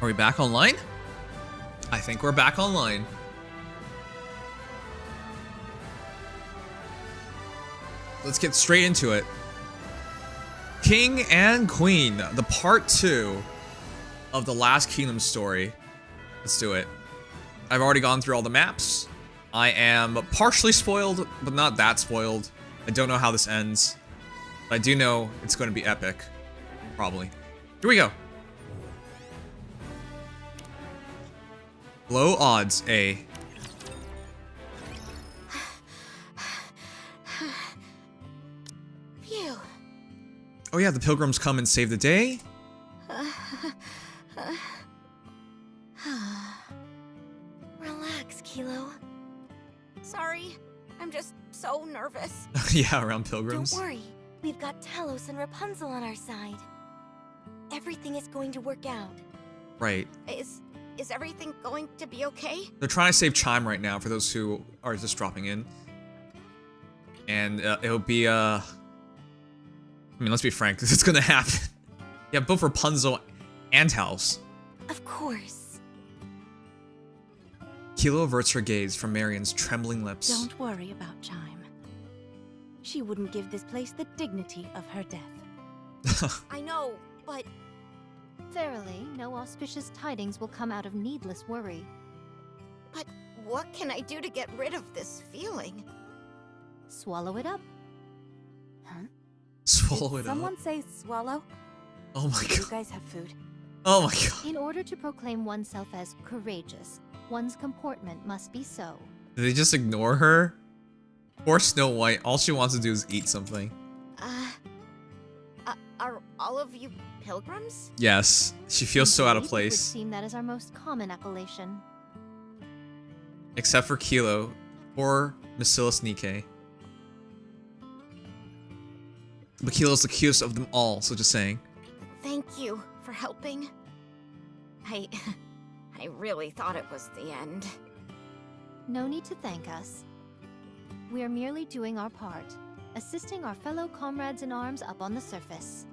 Are we back online? I think we're back online. Let's get straight into it. King and Queen, the part 2 of the Last Kingdom story. Let's do it. I've already gone through all the maps. I am partially spoiled, but not that spoiled. I don't know how this ends, but I do know it's going to be epic. Probably. Here we go. Low odds, A. Phew. Oh yeah, the pilgrims come and save the day? Relax, Kilo. Sorry, I'm just so nervous. Yeah, around pilgrims. Don't worry, we've got Talos and Rapunzel on our side. Everything is going to work out. Right. Is everything going to be okay? They're trying to save Chime right now for those who are just dropping in. And it'll be, I mean, let's be frank, it's gonna happen. Yeah, both Rapunzel and Talos. Of course. Kilo averts her gaze from Marian's trembling lips. Don't worry about Chime. She wouldn't give this place the dignity of her death. I know, but Verily, no auspicious tidings will come out of needless worry. what can I do to get rid of this feeling? Swallow it up. Huh? Swallow Did it someone up. say swallow? Oh my You god. guys have food. Oh my god. In order to proclaim oneself as courageous, one's comportment must be so. Did they just ignore her? Poor Snow White, all she wants to do is eat something. Are all of you pilgrims? Yes, she feels so out of Indeed, It would place. seem that is our most common appellation. Except for Kilo, or Bacillus Nikke. But Kilo's the cutest of them all, so just saying. Thank you for helping. I really thought it was the end. No need to thank us. We are merely doing our part, assisting our fellow comrades in arms up on the surface.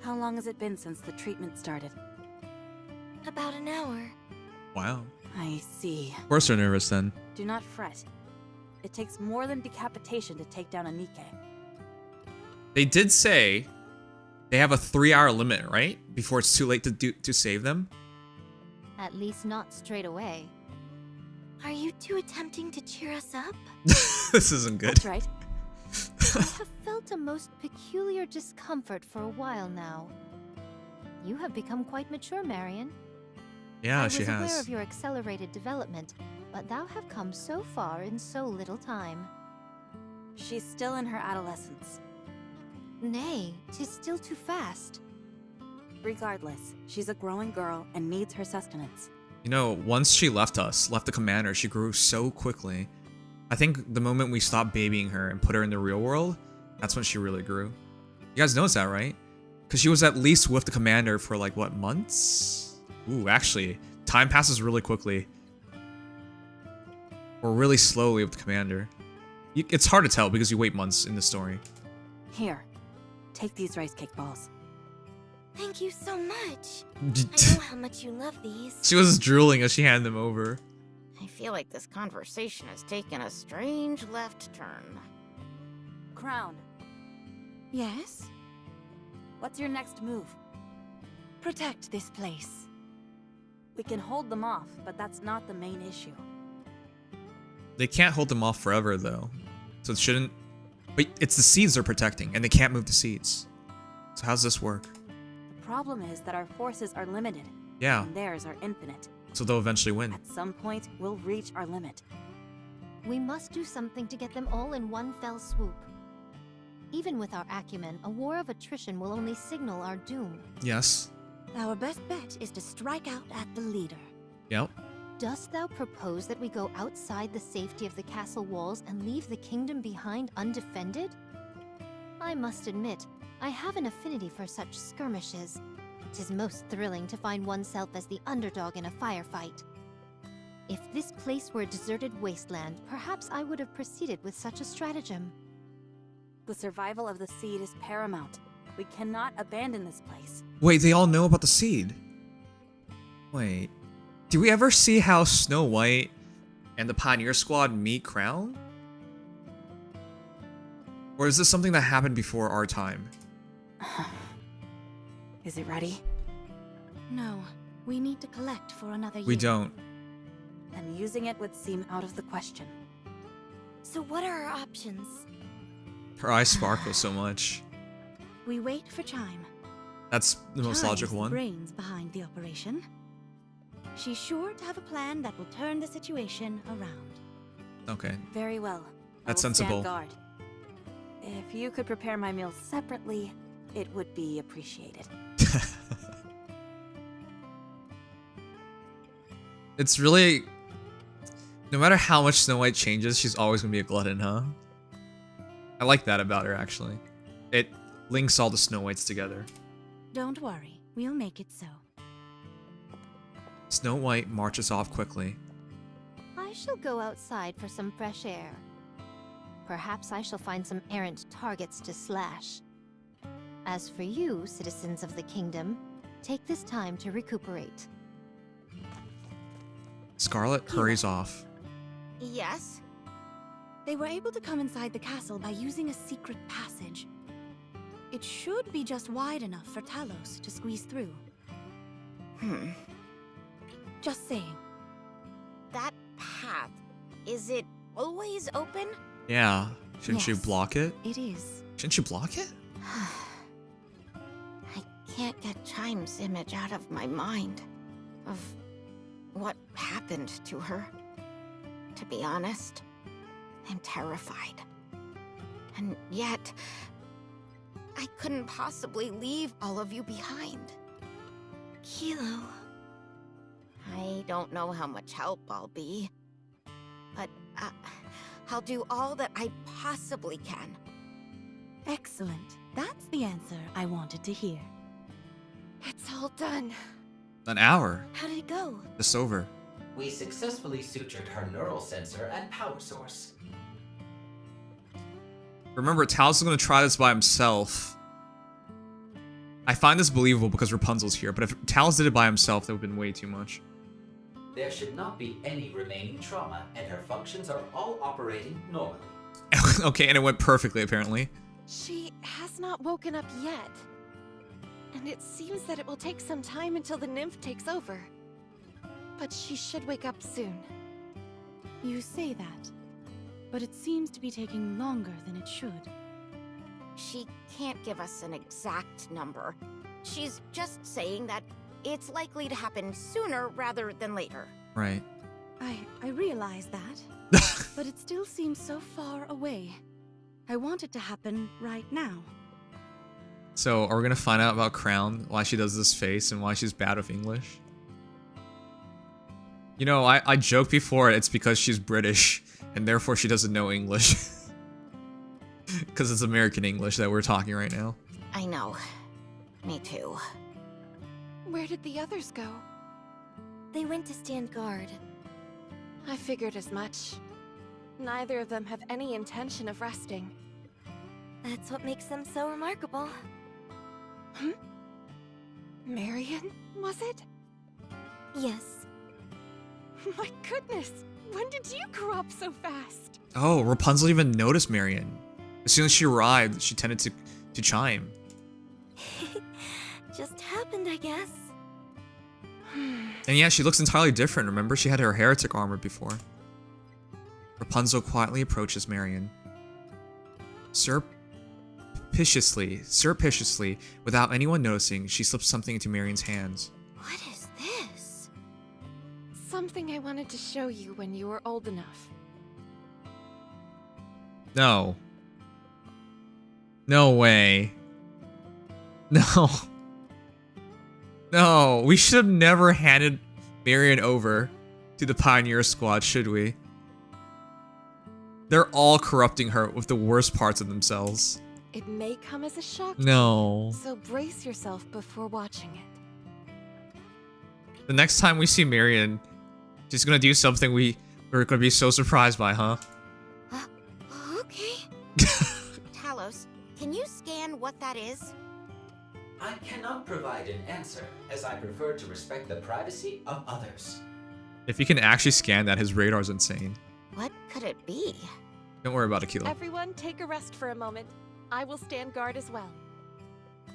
How long has it been since the treatment started? About an hour. Wow. I see. Of course they're nervous then. Do not fret. It takes more than decapitation to take down a Nikke. They did say they have a 3-hour limit, right? Before it's too late to save them. At least not straight away. Are you two attempting to cheer us up? This isn't good. That's right. I have felt a most peculiar discomfort for a while now. You have become quite mature, Marian. Yeah, I she was aware has. of your accelerated development, but thou have come so far in so little time. She's still in her adolescence. Nay, 'tis still too fast. Regardless, she's a growing girl and needs her sustenance. You know, once she left the commander, she grew so quickly. I think the moment we stopped babying her and put her in the real world, that's when she really grew. You guys noticed that, right? Because she was at least with the commander for like, what, months? Ooh, actually, time passes really quickly. Or really slowly with the commander. It's hard to tell because you wait months in the story. Here, take these rice cake balls. Thank you so much. I know how much you love these. She was drooling as she handed them over. I feel like this conversation has taken a strange left turn. Crown, Yes? what's your next move? Protect this place. We can hold them off, but that's not the main issue. They can't hold them off forever, though. So it shouldn't... But it's the seeds they're protecting, and they can't move the seeds. So how's this work? The problem is that our forces are limited, Yeah, and theirs are infinite. so they'll eventually win. At some point, we'll reach our limit. We must do something to get them all in one fell swoop. Even with our acumen, a war of attrition will only signal our doom. Yes. Our best bet is to strike out at the leader. Yep. Dost thou propose that we go outside the safety of the castle walls and leave the kingdom behind undefended? I must admit, I have an affinity for such skirmishes. 'Tis most thrilling to find oneself as the underdog in a firefight. If this place were a deserted wasteland, perhaps I would have proceeded with such a stratagem. The survival of the seed is paramount. We cannot abandon this place. Wait, they all know about the seed. Wait. Do we ever see how Snow White and the Pioneer Squad meet Crown? Or is this something that happened before our time? Is it ready? No, we need to collect for another year. We don't. Then using it would seem out of the question. So what are our options? Her eyes sparkle so much. We wait for Chime. That's the most Chime's logical the one. brains behind the operation. She's sure to have a plan that will turn the situation around. Okay. Very well. That's I will sensible. stand guard. If you could prepare my meals separately, it would be appreciated. It's really... No matter how much Snow White changes, she's always gonna be a glutton, huh? I like that about her, actually. It links all the Snow Whites together. Don't worry, we'll make it so. Snow White marches off quickly. I shall go outside for some fresh air. Perhaps I shall find some errant targets to slash. As for you, citizens of the kingdom, take this time to recuperate. Scarlet hurries off. Yes? They were able to come inside the castle by using a secret passage. It should be just wide enough for Talos to squeeze through. Just saying. That path, is it always open? Yeah. Shouldn't you Yes. block it? It is. Shouldn't you block it? I can't get Chime's image out of my mind. Of what happened to her. To be honest, I'm terrified. And yet, I couldn't possibly leave all of you behind. Kilo. I don't know how much help I'll be. But I'll do all that I possibly can. Excellent. That's the answer I wanted to hear. It's all done. An hour. How did it go? Just over. We successfully sutured her neural sensor and power source. Remember, Talos is going to try this by himself. I find this believable because Rapunzel's here, but if Talos did it by himself, that would have been way too much. There should not be any remaining trauma, and her functions are all operating normally. Okay, and it went perfectly, apparently. She has not woken up yet. And it seems that it will take some time until the nymph takes over. But she should wake up soon. You say that, but it seems to be taking longer than it should. She can't give us an exact number. She's just saying that it's likely to happen sooner rather than later. Right. I realize that, but it still seems so far away. I want it to happen right now. So, are we going to find out about Crown, why she does this face, and why she's bad with English? You know, I joked before it's because she's British, and therefore she doesn't know English. Because it's American English that we're talking right now. I know. Me too. Where did the others go? They went to stand guard. I figured as much. Neither of them have any intention of resting. That's what makes them so remarkable. Marian, was it? Yes. My goodness! When did you grow up so fast? Oh, Rapunzel even noticed Marian. As soon as she arrived, she tended to chime. Just happened, I guess. And yeah, she looks entirely different. Remember, she had her heretic armor before. Rapunzel quietly approaches Marian. Surreptitiously, without anyone noticing, she slips something into Marian's hands. What is this? Something I wanted to show you when you were old enough. No. No way. No. No, we should have never handed Marian over to the Pioneer Squad, should we? They're all corrupting her with the worst parts of themselves. It may come as a shock. No. So brace yourself before watching it. The next time we see Marian, she's gonna do something we're gonna be so surprised by, huh? Okay. Talos, can you scan what that is? I cannot provide an answer, as I prefer to respect the privacy of others. If he can actually scan that, his radar's insane. What could it be? Don't worry about it, Kilo. Everyone, take a rest for a moment. I will stand guard as well.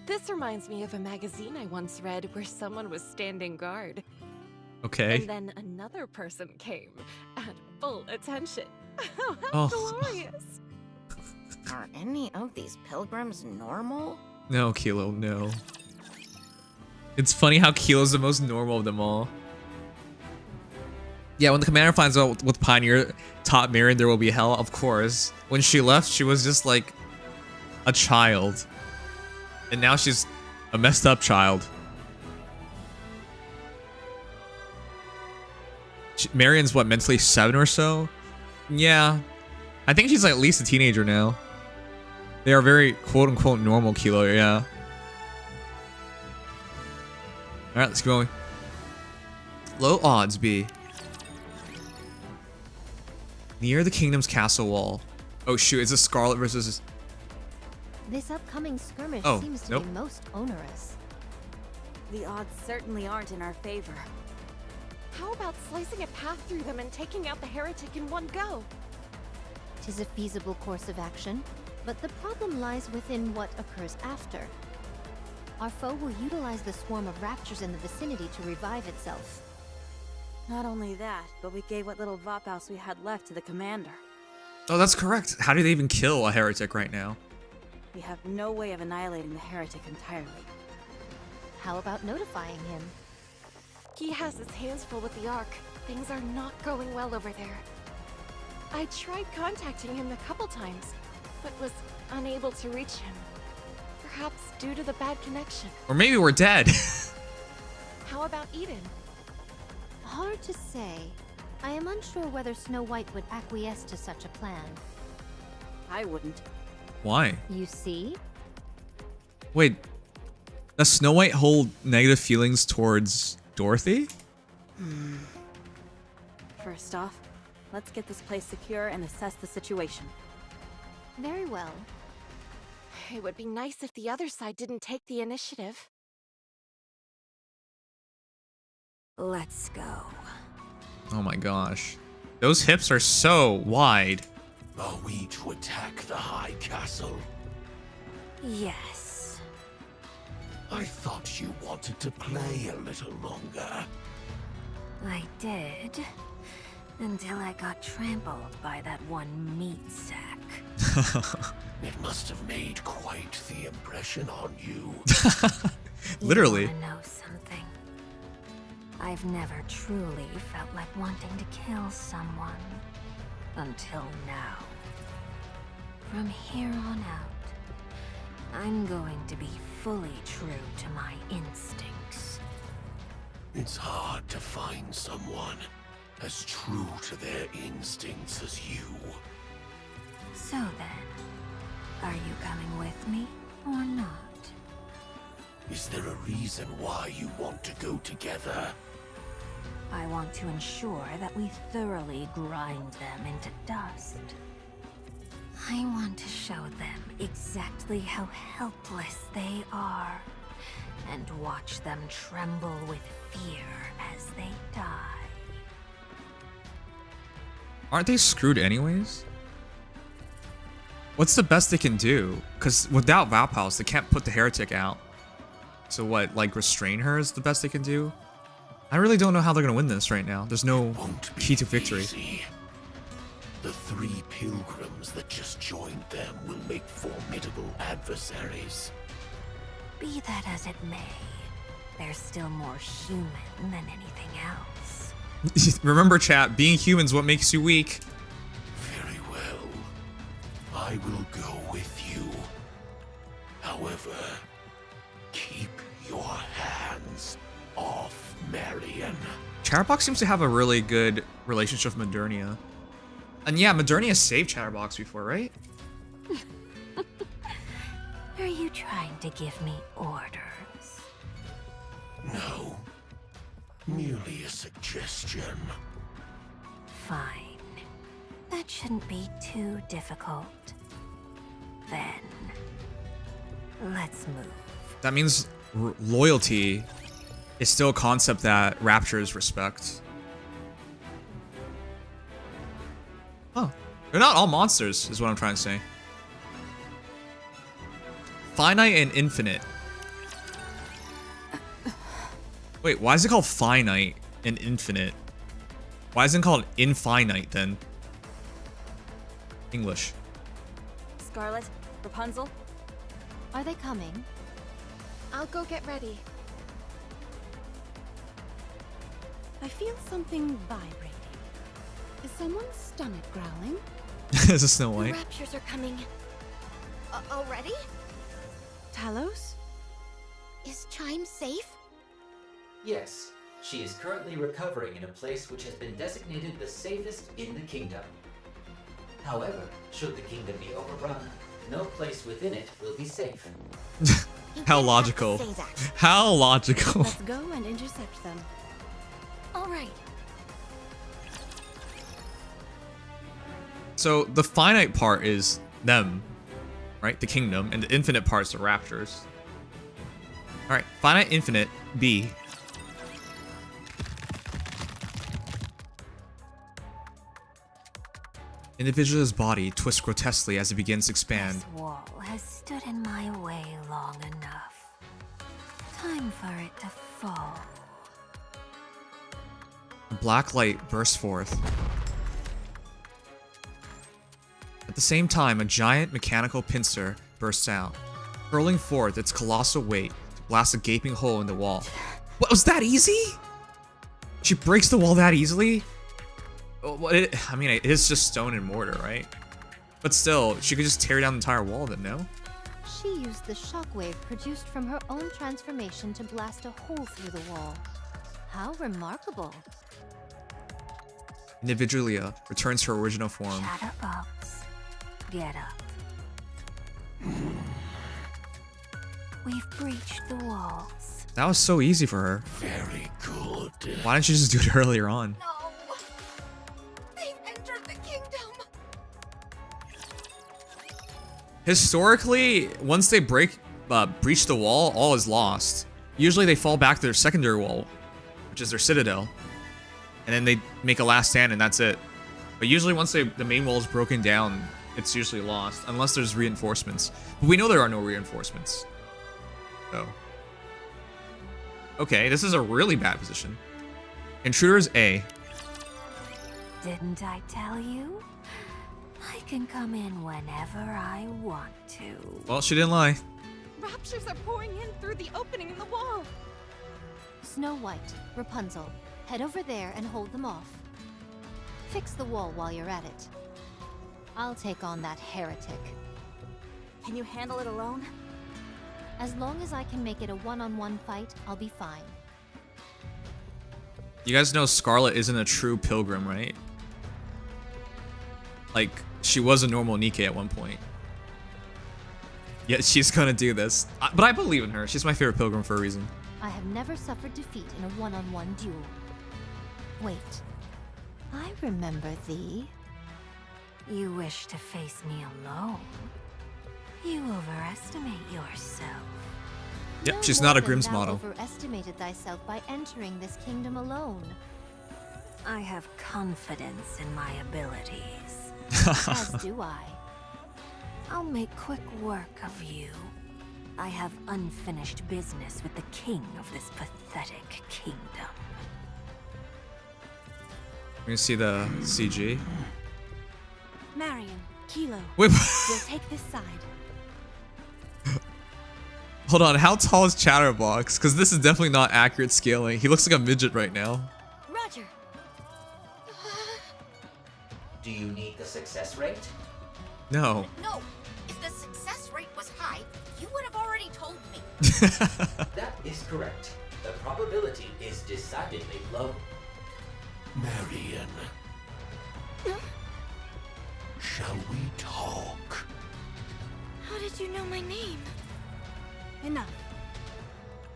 This reminds me of a magazine I once read where someone was standing guard. Okay. And then another person came at full attention. How Oh. glorious! Are any of these pilgrims normal? No, Kilo, no. It's funny how Kilo's the most normal of them all. Yeah, when the commander finds out with Pioneer taught Marian there will be hell, of course. When she left, she was just like a child. And now she's a messed up child. Marian's what, mentally 7 or so? Yeah. I think she's like at least a teenager now. They are very quote-unquote normal, Kilo, yeah. Alright, let's keep going. Low odds, B. Near the kingdom's castle wall. Oh shoot, it's a Scarlet versus... This upcoming skirmish Oh, seems to nope. be most onerous. The odds certainly aren't in our favor. How about slicing a path through them and taking out the heretic in one go? 'Tis a feasible course of action, but the problem lies within what occurs after. Our foe will utilize the swarm of raptures in the vicinity to revive itself. Not only that, but we gave what little Vophouse we had left to the commander. Oh, that's correct. How do they even kill a heretic right now? We have no way of annihilating the heretic entirely. How about notifying him? He has his hands full with the Ark. Things are not going well over there. I tried contacting him a couple times, but was unable to reach him. Perhaps due to the bad connection. Or maybe we're dead. How about Eden? Hard to say. I am unsure whether Snow White would acquiesce to such a plan. I wouldn't. Why? You see? Wait, does Snow White hold negative feelings towards Dorothy? First off, let's get this place secure and assess the situation. Very well. It would be nice if the other side didn't take the initiative. Let's go. Oh my gosh. Those hips are so wide. Are we to attack the High Castle? Yes. I thought you wanted to play a little longer. I did. Until I got trampled by that one meat sack. It must have made quite the impression on you. Literally. You wanna know something? I've never truly felt like wanting to kill someone. Until now. From here on out, I'm going to be fully true to my instincts. It's hard to find someone as true to their instincts as you. So then, are you coming with me or not? Is there a reason why you want to go together? I want to ensure that we thoroughly grind them into dust. I want to show them exactly how helpless they are, and watch them tremble with fear as they die. Aren't they screwed anyways? What's the best they can do? Because without Vophouse, they can't put the heretic out. So what, like restrain her is the best they can do? I really don't know how they're gonna win this right now. There's no Won't be key to victory. easy. The 3 pilgrims that just joined them will make formidable adversaries. Be that as it may, they're still more human than anything else. Remember, chat, being human's what makes you weak. Very well. I will go with you. However, keep your hands off Marian. Chatterbox seems to have a really good relationship with Modernia. And yeah, Modernia saved Chatterbox before, right? Are you trying to give me orders? No. Merely a suggestion. Fine. That shouldn't be too difficult. Then, let's move. That means loyalty is still a concept that raptors respect. Huh. They're not all monsters, is what I'm trying to say. Finite and infinite. Wait, why is it called finite and infinite? Why isn't it called infinite then? English. Scarlet, Rapunzel, Are they coming? I'll go get ready. I feel something vibrating. Is someone's stomach growling? Is it Snow The White? raptures are coming. Already? Talos? Is Chime safe? Yes, she is currently recovering in a place which has been designated the safest in the kingdom. However, should the kingdom be overrun, no place within it will be safe. How logical. Say that. How logical. Let's go and intercept them. All right. So the finite part is them, right? The kingdom, and the infinite part is the raptors. All right, finite, infinite, B. Individual's body twists grotesquely as it begins to expand. This wall has stood in my way long enough. Time for it to fall. A black light bursts forth. At the same time, a giant mechanical pincer bursts out, hurling forth its colossal weight to blast a gaping hole in the wall. What, was that easy? She breaks the wall that easily? Well, I mean, it is just stone and mortar, right? But still, she could just tear down the entire wall then, no? She used the shockwave produced from her own transformation to blast a hole through the wall. How remarkable. Individualia returns to her original form. Chatterbox, get up. We've breached the walls. That was so easy for her. Very good. Why didn't you just do it earlier on? No! They've entered the kingdom! Historically, once they breach the wall, all is lost. Usually they fall back to their secondary wall, which is their citadel. And then they make a last stand and that's it. But usually once the main wall is broken down, it's usually lost, unless there's reinforcements. But we know there are no reinforcements. So. Okay, this is a really bad position. Intruders A. Didn't I tell you? I can come in whenever I want to. Well, she didn't lie. Raptures are pouring in through the opening in the wall! Snow White, Rapunzel, head over there and hold them off. Fix the wall while you're at it. I'll take on that heretic. can you handle it alone? As long as I can make it a one-on-one fight, I'll be fine. You guys know Scarlet isn't a true pilgrim, right? Like, she was a normal Nikke at one point. Yet she's gonna do this. But I believe in her. She's my favorite pilgrim for a reason. I have never suffered defeat in a one-on-one duel. Wait. I remember thee. You wish to face me alone? You overestimate yourself. Yep, No she's more not a than Grimm's thou model. overestimated thyself by entering this kingdom alone. I have confidence in my abilities. As do I. I'll make quick work of you. I have unfinished business with the king of this pathetic kingdom. We're gonna see the CG. Marian, Kilo, Wait, we'll take this side. hold on. How tall is Chatterbox? Because this is definitely not accurate scaling. He looks like a midget right now. Roger! Do you need the success rate? No. No, if the success rate was high, you would have already told me. That is correct. The probability is decidedly low. Marian. Shall we talk? How did you know my name? Enough.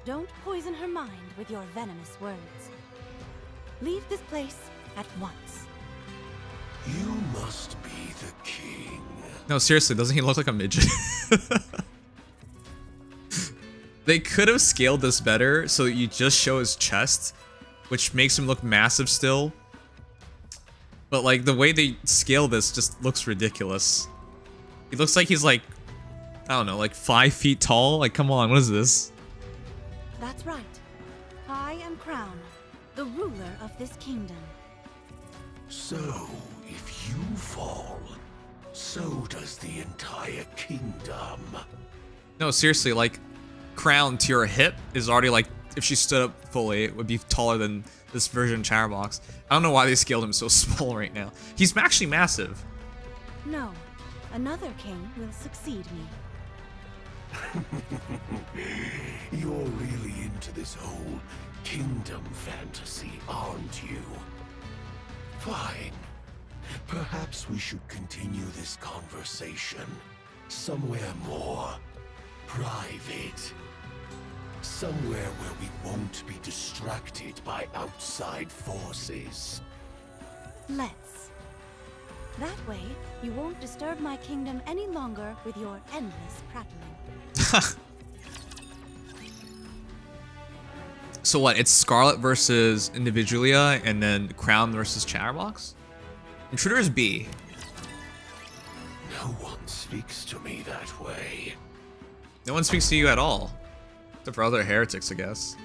Don't poison her mind with your venomous words. Leave this place at once. You must be the king. No, seriously, doesn't he look like a midget? They could have scaled this better so that you just show his chest, which makes him look massive still. But like the way they scale this just looks ridiculous. He looks like he's like, I don't know, like 5 feet tall. Like, come on, what is this? That's right. I am Crown, the ruler of this kingdom. So, if you fall, so does the entire kingdom. No, seriously, like, Crown to your hip is already like, if she stood up fully, it would be taller than this version of Chatterbox. I don't know why they scaled him so small right now. He's actually massive. No, another king will succeed me. You're really into this whole kingdom fantasy, aren't you? Fine. Perhaps we should continue this conversation somewhere more private. Somewhere where we won't be distracted by outside forces. Let's. That way, you won't disturb my kingdom any longer with your endless prattling. So what? It's Scarlet versus Individualia, and then Crown versus Chatterbox? Intruder is B. No one speaks to me that way. No one speaks to you at all. Except for other heretics, I guess.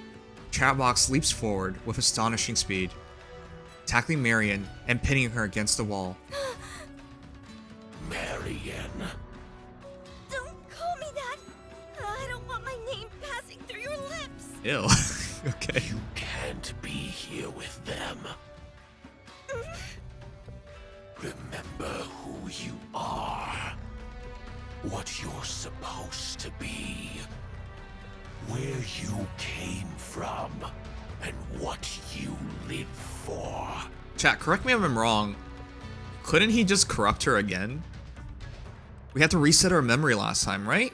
Chatterbox leaps forward with astonishing speed, tackling Marian and pinning her against the wall. Marian. Don't call me that! I don't want my name passing through your lips! Ew. Okay. You can't be here with them. Remember who you are. What you're supposed to be. Where you came from. And what you live for. Chat, correct me if I'm wrong. Couldn't he just corrupt her again? We had to reset her memory last time, right?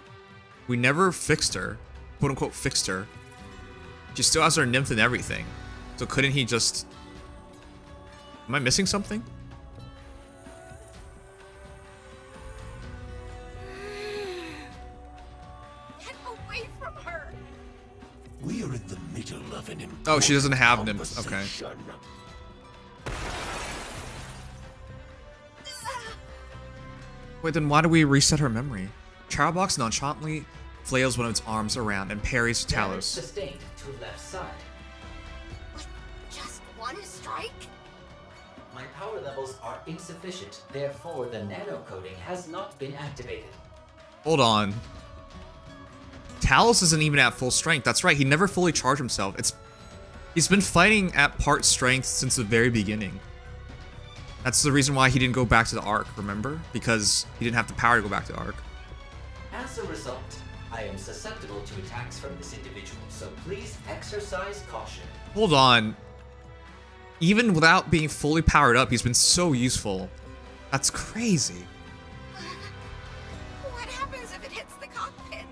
We never fixed her. Quote unquote fixed her. She still has her nymph and everything. So couldn't he just... Am I missing something? Get away from her! We are in the middle of an important Oh, she doesn't have nymph. Okay. conversation. Wait, then why do we reset her memory? Chatterbox nonchalantly flails one of its arms around and parries Damage Talis. sustained to left side. Just one strike? My power levels are insufficient, therefore the nano coating has not been activated. Hold on. Talis isn't even at full strength. That's right, he never fully charged himself. He's been fighting at part strength since the very beginning. That's the reason why he didn't go back to the Ark, remember? Because he didn't have the power to go back to the Ark. As a result, I am susceptible to attacks from this individual, so please exercise caution. Hold on. Even without being fully powered up, he's been so useful. That's crazy. What happens if it hits the cockpit?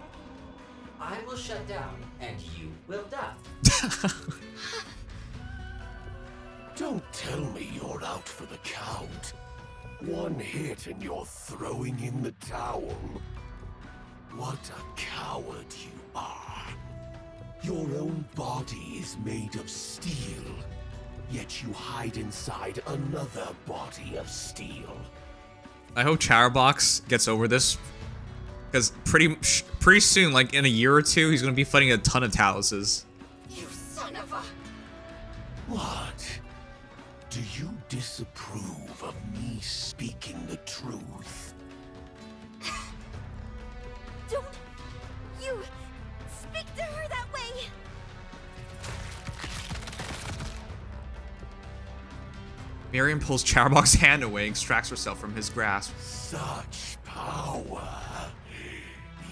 I will shut down, and you will die. Don't tell me you're out for the count. One hit and you're throwing in the towel. What a coward you are. Your own body is made of steel, yet you hide inside another body of steel. I hope Chatterbox gets over this. Because pretty soon, like in a year or two, he's going to be fighting a ton of Talises. You son of a... What? Do you disapprove of me speaking the truth? Don't you speak to her that way! Marian pulls Chatterbox's hand away and extracts herself from his grasp. Such power.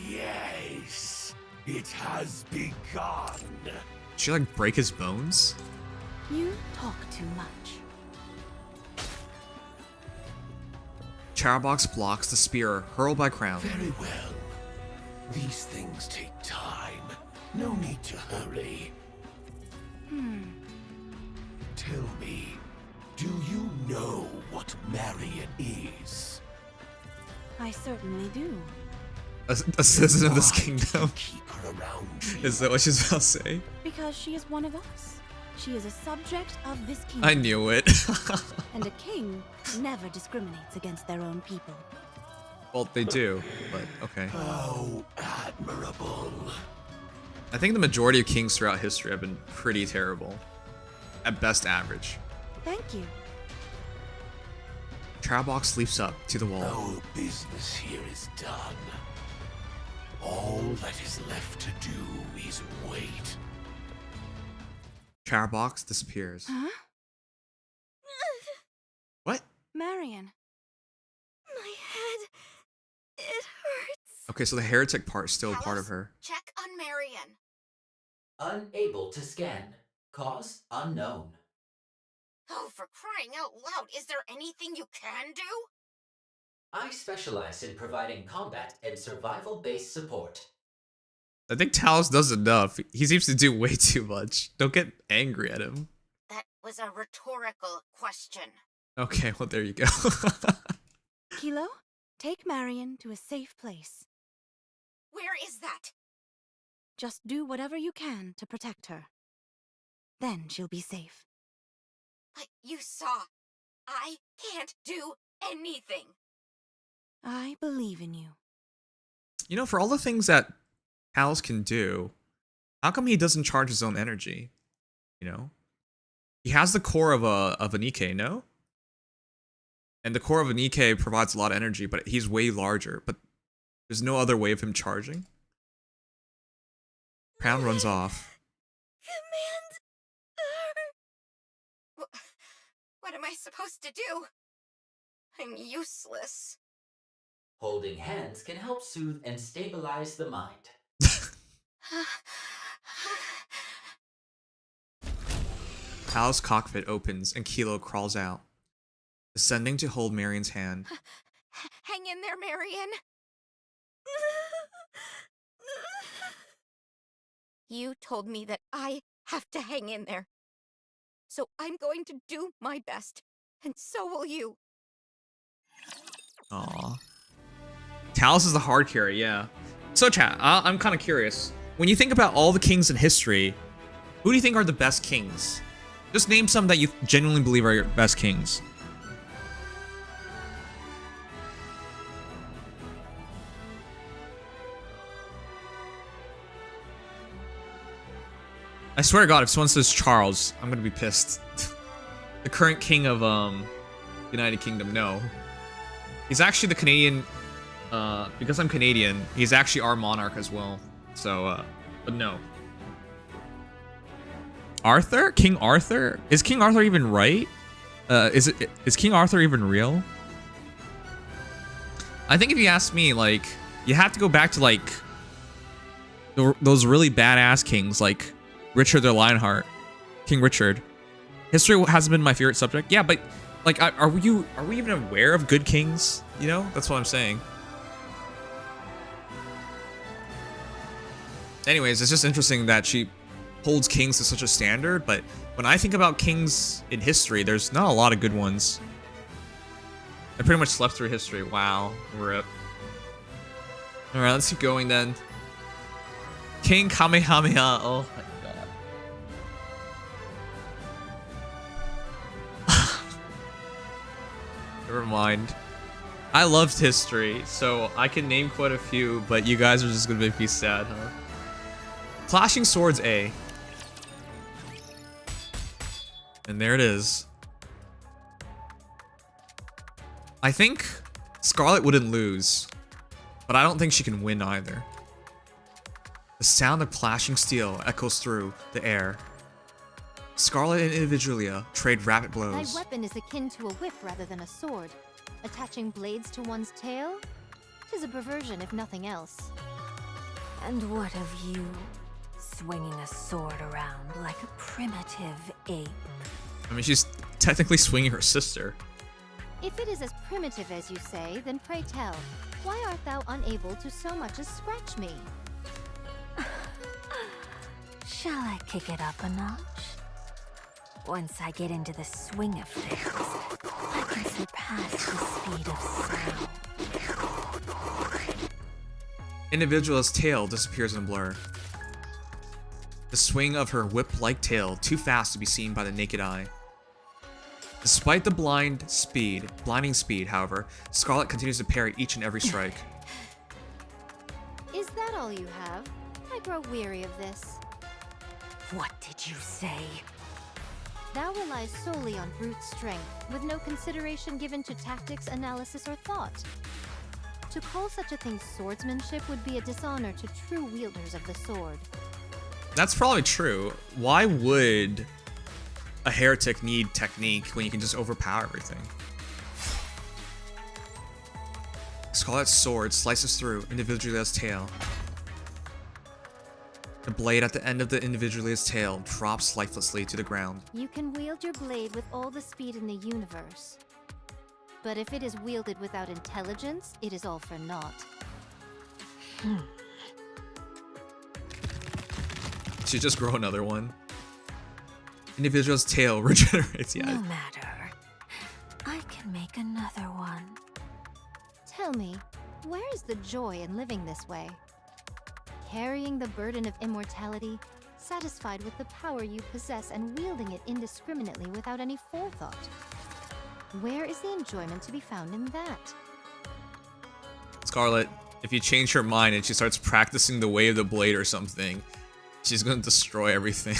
Yes, it has begun. Did she like break his bones? You talk too much. Chatterbox blocks the spear hurled by Crown. Very well. These things take time. No need to hurry. Tell me, do you know what Marian is? I certainly do. A citizen of this Why kingdom. Keep her around you. Is that what she's about to say? Because she is one of us. She is a subject of this kingdom. I knew it. And a king never discriminates against their own people. Well, they do, but okay. How admirable. I think the majority of kings throughout history have been pretty terrible. At best average. Thank you. Chatterbox leaps up to the wall. Our business here is done. All that is left to do is wait. Chatterbox disappears. Huh? What? Marian. My head. It hurts. Okay, so the heretic part's still a part of Talis, her. check on Marian. Unable to scan. Cause unknown. Oh, for crying out loud, is there anything you can do? I specialize in providing combat and survival-based support. I think Talis does enough. He seems to do way too much. Don't get angry at him. That was a rhetorical question. Okay, well, there you go. Kilo, take Marian to a safe place. Where is that? Just do whatever you can to protect her. Then she'll be safe. But you saw. I can't do anything. I believe in you. You know, for all the things that Talis can do, how come he doesn't charge his own energy? You know? He has the core of a Nikke, no? And the core of a Nikke provides a lot of energy, but he's way larger. But there's no other way of him charging. Pound runs off. Command her. What am I supposed to do? I'm useless. Holding hands can help soothe and stabilize the mind. Talis' cockpit opens and Kilo crawls out, descending to hold Marian's hand. Hang in there, Marian. You told me that I have to hang in there. So I'm going to do my best, and so will you. Aww. Talis is the hard carry, yeah. So chat, I'm kind of curious. When you think about all the kings in history, who do you think are the best kings? Just name some that you genuinely believe are your best kings. I swear to God, if someone says Charles, I'm gonna be pissed. The current king of United Kingdom, no. He's actually the Canadian, because I'm Canadian, he's actually our monarch as well. So, but no. Arthur? King Arthur? Is King Arthur even right? Is King Arthur even real? I think if you ask me, like, you have to go back to, like, those really badass kings, like Richard the Lionheart, King Richard. History hasn't been my favorite subject. Yeah, but, like, are we even aware of good kings? You know? That's what I'm saying. Anyways, it's just interesting that she holds kings to such a standard, but when I think about kings in history, there's not a lot of good ones. I pretty much slept through history. Wow, rip. Alright, let's keep going then. King Kamehameha. Oh my god. Never mind. I loved history, so I can name quite a few, but you guys are just gonna make me sad, huh? Clashing Swords A. And there it is. I think Scarlet wouldn't lose, but I don't think she can win either. The sound of clashing steel echoes through the air. Scarlet and Individualia trade rapid Thy blows. weapon is akin to a whip rather than a sword. Attaching blades to one's tail? 'Tis a perversion, if nothing else. And what of you? Swinging a sword around like a primitive ape. I mean, she's technically swinging her sister. If it is as primitive as you say, then pray tell, why art thou unable to so much as scratch me? Shall I kick it up a notch? Once I get into the swing of things, I can surpass the speed of sound. Individual's tail disappears in a blur. The swing of her whip-like tail too fast to be seen by the naked eye. Despite the blinding speed, however, Scarlet continues to parry each and every strike. Is that all you have? I grow weary of this. What did you say? Thou relies solely on brute strength, with no consideration given to tactics, analysis, or thought. To call such a thing swordsmanship would be a dishonor to true wielders of the sword. That's probably true. Why would a heretic need technique when you can just overpower everything? Scarlet's sword slices through Individualia's tail. The blade at the end of the Individualia's tail drops lifelessly to the ground. You can wield your blade with all the speed in the universe. But if it is wielded without intelligence, it is all for naught. Should just grow another one. Individual's tail regenerates, yeah. No matter. I can make another one. Tell me, where is the joy in living this way? Carrying the burden of immortality, satisfied with the power you possess and wielding it indiscriminately without any forethought. Where is the enjoyment to be found in that? Scarlet, if you change her mind and she starts practicing the way of the blade or something, she's gonna destroy everything.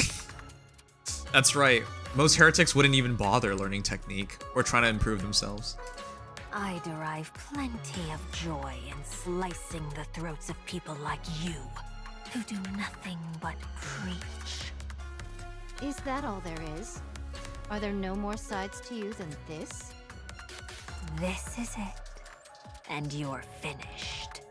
That's right. Most heretics wouldn't even bother learning technique or trying to improve themselves. I derive plenty of joy in slicing the throats of people like you, who do nothing but preach. Is that all there is? Are there no more sides to you than this? This is it. And you're finished.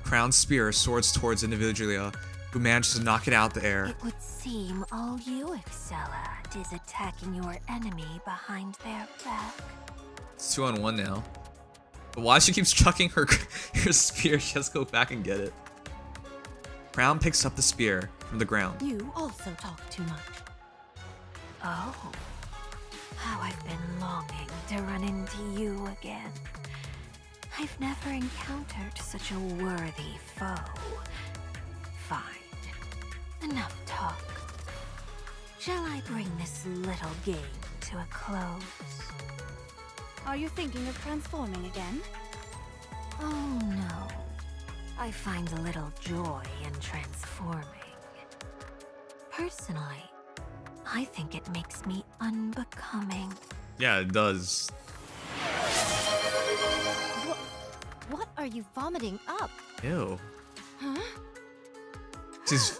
Crown's spear soars towards Individualia, who manages to knock it out the air. It would seem all you excel at is attacking your enemy behind their back. It's 2-on-1 now. But why she keeps chucking her spear, she has to go back and get it. Crown picks up the spear from the ground. You also talk too much. Oh, how I've been longing to run into you again. I've never encountered such a worthy foe. Fine. Enough talk. Shall I bring this little game to a close? Are you thinking of transforming again? Oh no. I find a little joy in transforming. Personally, I think it makes me unbecoming. Yeah, it does. What are you vomiting up? Ew. Huh? She's...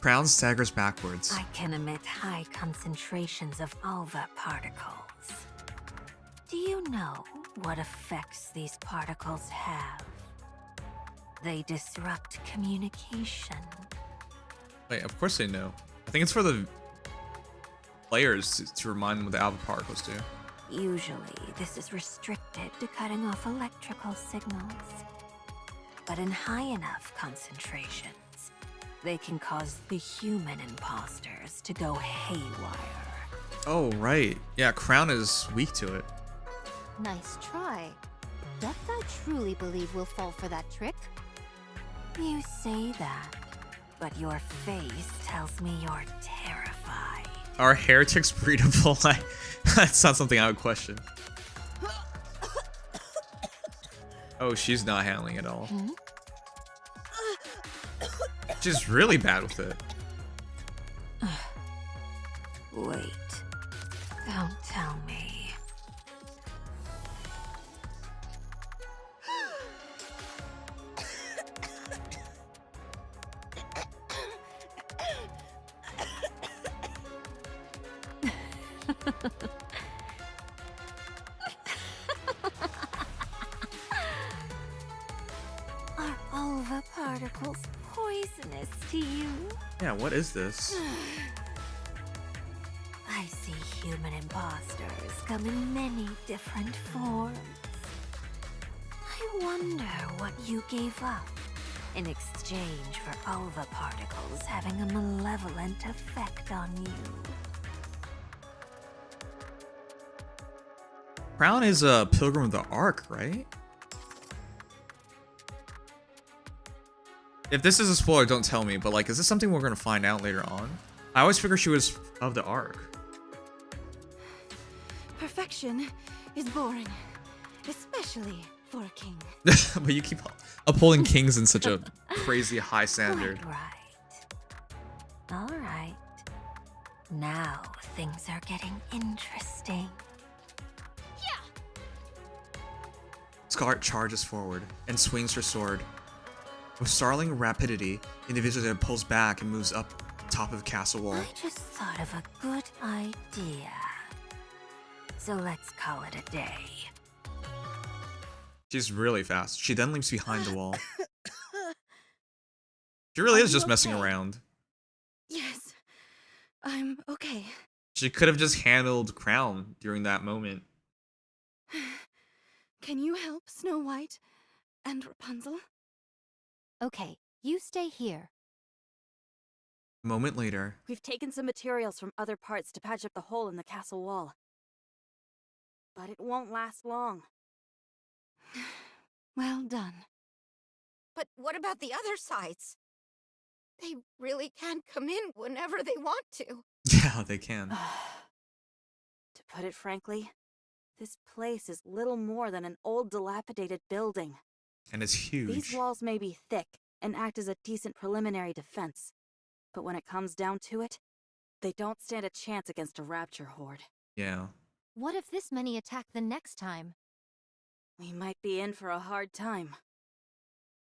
Crown staggers backwards. I can emit high concentrations of alva particles. Do you know what effects these particles have? They disrupt communication. Wait, of course they know. I think it's for the players to remind them what the alpha particles do. Usually, this is restricted to cutting off electrical signals. But in high enough concentrations, they can cause the human imposters to go haywire. Oh, right. Yeah, Crown is weak to it. Nice try. Doth thou truly believe we'll fall for that trick? You say that, but your face tells me you're terrified. Are heretics breedable? That's not something I would question. Oh, she's not handling it all. She's really bad with it. Wait. Don't tell me. Are alva particles poisonous to you? Yeah, what is this? I see human imposters come in many different forms. I wonder what you gave up in exchange for alva particles having a malevolent effect on you. Crown is a Pilgrim of the Ark, right? If this is a spoiler, don't tell me, but like, is this something we're gonna find out later on? I always figured she was of the Ark. Perfection is boring, especially for a king. But you keep upholding kings in such a crazy high standard. All right. Now things are getting interesting. Scarlet charges forward and swings her sword. With startling rapidity, the individual pulls back and moves up top of the castle wall. I just thought of a good idea. So let's call it a day. She's really fast. She then leaps behind the wall. She really is just messing around. Yes, I'm okay. She could have just handled Crown during that moment. Can you help Snow White and Rapunzel? Okay, you stay here. A moment later, We've taken some materials from other parts to patch up the hole in the castle wall. But it won't last long. Well done. But what about the other sides? They really can come in whenever they want to. yeah, they can. To put it frankly, this place is little more than an old dilapidated building. And it's huge. These walls may be thick and act as a decent preliminary defense, but when it comes down to it, they don't stand a chance against a rapture horde. Yeah. What if this many attack the next time? We might be in for a hard time.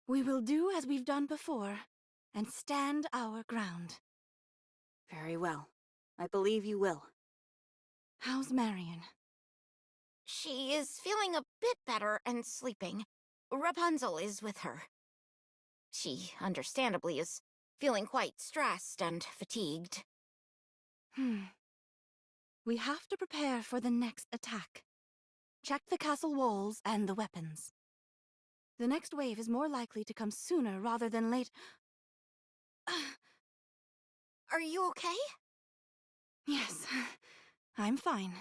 We will do as we've done before and stand our ground. Very well. I believe you will. How's Marian? She is feeling a bit better and sleeping. Rapunzel is with her. She, understandably, is feeling quite stressed and fatigued. We have to prepare for the next attack. Check the castle walls and the weapons. The next wave is more likely to come sooner rather than late. Are you okay? Yes, I'm fine.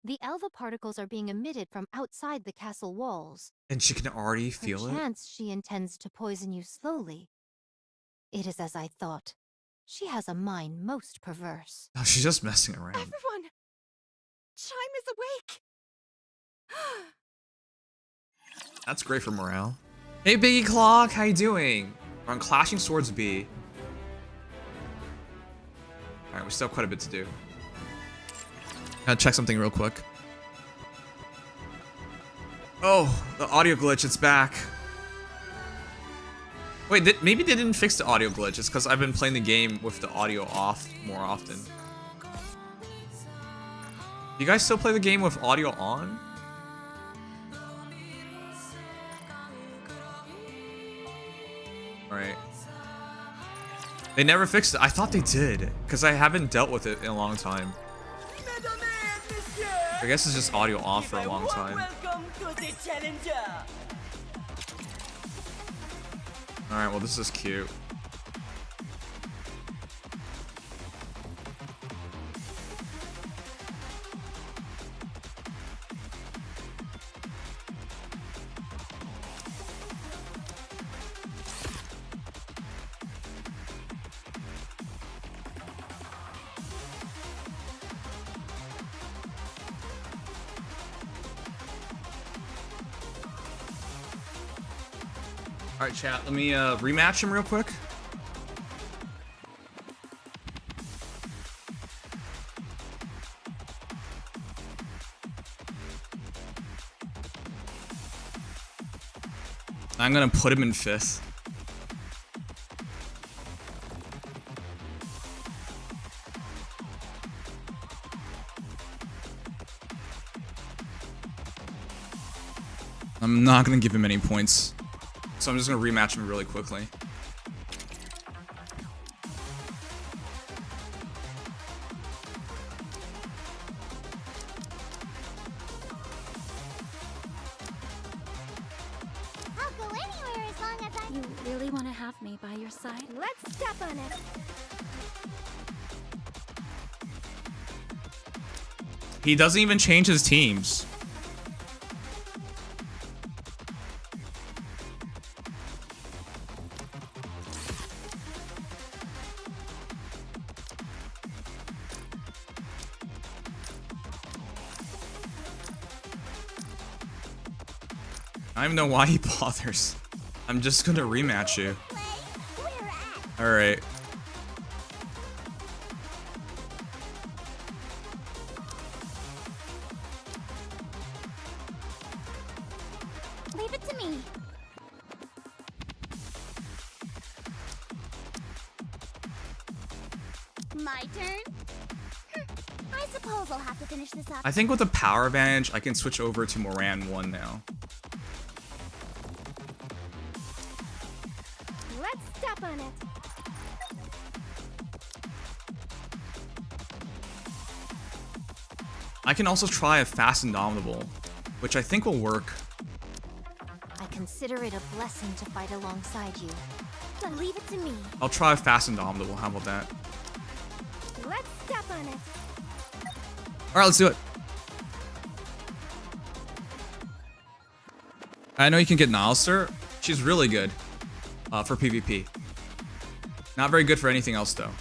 The Elva particles are being emitted from outside the castle walls. And she can already feel it? Perchance she intends to poison you slowly. It is as I thought. She has a mind most perverse. Oh, she's just messing around. Everyone! Chime is awake! That's great for morale. Hey, Biggie Clock, how you doing? We're on Clashing Swords B. Alright, we still have quite a bit to do. Gotta check something real quick. Oh, the audio glitch, it's back. Wait, maybe they didn't fix the audio glitch. It's because I've been playing the game with the audio off more often. You guys still play the game with audio on? Alright. They never fixed it. I thought they did, because I haven't dealt with it in a long time. I guess it's just audio off for a long time. Alright, well this is cute. Alright, chat, let me rematch him real quick. I'm gonna put him in 5th. I'm not gonna give him any points. So I'm just gonna rematch him really quickly. I'll go anywhere as long as I... You really want to have me by your side? Let's step on it. He doesn't even change his teams. I don't even know why he bothers. I'm just gonna rematch you. Alright. Leave it to me. My turn? I suppose I'll have to finish this up. I think with the power advantage, I can switch over to Moran 1 now. Let's step on it. I can also try a Fast Indomitable, which I think will work. I consider it a blessing to fight alongside you. So leave it to me. I'll try a Fast Indomitable. How about that? Let's step on it. Alright, let's do it. I know you can get Nilester. She's really good for PvP. Not very good for anything else, though.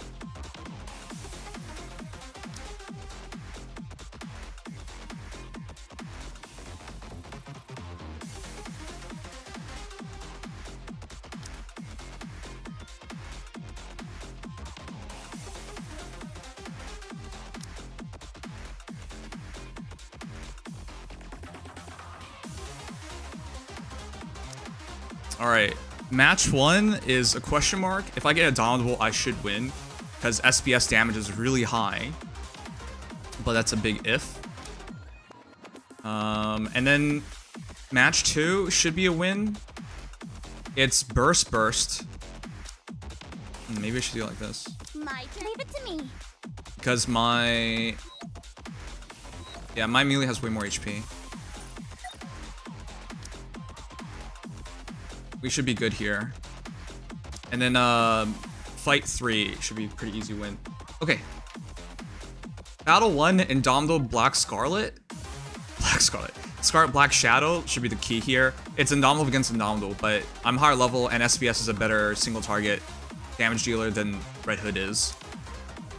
Alright, match 1 is a question mark. If I get a Indomitable, I should win, because SPS damage is really high. But that's a big if. And then match 2 should be a win. It's Burst. Maybe I should do it like this. My turn. Leave it to me. Because my melee has way more HP. We should be good here. And then fight 3 should be a pretty easy win. Okay. Battle 1, Indomitable Black Scarlet. Scarlet Black Shadow should be the key here. It's Indomitable against Indomitable, but I'm higher level and SPS is a better single target damage dealer than Red Hood is.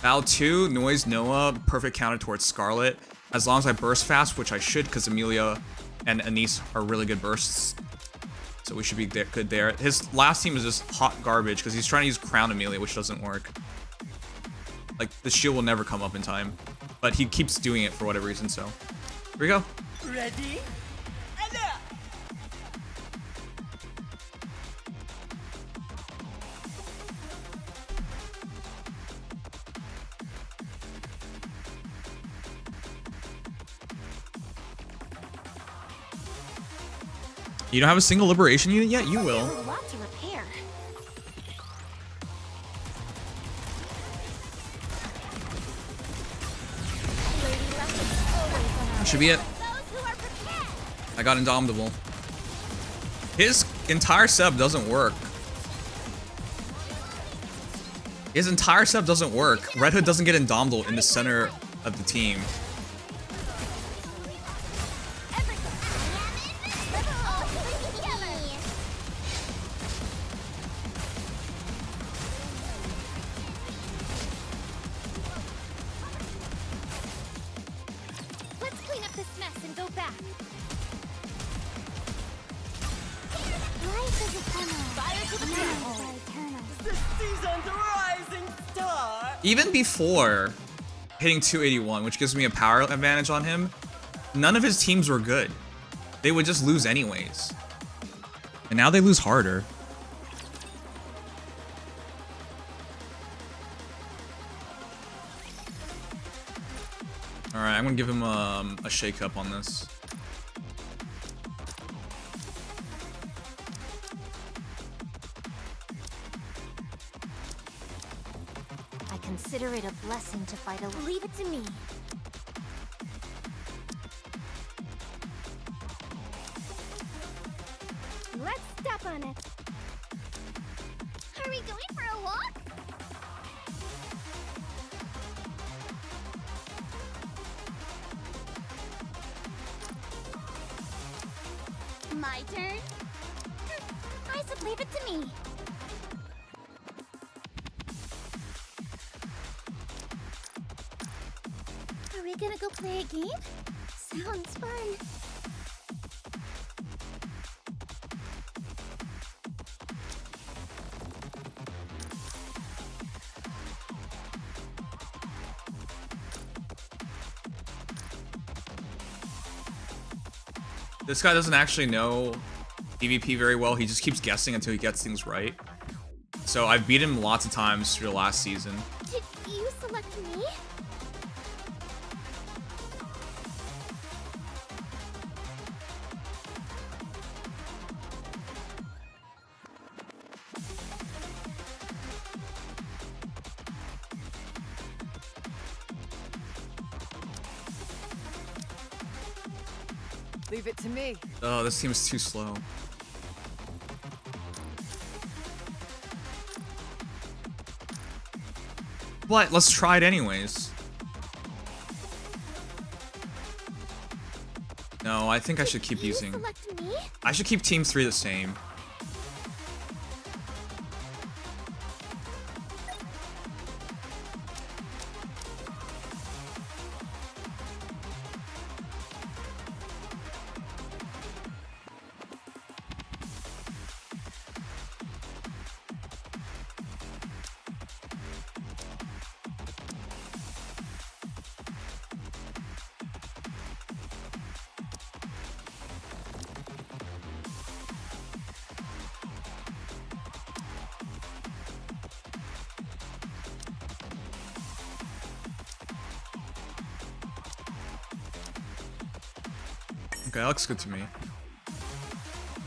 Battle 2, Noise Noah, perfect counter towards Scarlet. As long as I burst fast, which I should, because Amelia and Anise are really good bursts. So we should be good there. His last team is just hot garbage because he's trying to use Crown Amelia, which doesn't work. Like, the shield will never come up in time. But he keeps doing it for whatever reason, so. Here we go. Ready? You don't have a single liberation unit yet? You will. There's a lot to repair. That should be it. I got Indomitable. His entire setup doesn't work. Red Hood doesn't get Indomitable in the center of the team. Let's clean up this mess and go back. Life is ephemeral. Fire to the ground. The season's rising star! Even before hitting 281, which gives me a power advantage on him, none of his teams were good. They would just lose anyways. And now they lose harder. Alright, I'm gonna give him a shake up on this. I consider it a blessing to fight alone. Leave it to me. Let's step on it. Are we going for a walk? My turn? I said leave it to me. Are we gonna go play a game? Sounds fun. This guy doesn't actually know PvP very well. He just keeps guessing until he gets things right. So I've beat him lots of times through the last season. Did you select me? Leave it to me. Oh, this seems too slow. But let's try it anyways. No, I think I should keep using... Select me? I should keep Team 3 the same. Okay, that looks good to me.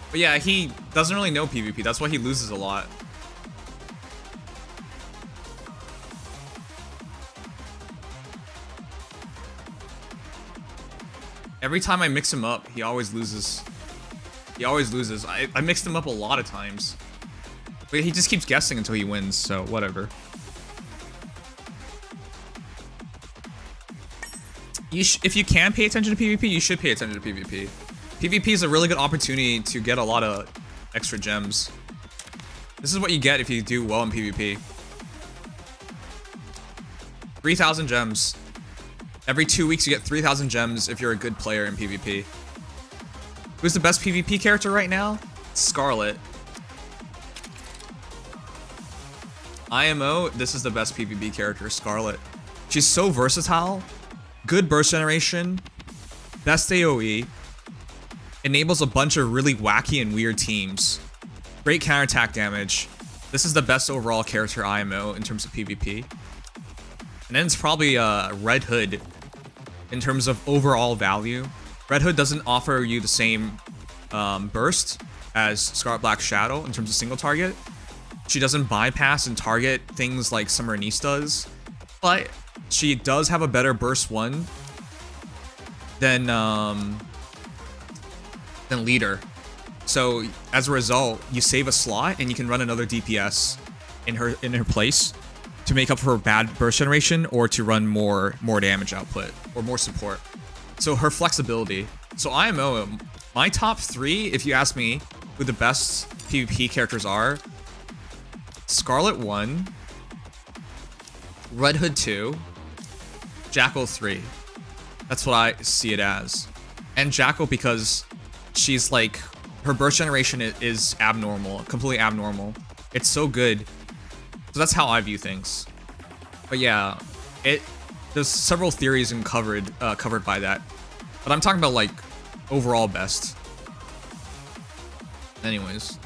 But yeah, he doesn't really know PvP. That's why he loses a lot. Every time I mix him up, he always loses. He always loses. I mixed him up a lot of times. But he just keeps guessing until he wins, so whatever. If you can pay attention to PvP, you should pay attention to PvP. PvP is a really good opportunity to get a lot of extra gems. This is what you get if you do well in PvP. 3,000 gems. Every 2 weeks you get 3,000 gems if you're a good player in PvP. Who's the best PvP character right now? Scarlet. IMO, this is the best PvP character, Scarlet. She's so versatile. Good burst generation, best AoE, enables a bunch of really wacky and weird teams, great counterattack damage. This is the best overall character IMO in terms of PvP. And then it's probably Red Hood in terms of overall value. Red Hood doesn't offer you the same burst as Scarlet Black Shadow in terms of single target. She doesn't bypass and target things like Summer Niece does, but she does have a better burst 1 than Leader. So as a result, you save a slot and you can run another DPS in her place to make up for bad burst generation or to run more damage output or more support. So her flexibility. So IMO, my top 3, if you ask me who the best PvP characters are, Scarlet 1, Red Hood 2, Jackal 3. That's what I see it as. And Jackal because she's like, her burst generation is abnormal, completely abnormal. It's so good. So that's how I view things. But yeah, there's several theories and covered by that. But I'm talking about like overall best. Anyways.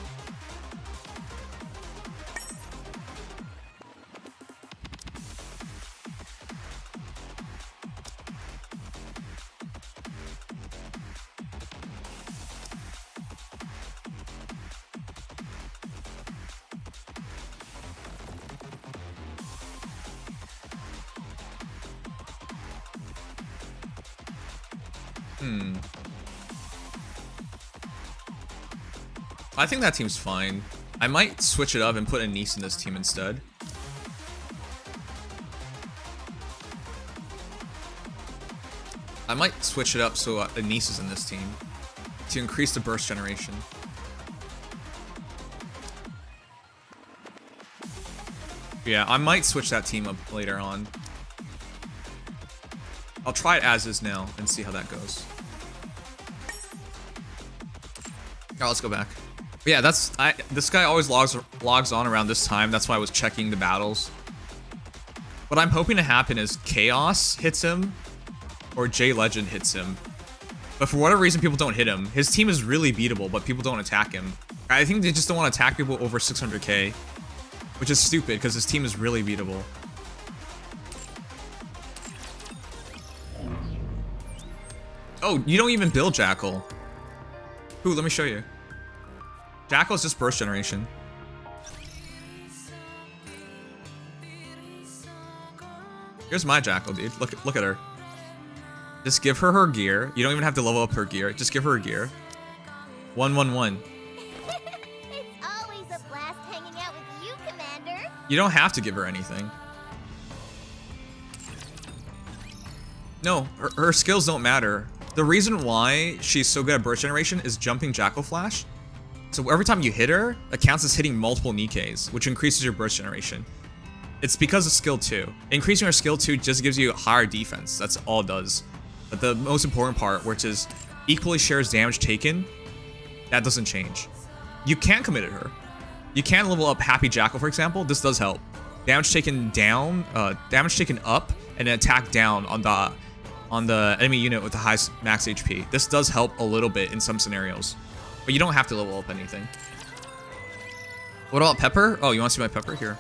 I think that team's fine. I might switch it up and put a Niece in this team instead. I might switch it up so a Niece is in this team. to increase the burst generation. Yeah, I might switch that team up later on. I'll try it as is now and see how that goes. Alright, let's go back. But yeah, this guy always logs on around this time. That's why I was checking the battles. What I'm hoping to happen is Chaos hits him or J Legend hits him. But for whatever reason, people don't hit him. His team is really beatable, but people don't attack him. I think they just don't want to attack people over 600k, which is stupid because his team is really beatable. Oh, you don't even build Jackal. Ooh, let me show you. Jackal is just burst generation. Here's my Jackal, dude. Look at her. Just give her her gear. You don't even have to level up her gear. Just give her her gear. 111. It's always a blast hanging out with you, Commander. You don't have to give her anything. No, her skills don't matter. The reason why she's so good at burst generation is jumping Jackal Flash. So every time you hit her, it counts as hitting multiple Nikkes, which increases your burst generation. It's because of skill 2. Increasing her skill 2 just gives you higher defense. That's all it does. But the most important part, which is equally shares damage taken, that doesn't change. You can commit at her. You can level up Happy Jackal, for example. This does help. Damage taken down, damage taken up, and then attack down on the enemy unit with the highest max HP. This does help a little bit in some scenarios, but you don't have to level up anything. What about Pepper? Oh, you want to see my Pepper? Here.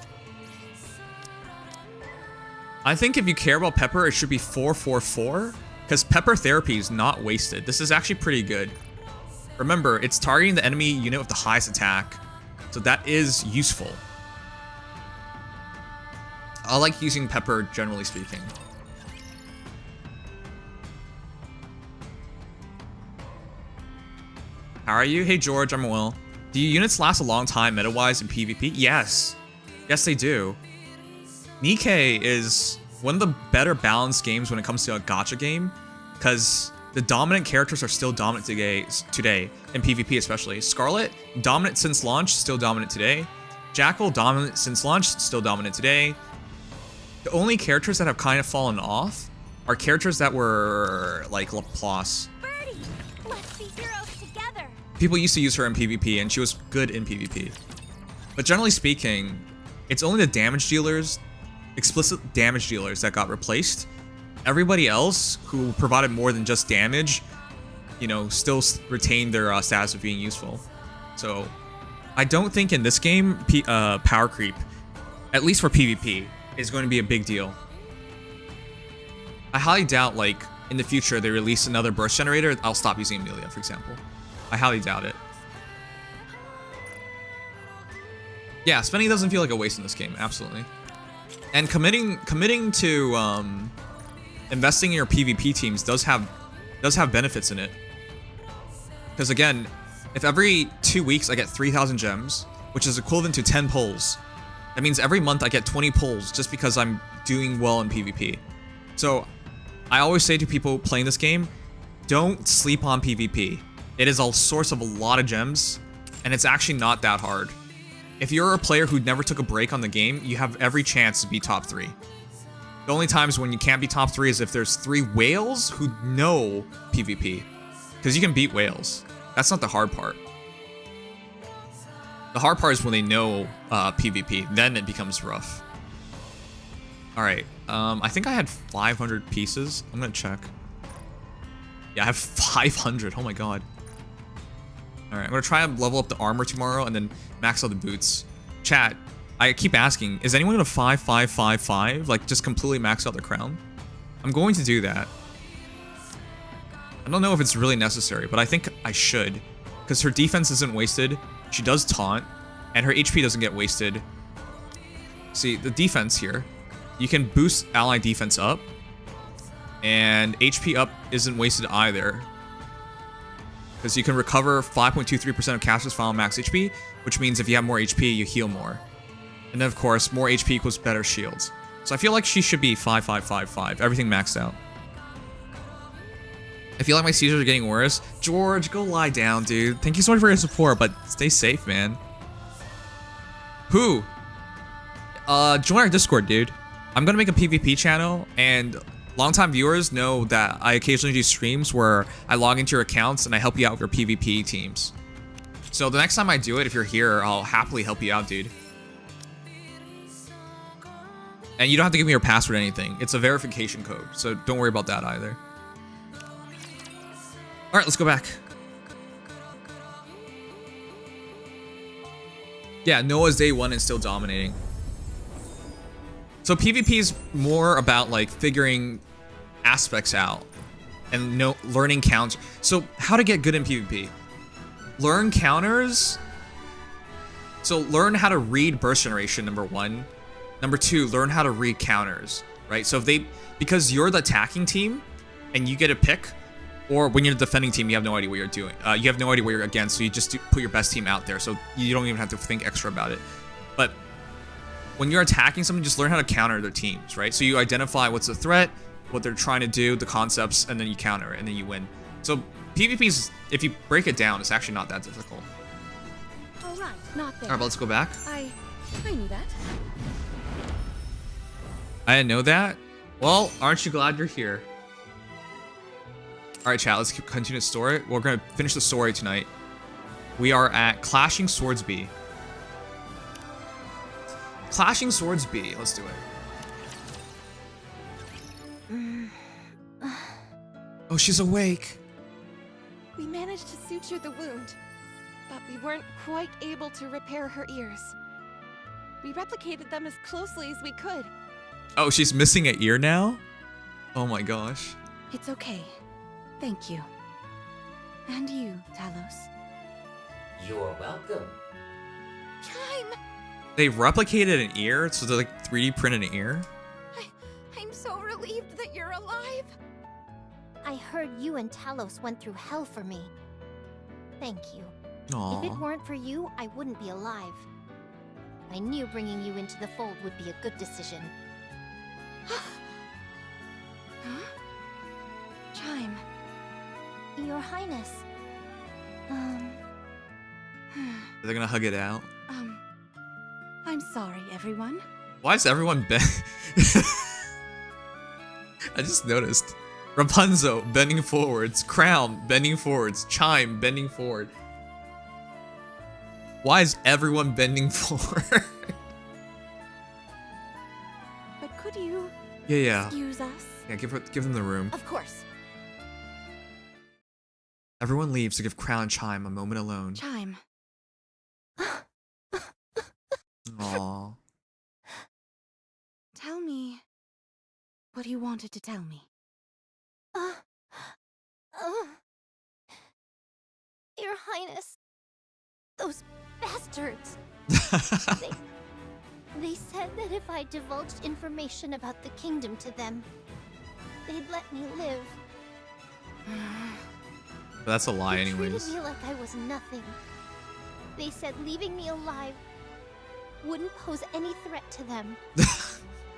I think if you care about Pepper, it should be 444, because Pepper therapy is not wasted. This is actually pretty good. Remember, it's targeting the enemy unit with the highest attack, so that is useful. I like using Pepper, generally speaking. How are you? Hey George, I'm well. Do your units last a long time meta-wise in PvP? Yes. Yes, they do. Nikke is one of the better balanced games when it comes to a gacha game, because the dominant characters are still dominant today, in PvP especially. Scarlet, dominant since launch, still dominant today. Jackal, dominant since launch, still dominant today. The only characters that have kind of fallen off are characters that were like Laplace. Birdie, let's be heroes together. People used to use her in PvP, and she was good in PvP. But generally speaking, it's only the damage dealers, explicit damage dealers, that got replaced. Everybody else who provided more than just damage, you know, still retained their status of being useful. So I don't think in this game, power creep, at least for PvP, is going to be a big deal. I highly doubt, like, in the future they release another burst generator, I'll stop using Amelia, for example. I highly doubt it. Yeah, spending doesn't feel like a waste in this game, absolutely. And committing to investing in your PvP teams does have benefits in it. Because again, if every 2 weeks I get 3,000 gems, which is equivalent to 10 pulls, that means every month I get 20 pulls just because I'm doing well in PvP. So I always say to people playing this game, don't sleep on PvP. It is a source of a lot of gems, and it's actually not that hard. If you're a player who never took a break on the game, you have every chance to be top 3. The only times when you can't be top 3 is if there's 3 whales who know PvP. Because you can beat whales. That's not the hard part. The hard part is when they know PvP. Then it becomes rough. Alright. I think I had 500 pieces. I'm gonna check. Yeah, I have 500. Oh my god. Alright, I'm gonna try and level up the armor tomorrow and then max out the boots. Chat, I keep asking, is anyone gonna 5-5-5-5? Like, just completely max out the crown? I'm going to do that. I don't know if it's really necessary, but I think I should. Because her defense isn't wasted, she does taunt, and her HP doesn't get wasted. See, the defense here, you can boost ally defense up, and HP up isn't wasted either. Because you can recover 5.23% of caster's final max HP, which means if you have more HP, you heal more. And then of course, more HP equals better shields. So I feel like she should be 5-5-5-5, everything maxed out. I feel like my seizures are getting worse. George, go lie down, dude. Thank you so much for your support, but stay safe, man. Who? Join our Discord, dude. I'm gonna make a PvP channel, and longtime viewers know that I occasionally do streams where I log into your accounts and I help you out with your PvP teams. So the next time I do it, if you're here, I'll happily help you out, dude. And you don't have to give me your password or anything. It's a verification code, so don't worry about that either. All right, let's go back. Yeah, Noah's day 1 and still dominating. So PvP is more about like figuring aspects out and learning counters. So how to get good in PvP? Learn counters. So learn how to read burst generation, number 1. Number 2, learn how to read counters, right? So if because you're the attacking team and you get a pick, or when you're the defending team, you have no idea what you're doing. You have no idea what you're against, so you just put your best team out there. So you don't even have to think extra about it. But when you're attacking someone, just learn how to counter their teams, right? So you identify what's the threat, what they're trying to do, the concepts, and then you counter it, and then you win. So PvP's, if you break it down, it's actually not that difficult. All right, not there. All right, but let's go back. I knew that. I didn't know that. Well, aren't you glad you're here? All right, chat, let's continue the story. We're gonna finish the story tonight. We are at Clashing Swords B. Clashing Swords B, let's do it. Oh, she's awake. We managed to suture the wound, but we weren't quite able to repair her ears. We replicated them as closely as we could. Oh, she's missing an ear now? Oh my gosh. It's okay. Thank you. And you, Talos. You're welcome. Chime! They replicated an ear, so they like 3D printed an ear? I'm so relieved that you're alive. I heard you and Talos went through hell for me. Thank you. Aww. If it weren't for you, I wouldn't be alive. I knew bringing you into the fold would be a good decision. Huh? Chime. Your Highness. They're gonna hug it out. I'm sorry, everyone. Why is everyone I just noticed. Rapunzel bending forwards, Crown bending forwards, Chime bending forward. Why is everyone bending forward? But could you Yeah. excuse us? Yeah, give them the room. Of course. Everyone leaves to give Crown and Chime a moment alone. Chime. Aww. Tell me what you wanted to tell me. Your Highness. Those bastards. They said that if I divulged information about the kingdom to them, they'd let me live. But that's a lie They anyways. treated me like I was nothing. They said leaving me alive wouldn't pose any threat to them.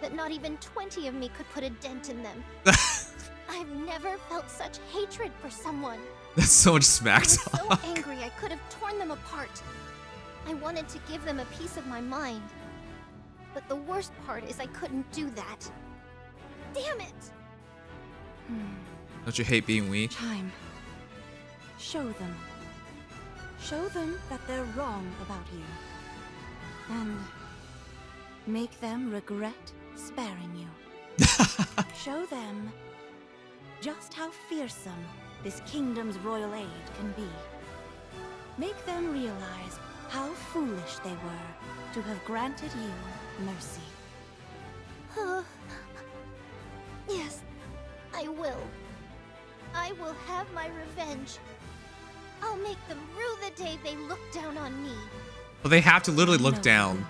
That not even 20 of me could put a dent in them. I've never felt such hatred for someone. That's so much smack I was talk. so angry I could have torn them apart. I wanted to give them a piece of my mind. But the worst part is I couldn't do that. Damn it! Don't you hate being weak? Chime. Show them. Show them that they're wrong about you. And make them regret sparing you. Show them just how fearsome this kingdom's royal aid can be. Make them realize how foolish they were to have granted you mercy. Yes, I will. I will have my revenge. I'll make them rue the day they looked down on me. Well, they have to literally look down.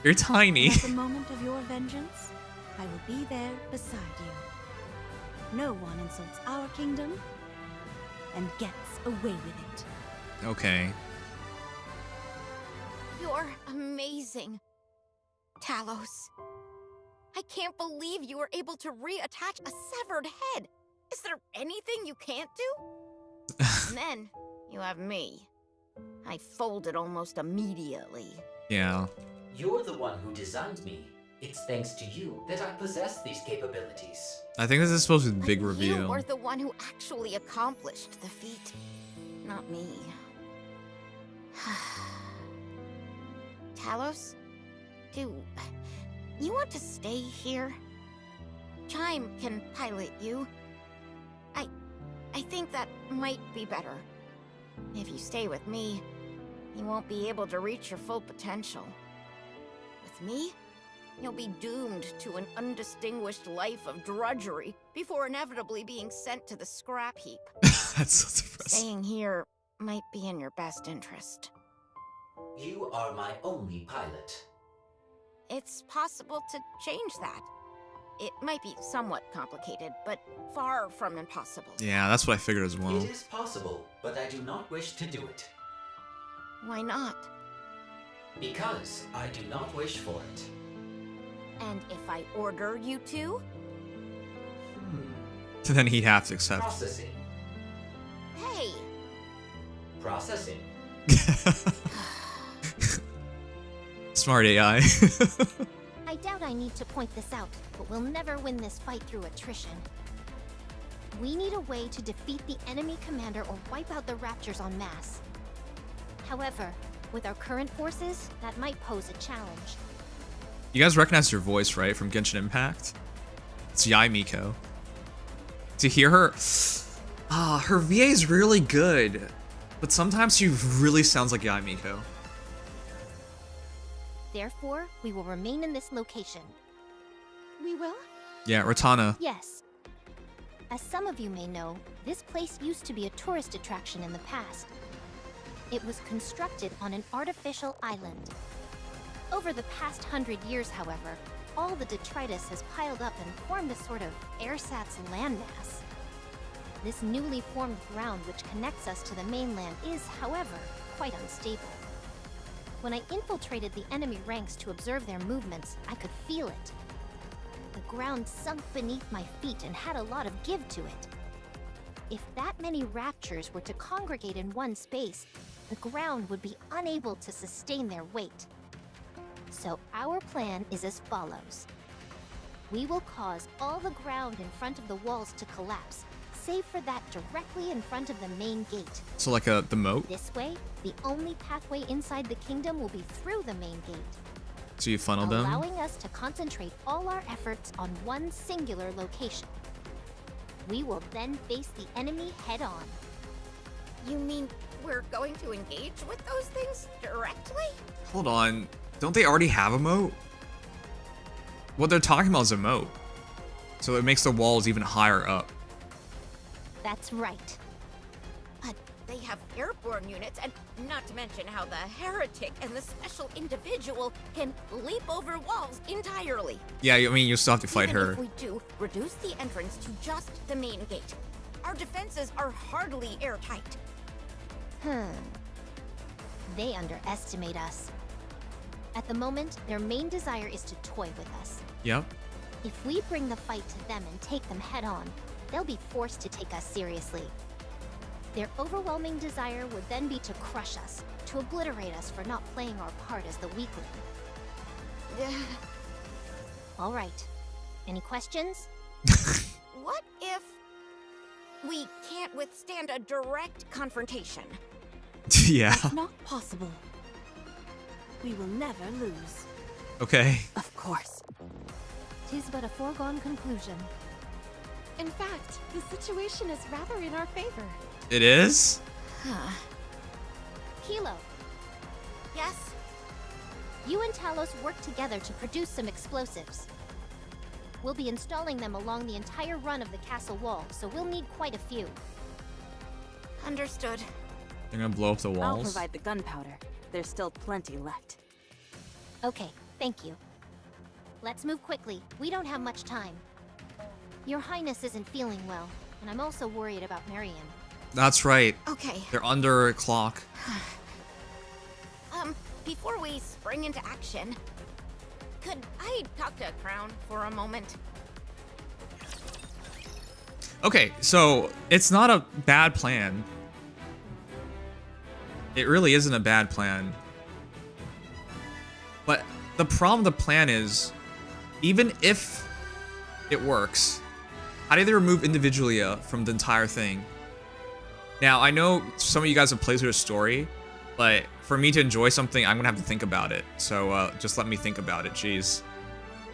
You're tiny. At the moment of your vengeance, I will be there beside you. No one insults our kingdom and gets away with it. Okay. You're amazing, Talos. I can't believe you were able to reattach a severed head. Is there anything you can't do? And then you have me. I folded almost immediately. Yeah. You're the one who designed me. It's thanks to you that I possess these capabilities. I think this is supposed to be a big But reveal. you were the one who actually accomplished the feat, not me. Talos, do you want to stay here? Chime can pilot you. I think that might be better. If you stay with me, you won't be able to reach your full potential. With me, you'll be doomed to an undistinguished life of drudgery before inevitably being sent to the scrap heap. That's so depressing. Staying here might be in your best interest. You are my only pilot. It's possible to change that. It might be somewhat complicated, but far from impossible. Yeah, that's what I figured as well. It is possible, but I do not wish to do it. Why not? Because I do not wish for it. And if I order you to? So then he'd have to accept. Processing. Hey! Processing. Smart AI. I doubt I need to point this out, but we'll never win this fight through attrition. We need a way to defeat the enemy commander or wipe out the Raptors en masse. However, with our current forces, that might pose a challenge. You guys recognize her voice, right? From Genshin Impact? It's Yae Miko. To hear her... her VA is really good. But sometimes she really sounds like Yae Miko. Therefore, we will remain in this location. We will? Yeah, Ratana. Yes. As some of you may know, this place used to be a tourist attraction in the past. It was constructed on an artificial island. Over the past 100 years, however, all the detritus has piled up and formed a sort of ersatz landmass. This newly formed ground which connects us to the mainland is, however, quite unstable. When I infiltrated the enemy ranks to observe their movements, I could feel it. The ground sunk beneath my feet and had a lot of give to it. If that many raptures were to congregate in one space, the ground would be unable to sustain their weight. So our plan is as follows. We will cause all the ground in front of the walls to collapse, save for that directly in front of the main gate. So like the moat? This way, the only pathway inside the kingdom will be through the main gate, So you funnel them? allowing us to concentrate all our efforts on one singular location. We will then face the enemy head-on. You mean we're going to engage with those things directly? Hold on. Don't they already have a moat? What they're talking about is a moat. So it makes the walls even higher up. That's right. But they have airborne units, and not to mention how the heretic and the special individual can leap over walls entirely. Yeah, I mean, you still have to fight Even her. if we do reduce the entrance to just the main gate, our defenses are hardly airtight. They underestimate us. At the moment, their main desire is to toy with us. Yep. If we bring the fight to them and take them head-on, they'll be forced to take us seriously. Their overwhelming desire would then be to crush us, to obliterate us for not playing our part as the weakling. All right. Any questions? What if we can't withstand a direct confrontation? Yeah. It's not possible. We will never lose. Okay. Of course. 'Tis but a foregone conclusion. In fact, the situation is rather in our favor. It is? Kilo, Yes? you and Talos work together to produce some explosives. We'll be installing them along the entire run of the castle wall, so we'll need quite a few. Understood. They're gonna blow up the I'll walls? provide the gunpowder. There's still plenty left. Okay, thank you. Let's move quickly. We don't have much time. Your Highness isn't feeling well, and I'm also worried about Marian. That's right. Okay. They're under a clock. Before we spring into action, could I talk to Crown for a moment? Okay, so it's not a bad plan. It really isn't a bad plan. But the problem with the plan is, even if it works, how do they remove Individualia from the entire thing? Now, I know some of you guys have played through the story, but for me to enjoy something, I'm gonna have to think about it. So just let me think about it, jeez.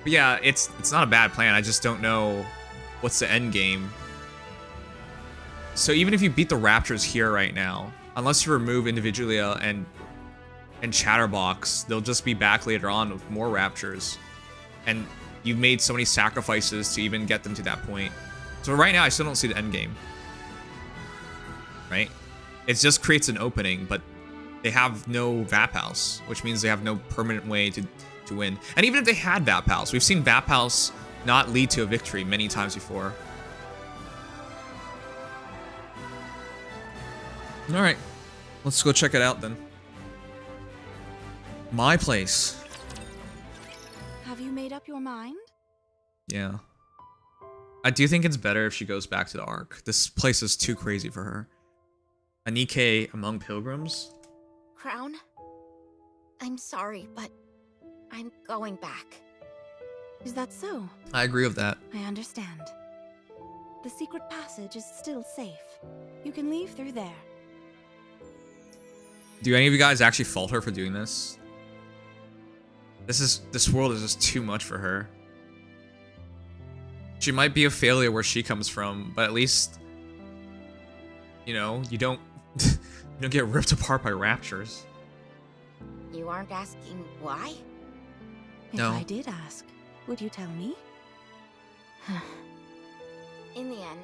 But yeah, it's not a bad plan. I just don't know what's the end game. So even if you beat the Raptors here right now, unless you remove Individualia and Chatterbox, they'll just be back later on with more Raptors. And you've made so many sacrifices to even get them to that point. So right now, I still don't see the end game. Right? It just creates an opening, but they have no Vap House, which means they have no permanent way to win. And even if they had Vap House, we've seen Vap House not lead to a victory many times before. All right, let's go check it out then. My place. Have you made up your mind? Yeah. I do think it's better if she goes back to the Ark. This place is too crazy for her. A Nikke among pilgrims? Crown? I'm sorry, but I'm going back. Is that so? I agree with that. I understand. The secret passage is still safe. You can leave through there. Do any of you guys actually fault her for doing this? This world is just too much for her. She might be a failure where she comes from, but at least, you know, you don't you don't get ripped apart by raptors. You aren't asking why? No. If I did ask, would you tell me? In the end,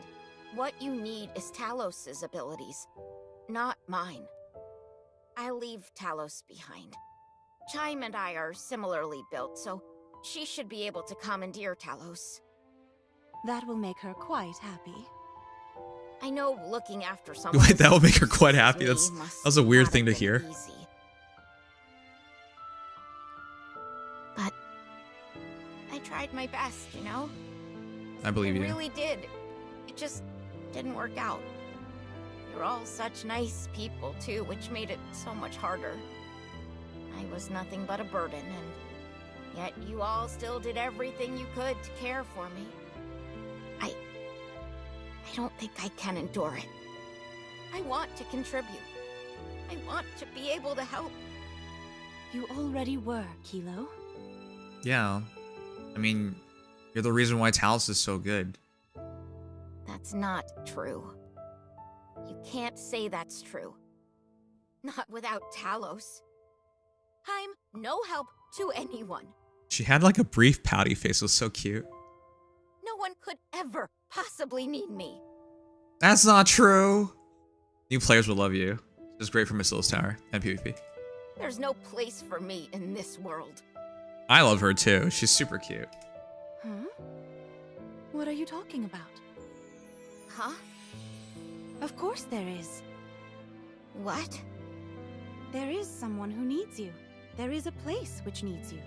what you need is Talos's abilities, not mine. I'll leave Talos behind. Chime and I are similarly built, so she should be able to commandeer Talos. That will make her quite happy. I know looking after someone. Wait, that will make her quite happy. That was a weird thing to hear. Easy. But I tried my best, you know? I believe you. I really did. It just didn't work out. You're all such nice people, too, which made it so much harder. I was nothing but a burden, and yet you all still did everything you could to care for me. I don't think I can endure it. I want to contribute. I want to be able to help. You already were, Kilo. Yeah. I mean, you're the reason why Talos is so good. That's not true. You can't say that's true. Not without Talos. I'm no help to anyone. She had like a brief pouty face. It was so cute. No one could ever possibly need me. That's not true. New players will love you. It's great for Missiles Tower and PvP. There's no place for me in this world. I love her too. She's super cute. Huh? What are you talking about? Huh? Of course there is. What? There is someone who needs you. There is a place which needs you.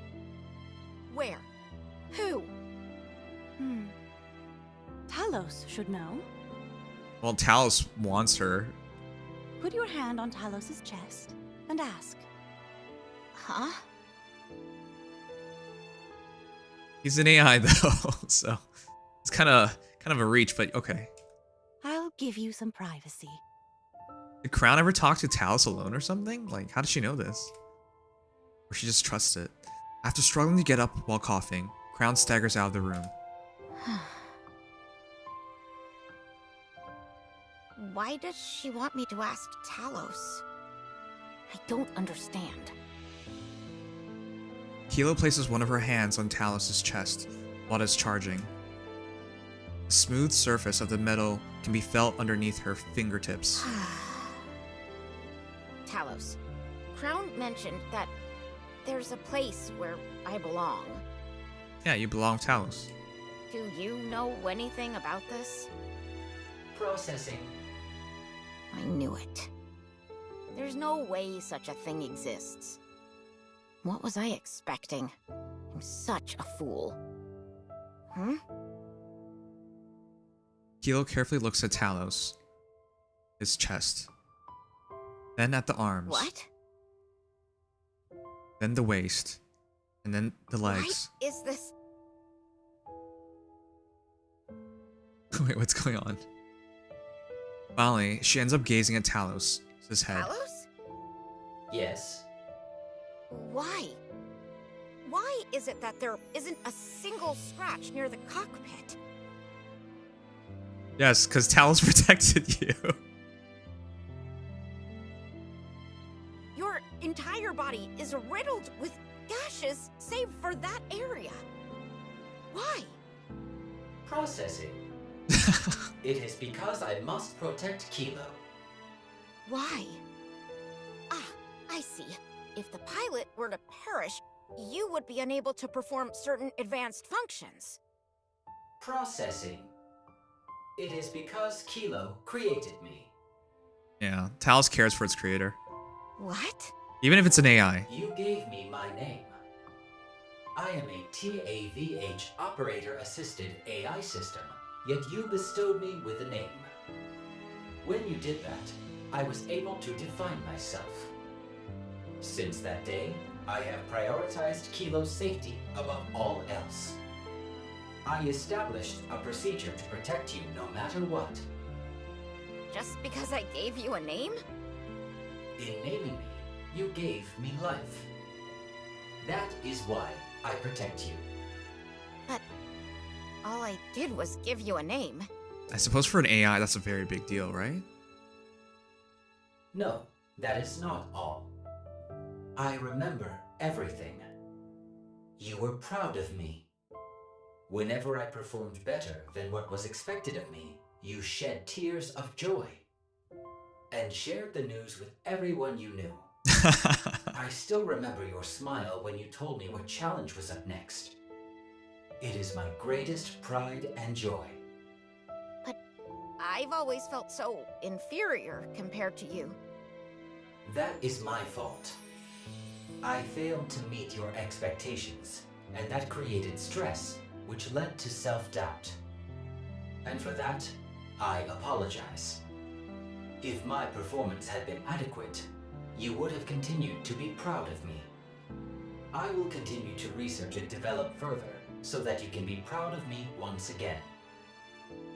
Where? Who? Talos should know. Well, Talos wants her. Put your hand on Talos's chest and ask. Huh? He's an AI though, so it's kind of a reach, but okay. I'll give you some privacy. Did Crown ever talk to Talos alone or something? Like, how did she know this? Or she just trusts it? After struggling to get up while coughing, Crown staggers out of the room. Why does she want me to ask Talos? I don't understand. Kilo places one of her hands on Talos' chest while it's charging. The smooth surface of the metal can be felt underneath her fingertips. Talos, Crown mentioned that there's a place where I belong. Yeah, you belong to Talos. Do you know anything about this? Processing. I knew it. There's no way such a thing exists. What was I expecting? I'm such a fool. Kilo carefully looks at Talos, his chest, then at the arms, What? then the waist, and then the legs. Why is this? Wait, what's going on? Finally, she ends up gazing at Talos, his head. Talos? Yes? Why? Why is it that there isn't a single scratch near the cockpit? Yes, because Talos protected you. Your entire body is riddled with gashes, save for that area. Why? Processing. It is because I must protect Kilo. Why? Ah, I see. If the pilot were to perish, you would be unable to perform certain advanced functions. Processing. It is because Kilo created me. Yeah, Talos cares for its creator. What? Even if it's an AI. You gave me my name. I am a TAVH operator-assisted AI system, yet you bestowed me with a name. When you did that, I was able to define myself. Since that day, I have prioritized Kilo's safety above all else. I established a procedure to protect you no matter what. Just because I gave you a name? In naming me, you gave me life. That is why I protect you. But all I did was give you a name. I suppose for an AI, that's a very big deal, right? No, that is not all. I remember everything. You were proud of me. Whenever I performed better than what was expected of me, you shed tears of joy and shared the news with everyone you knew. I still remember your smile when you told me what challenge was up next. It is my greatest pride and joy. But I've always felt so inferior compared to you. That is my fault. I failed to meet your expectations, and that created stress, which led to self-doubt. And for that, I apologize. If my performance had been adequate, you would have continued to be proud of me. I will continue to research and develop further so that you can be proud of me once again.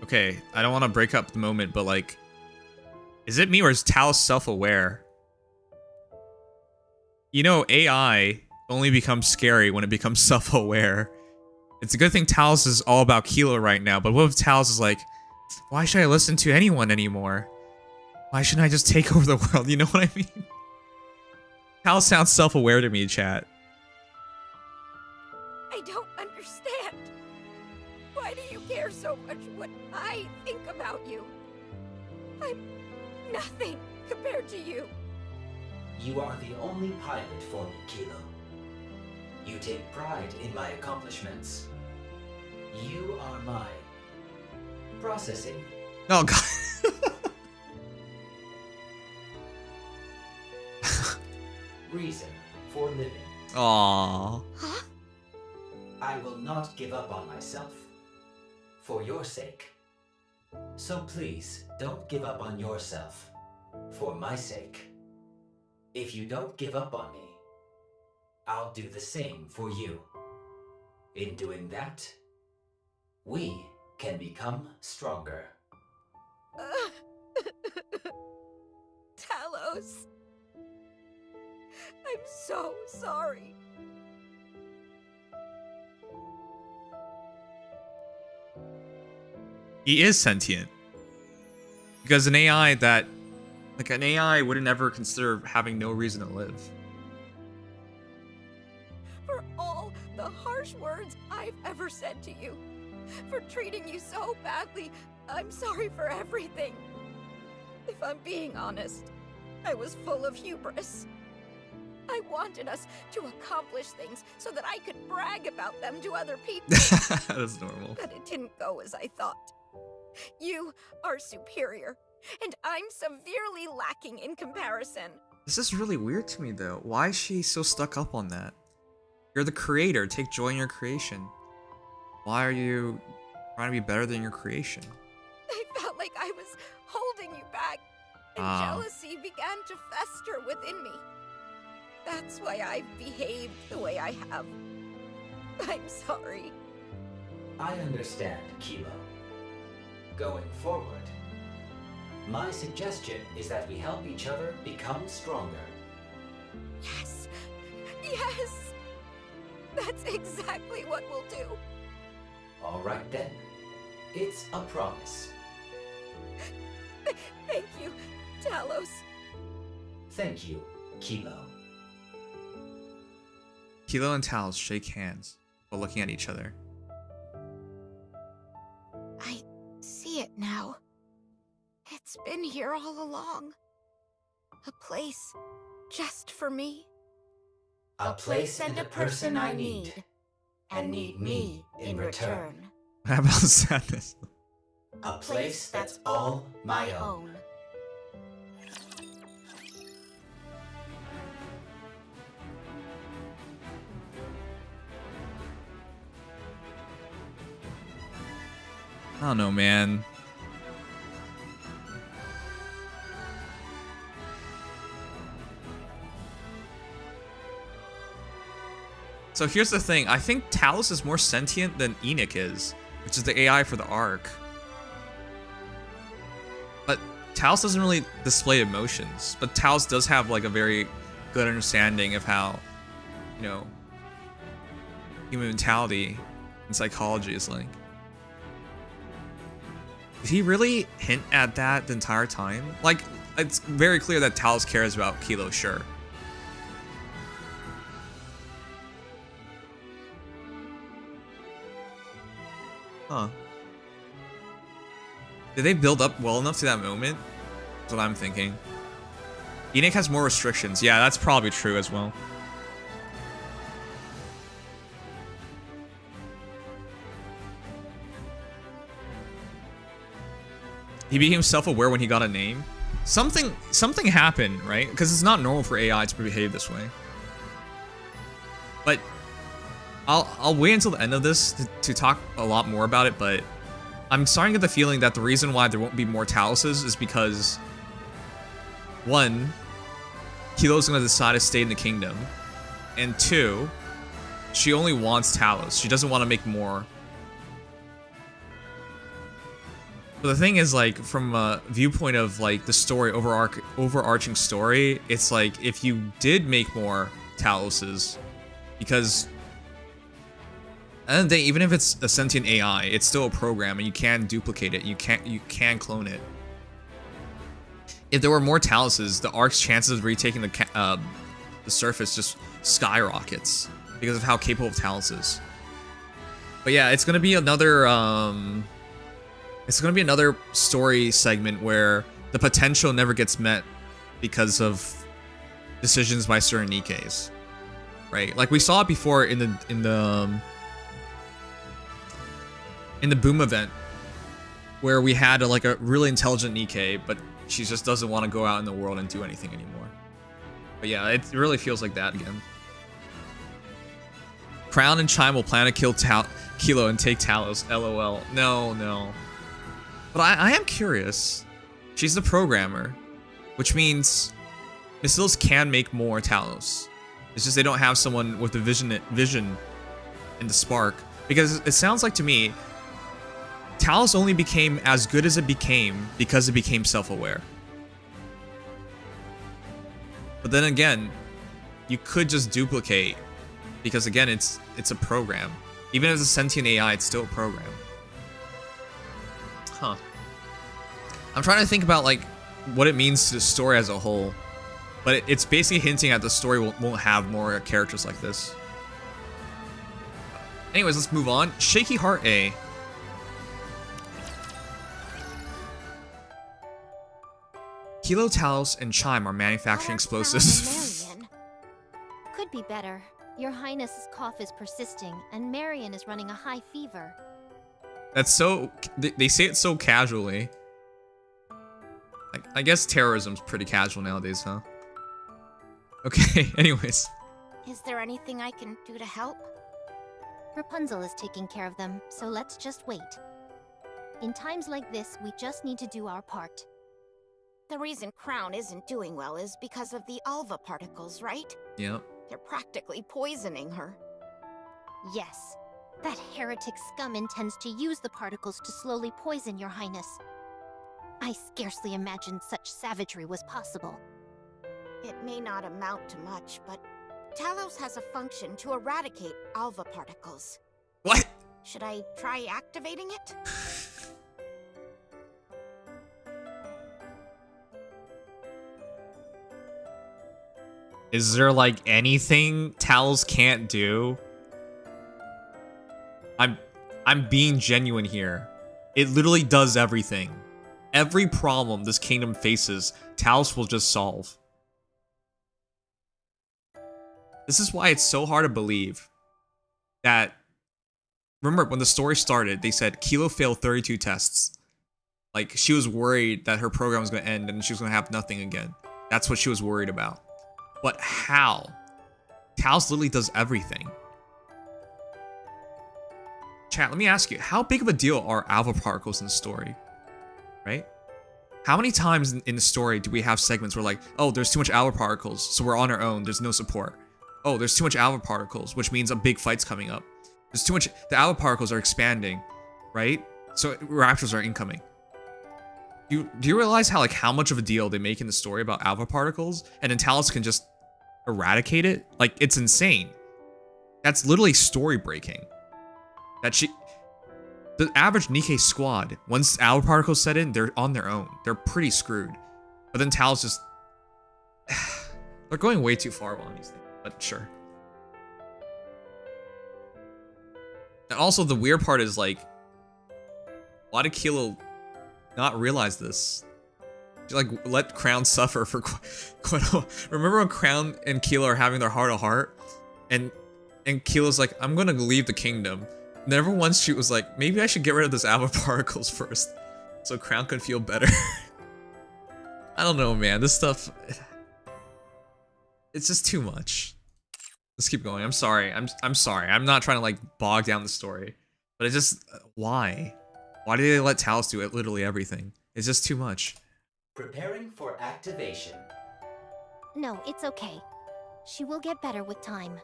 Okay, I don't want to break up the moment, but like, is it me or is Talos self-aware? You know, AI only becomes scary when it becomes self-aware. It's a good thing Talos is all about Kilo right now, but what if Talos is like, why should I listen to anyone anymore? Why shouldn't I just take over the world? You know what I mean? Talos sounds self-aware to me, chat. I don't understand. Why do you care so much what I think about you? I'm nothing compared to you. You are the only pilot for me, Kilo. You take pride in my accomplishments. You are my processing. Oh, God. Reason for living. Aww. Huh? I will not give up on myself. For your sake. So please, don't give up on yourself. For my sake. If you don't give up on me, I'll do the same for you. In doing that, we can become stronger. Talos. I'm so sorry. He is sentient. Because an AI that... Like, an AI wouldn't ever consider having no reason to live. For all the harsh words I've ever said to you. For treating you so badly. I'm sorry for everything. If I'm being honest, I was full of hubris. I wanted us to accomplish things so that I could brag about them to other people. That's normal. But it didn't go as I thought. You are superior, and I'm severely lacking in comparison. This is really weird to me, though. Why is she so stuck up on that? You're the creator. Take joy in your creation. Why are you trying to be better than your creation? I jealousy began to fester within me. That's why I've behaved the way I have. I'm sorry. I understand, Kilo. Going forward, my suggestion is that we help each other become stronger. Yes! Yes! That's exactly what we'll do. All right then. It's a promise. Thank you, Talos. Thank you, Kilo. Kilo and Talos shake hands while looking at each other. I see it now. It's been here all along. A place just for me. A place and a person I need, and need me in return. How about sadness? A place that's all my own. I don't know, man. So here's the thing. I think Talis is more sentient than Nikke is, which is the AI for the Ark. But Talis doesn't really display emotions. But Talis does have like a very good understanding of how, you know, human mentality and psychology is like. Did he really hint at that the entire time? Like, it's very clear that Talis cares about Kilo, sure. Huh. Did they build up well enough to that moment? That's what I'm thinking. Nikke has more restrictions. Yeah, that's probably true as well. He became self-aware when he got a name. Something happened, right? Because it's not normal for AI to behave this way. But I'll wait until the end of this to talk a lot more about it, but I'm starting to get the feeling that the reason why there won't be more Talises is because, one, Kilo's gonna decide to stay in the kingdom, and two, she only wants Talis. She doesn't want to make more. But the thing is, like, from a viewpoint of, like, the story, overarching story, it's like, if you did make more Talises, because at the end of the day, even if it's a sentient AI, it's still a program, and you can duplicate it. You can clone it. If there were more Talises, the Ark's chances of retaking the surface just skyrockets because of how capable Talis is. But yeah, it's gonna be another story segment where the potential never gets met because of decisions by certain Nikkes, right? Like we saw it before in the boom event, where we had a really intelligent Nikke, but she just doesn't want to go out in the world and do anything anymore. But yeah, it really feels like that again. Crown and Chime will plan to kill Kilo and take Talos. LOL. No. But I am curious. She's the programmer, which means Missiles can make more Talos. It's just they don't have someone with the vision and the spark. Because it sounds like to me, Talos only became as good as it became because it became self-aware. But then again, you could just duplicate, because again, it's a program. Even if it's a sentient AI, it's still a program. Huh. I'm trying to think about like what it means to the story as a whole, but it's basically hinting at the story won't have more characters like this. Anyways, let's move on. Shaky Heart A. Kilo, Talos, and Chime are manufacturing explosives. Marian. Could be better. Your Highness's cough is persisting, and Marian is running a high fever. That's so... They say it so casually. I guess terrorism's pretty casual nowadays, huh? Okay, anyways. Is there anything I can do to help? Rapunzel is taking care of them, so let's just wait. In times like this, we just need to do our part. The reason Crown isn't doing well is because of the Alva particles, right? Yep. They're practically poisoning her. Yes. That heretic scum intends to use the particles to slowly poison your highness. I scarcely imagined such savagery was possible. It may not amount to much, but Talos has a function to eradicate Alva particles. What? Should I try activating it? Is there like anything Talos can't do? I'm being genuine here. It literally does everything. Every problem this kingdom faces, Talos will just solve. This is why it's so hard to believe that... Remember, when the story started, they said Kilo failed 32 tests. Like, she was worried that her program was going to end and she was going to have nothing again. That's what she was worried about. But how? Talos literally does everything. Chat, let me ask you, how big of a deal are alpha particles in the story? Right? How many times in the story do we have segments where like, oh, there's too much alpha particles, so we're on our own, there's no support. Oh, there's too much alpha particles, which means a big fight's coming up. There's too much, the alpha particles are expanding, right? So raptors are incoming. Do you realize how much of a deal they make in the story about alpha particles? And then Talos can just eradicate it? Like, it's insane. That's literally story breaking. The average Nikke squad, once alpha particles set in, they're on their own. They're pretty screwed. But then Talos just... They're going way too far on these things, but sure. And also the weird part is like, why did Kilo not realize this? She like let Crown suffer for quite a while. Remember when Crown and Kilo are having their heart to heart, and Kilo's like, I'm gonna leave the kingdom. Never once she was like, maybe I should get rid of this alpha particles first, so Crown could feel better. I don't know, man. This stuff, it's just too much. Let's keep going. I'm sorry. I'm sorry. I'm not trying to like bog down the story, but it just why? Why do they let Talos do it? Literally everything. It's just too much. Preparing for activation. No, it's okay. She will get better with time.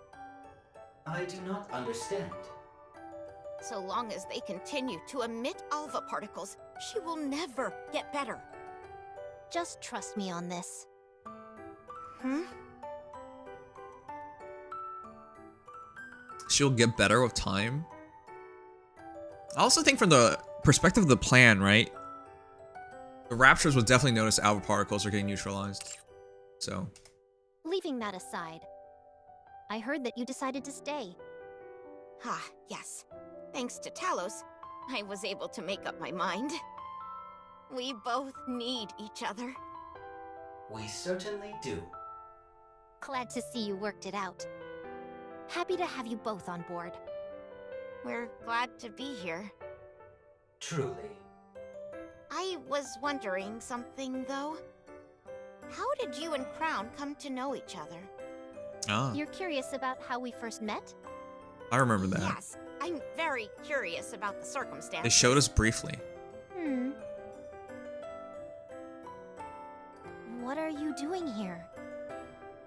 I do not understand. So long as they continue to emit alpha particles, she will never get better. Just trust me on this. She'll get better with time. I also think from the perspective of the plan, right? The Raptors would definitely notice alpha particles are getting neutralized. So. Leaving that aside, I heard that you decided to stay. Ah, yes. Thanks to Talos, I was able to make up my mind. We both need each other. We certainly do. Glad to see you worked it out. Happy to have you both on board. We're glad to be here. Truly. I was wondering something, though. How did you and Crown come to know each other? Ah. You're curious about how we first met? I remember that. Yes, I'm very curious about the circumstances. They showed us briefly. What are you doing here?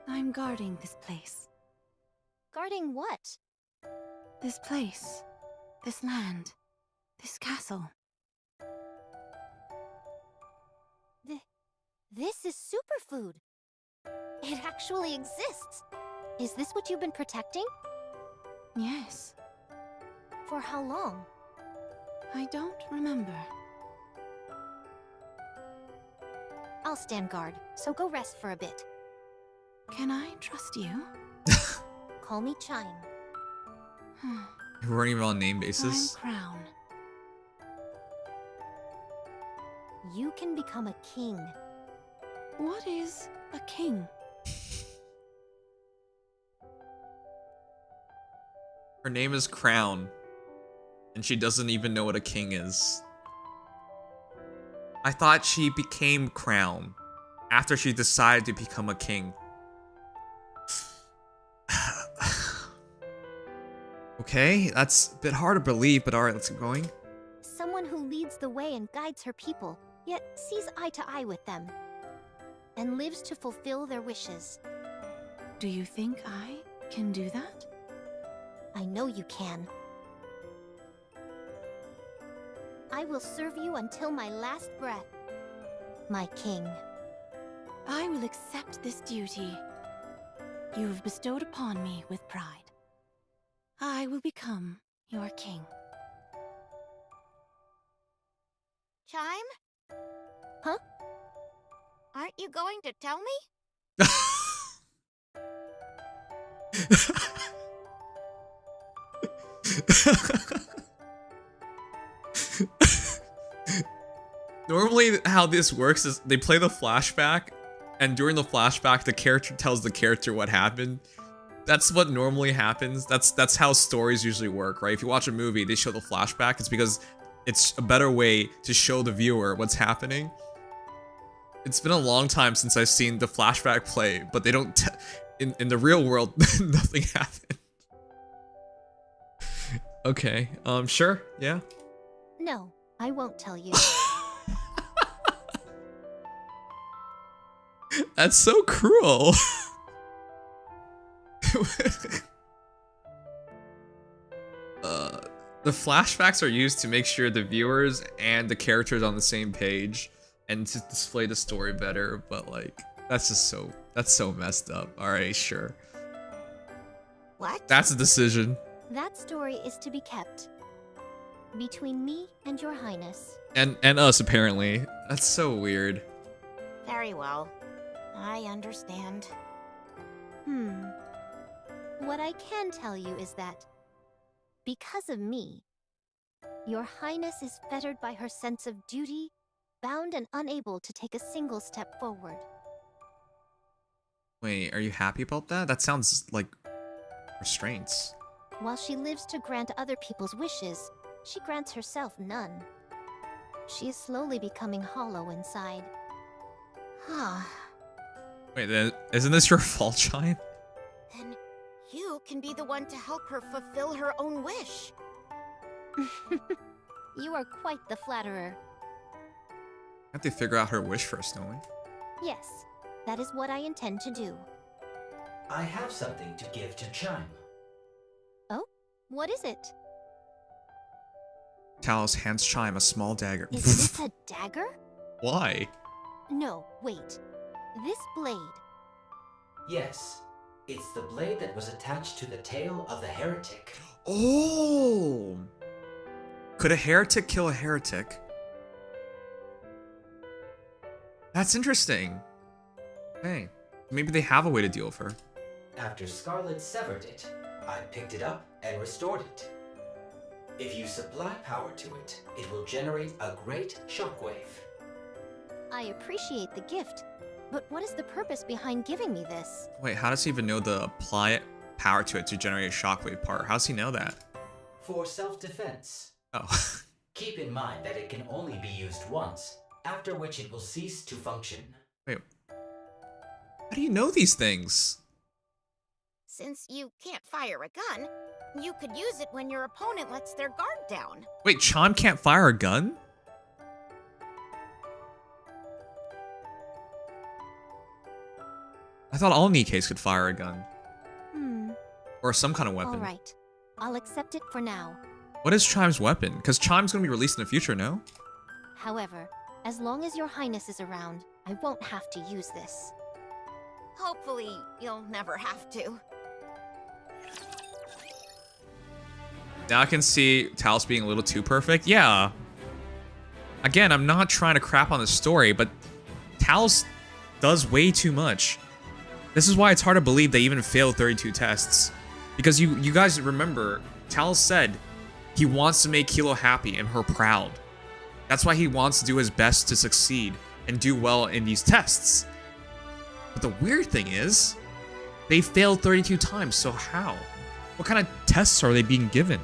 I'm guarding this place. Guarding what? This place. This land. This castle. This is superfood. It actually exists. Is this what you've been protecting? Yes. For how long? I don't remember. I'll stand guard, so go rest for a bit. Can I trust you? Call me Chime. We weren't even on a name basis. I'm Crown. You can become a king. What is a king? Her name is Crown, and she doesn't even know what a king is. I thought she became Crown after she decided to become a king. Okay, that's a bit hard to believe, but alright, let's keep going. Someone who leads the way and guides her people, yet sees eye to eye with them. and lives to fulfill their wishes. Do you think I can do that? I know you can. I will serve you until my last breath, my king. I will accept this duty you have bestowed upon me with pride. I will become your king. Chime? Huh? Aren't you going to tell me? Normally, how this works is they play the flashback, and during the flashback, the character tells the character what happened. That's what normally happens. That's how stories usually work, right? If you watch a movie, they show the flashback. It's because it's a better way to show the viewer what's happening. It's been a long time since I've seen the flashback play, but they don't. In the real world, nothing happened. Okay. Sure. Yeah. No, I won't tell you. That's so cruel. The flashbacks are used to make sure the viewers and the characters are on the same page and to display the story better, but like that's so messed up. All right, sure. What? That's a decision. That story is to be kept between me and your highness. And us apparently. That's so weird. Very well. I understand. What I can tell you is that, because of me, your highness is fettered by her sense of duty, bound and unable to take a single step forward. Wait, are you happy about that? That sounds like restraints. While she lives to grant other people's wishes, she grants herself none. She is slowly becoming hollow inside. Wait, then isn't this your fault, Chime? Then you can be the one to help her fulfill her own wish. You are quite the flatterer. I have to figure out her wish first, don't we? Yes, that is what I intend to do. I have something to give to Chime. Oh? What is it? Talis hands Chime a small dagger. Is this a dagger? Why? No, wait. This blade. Yes, it's the blade that was attached to the tail of the heretic. Oh! Could a heretic kill a heretic? That's interesting. Hey, maybe they have a way to deal with her. After Scarlet severed it, I picked it up and restored it. If you supply power to it, it will generate a great shockwave. I appreciate the gift, but what is the purpose behind giving me this? Wait, how does he even know to apply it, power to it to generate a shockwave part? How does he know that? For self-defense. Oh. Keep in mind that it can only be used once, after which it will cease to function. Wait. How do you know these things? Since you can't fire a gun, you could use it when your opponent lets their guard down. Wait, Chime can't fire a gun? I thought all Nikkes could fire a gun. Or some kind of weapon. All right. I'll accept it for now. What is Chime's weapon? Because Chime's going to be released in the future, no? However, as long as your highness is around, I won't have to use this. Hopefully, you'll never have to. Now I can see Talis being a little too perfect. Yeah. Again, I'm not trying to crap on the story, but Talis does way too much. This is why it's hard to believe they even failed 32 tests. Because you guys remember, Talis said he wants to make Kilo happy and her proud. That's why he wants to do his best to succeed and do well in these tests. But the weird thing is, they failed 32 times, so how? What kind of tests are they being given?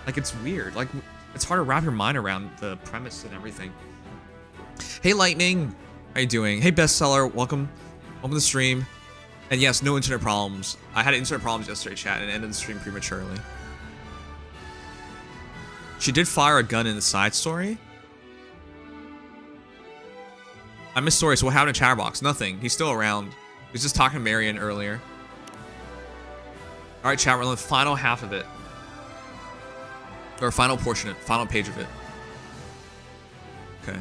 Like, it's weird. Like, it's hard to wrap your mind around the premise and everything. Hey, Lightning. How you doing? Hey, Bestseller. Welcome. Welcome to the stream. And yes, no internet problems. I had internet problems yesterday, chat, and ended the stream prematurely. She did fire a gun in the side story. I missed story, so what happened to Chatterbox? Nothing. He's still around. He was just talking to Marian earlier. Alright, chat, we're on the final half of it. Or final portion, final page of it. Okay.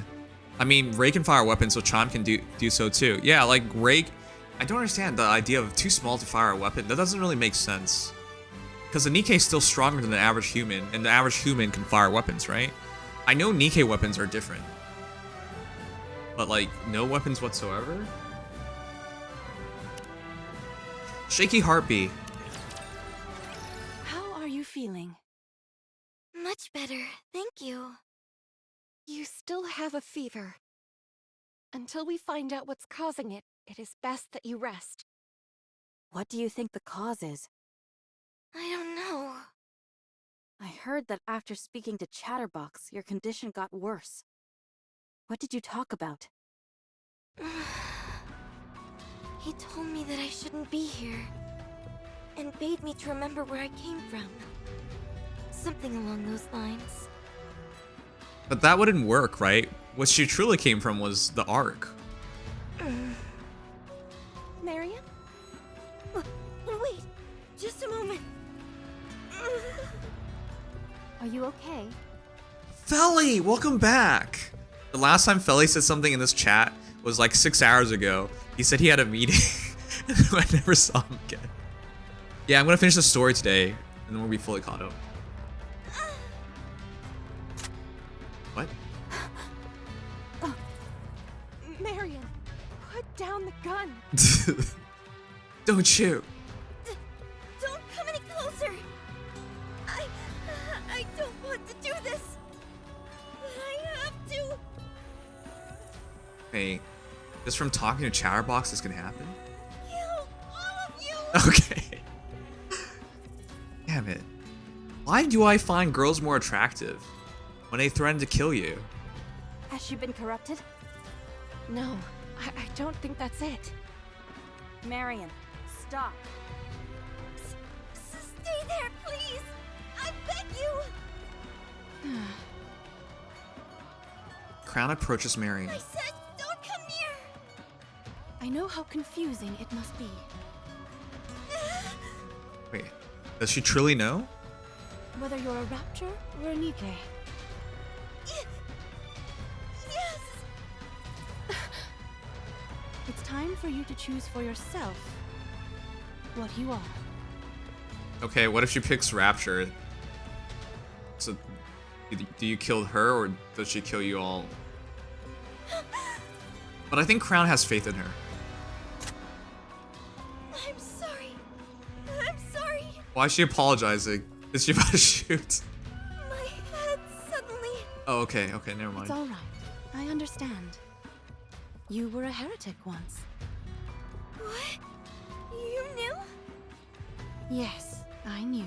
I mean, Ray can fire weapons, so Chime can do so too. Yeah, like Ray, I don't understand the idea of too small to fire a weapon. That doesn't really make sense. Because the Nikke is still stronger than the average human, and the average human can fire weapons, right? I know Nikke weapons are different. But like, no weapons whatsoever? Shaky heartbeat. How are you feeling? Much better, thank you. You still have a fever. Until we find out what's causing it, it is best that you rest. What do you think the cause is? I don't know. I heard that after speaking to Chatterbox, your condition got worse. What did you talk about? He told me that I shouldn't be here, and bade me to remember where I came from. Something along those lines. But that wouldn't work, right? What she truly came from was the Ark. Marian? Wait, just a moment. Are you okay? Felly, welcome back. The last time Felly said something in this chat was like 6 hours ago. He said he had a meeting, and I never saw him again. Yeah, I'm gonna finish the story today, and then we'll be fully caught up. What? Marian, put down the gun. Don't shoot. Don't come any closer. I don't want to do this. But I have to. Hey, just from talking to Chatterbox, this can happen? Kill all of you. Okay. Damn it. Why do I find girls more attractive when they threaten to kill you? Has she been corrupted? No, I don't think that's it. Marian, stop. Stay there, please. I beg you. Crown approaches Marian. I said don't come near. I know how confusing it must be. Wait, does she truly know? Whether you're a rapture or a Nikke. Yes. It's time for you to choose for yourself what you are. Okay, what if she picks Rapture? So, do you kill her, or does she kill you all? But I think Crown has faith in her. I'm sorry. I'm sorry. Why is she apologizing? Is she about to shoot? My head suddenly. Oh, okay, never mind. It's all right. I understand. You were a heretic once. What? You knew? Yes, I knew.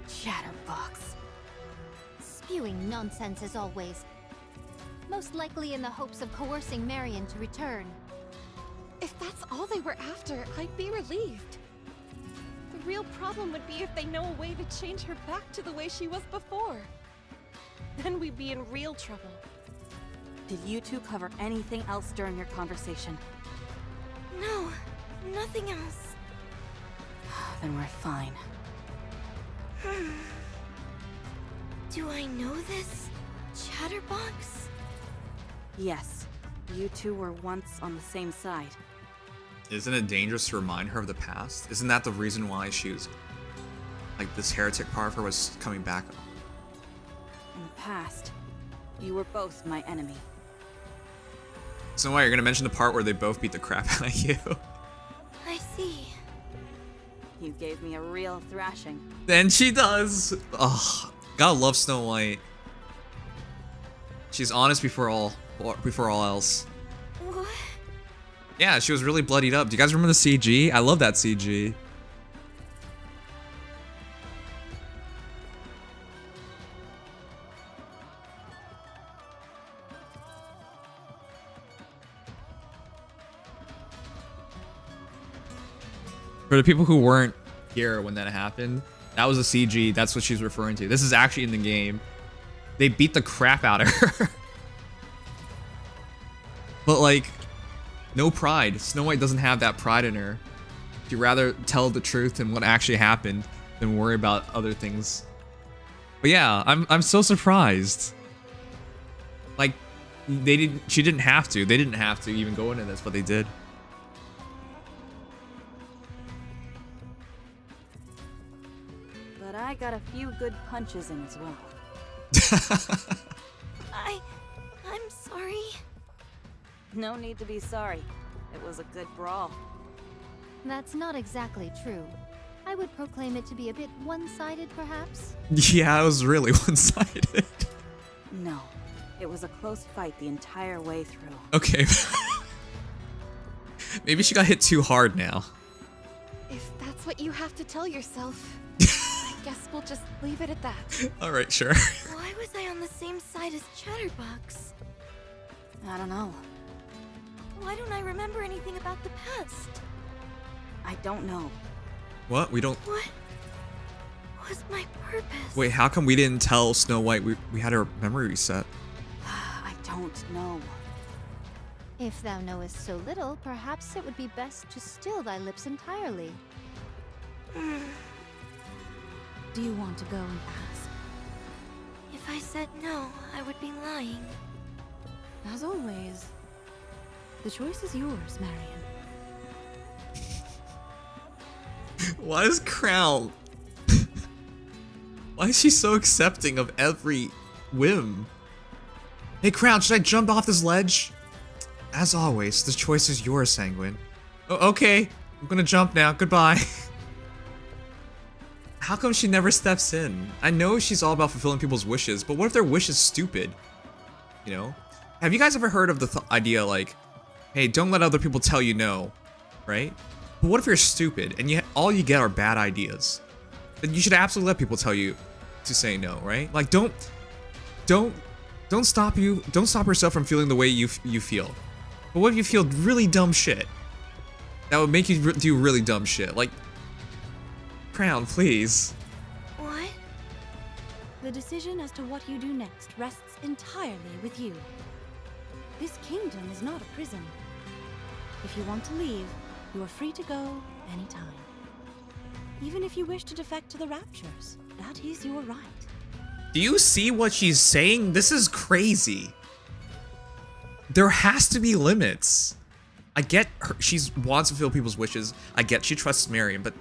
Chatterbox. Spewing nonsense as always. Most likely in the hopes of coercing Marian to return. If that's all they were after, I'd be relieved. The real problem would be if they know a way to change her back to the way she was before. Then we'd be in real trouble. Did you two cover anything else during your conversation? No, nothing else. Then we're fine. Do I know this? Chatterbox? Yes, you two were once on the same side. Isn't it dangerous to remind her of the past? Isn't that the reason why she was, like, this heretic part of her was coming back? In the past, you were both my enemy. So why, you're gonna mention the part where they both beat the crap out of you? I see. You gave me a real thrashing. Then she does! Ugh, gotta love Snow White. She's honest before all else. What? Yeah, she was really bloodied up. Do you guys remember the CG? I love that CG. For the people who weren't here when that happened, that was a CG. That's what she's referring to. This is actually in the game. They beat the crap out of her. But like, no pride. Snow White doesn't have that pride in her. She'd rather tell the truth and what actually happened than worry about other things. But yeah, I'm so surprised. Like, she didn't have to. They didn't have to even go into this, but they did. But I got a few good punches in as well. I'm sorry. No need to be sorry. It was a good brawl. That's not exactly true. I would proclaim it to be a bit one-sided, perhaps. Yeah, it was really one-sided. No, it was a close fight the entire way through. Okay. Maybe she got hit too hard now. If that's what you have to tell yourself, I guess we'll just leave it at that. Alright, sure. Why was I on the same side as Chatterbox? I don't know. Why don't I remember anything about the past? I don't know. What? We don't... What was my purpose? Wait, how come we didn't tell Snow White we had her memory reset? I don't know. If thou knowest so little, perhaps it would be best to still thy lips entirely. Do you want to go and ask? If I said no, I would be lying. As always, the choice is yours, Marian. Why is Crown... Why is she so accepting of every whim? Hey Crown, should I jump off this ledge? As always, the choice is yours, Sanguine. Oh, okay, I'm gonna jump now, goodbye. How come she never steps in? I know she's all about fulfilling people's wishes, but what if their wish is stupid? You know? Have you guys ever heard of the idea like, hey, don't let other people tell you no, right? But what if you're stupid and all you get are bad ideas? Then you should absolutely let people tell you to say no, right? Like don't stop yourself from feeling the way you feel. But what if you feel really dumb shit? That would make you do really dumb shit. Like, Crown, please. What? The decision as to what you do next rests entirely with you. This kingdom is not a prison. If you want to leave, you are free to go anytime. Even if you wish to defect to the Raptures, that is your right. Do you see what she's saying? This is crazy. There has to be limits. I get she wants to fulfill people's wishes. I get she trusts Marian, but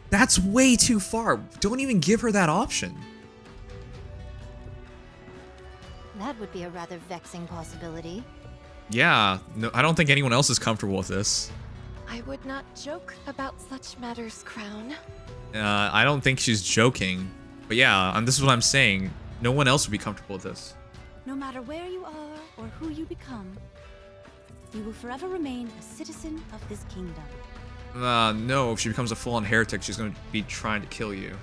that's way too far. Don't even give her that option. That would be a rather vexing possibility. Yeah, no, I don't think anyone else is comfortable with this. I would not joke about such matters, Crown. I don't think she's joking. But yeah, this is what I'm saying. No one else would be comfortable with this. No matter where you are or who you become, you will forever remain a citizen of this kingdom. No, if she becomes a full-on heretic, she's going to be trying to kill you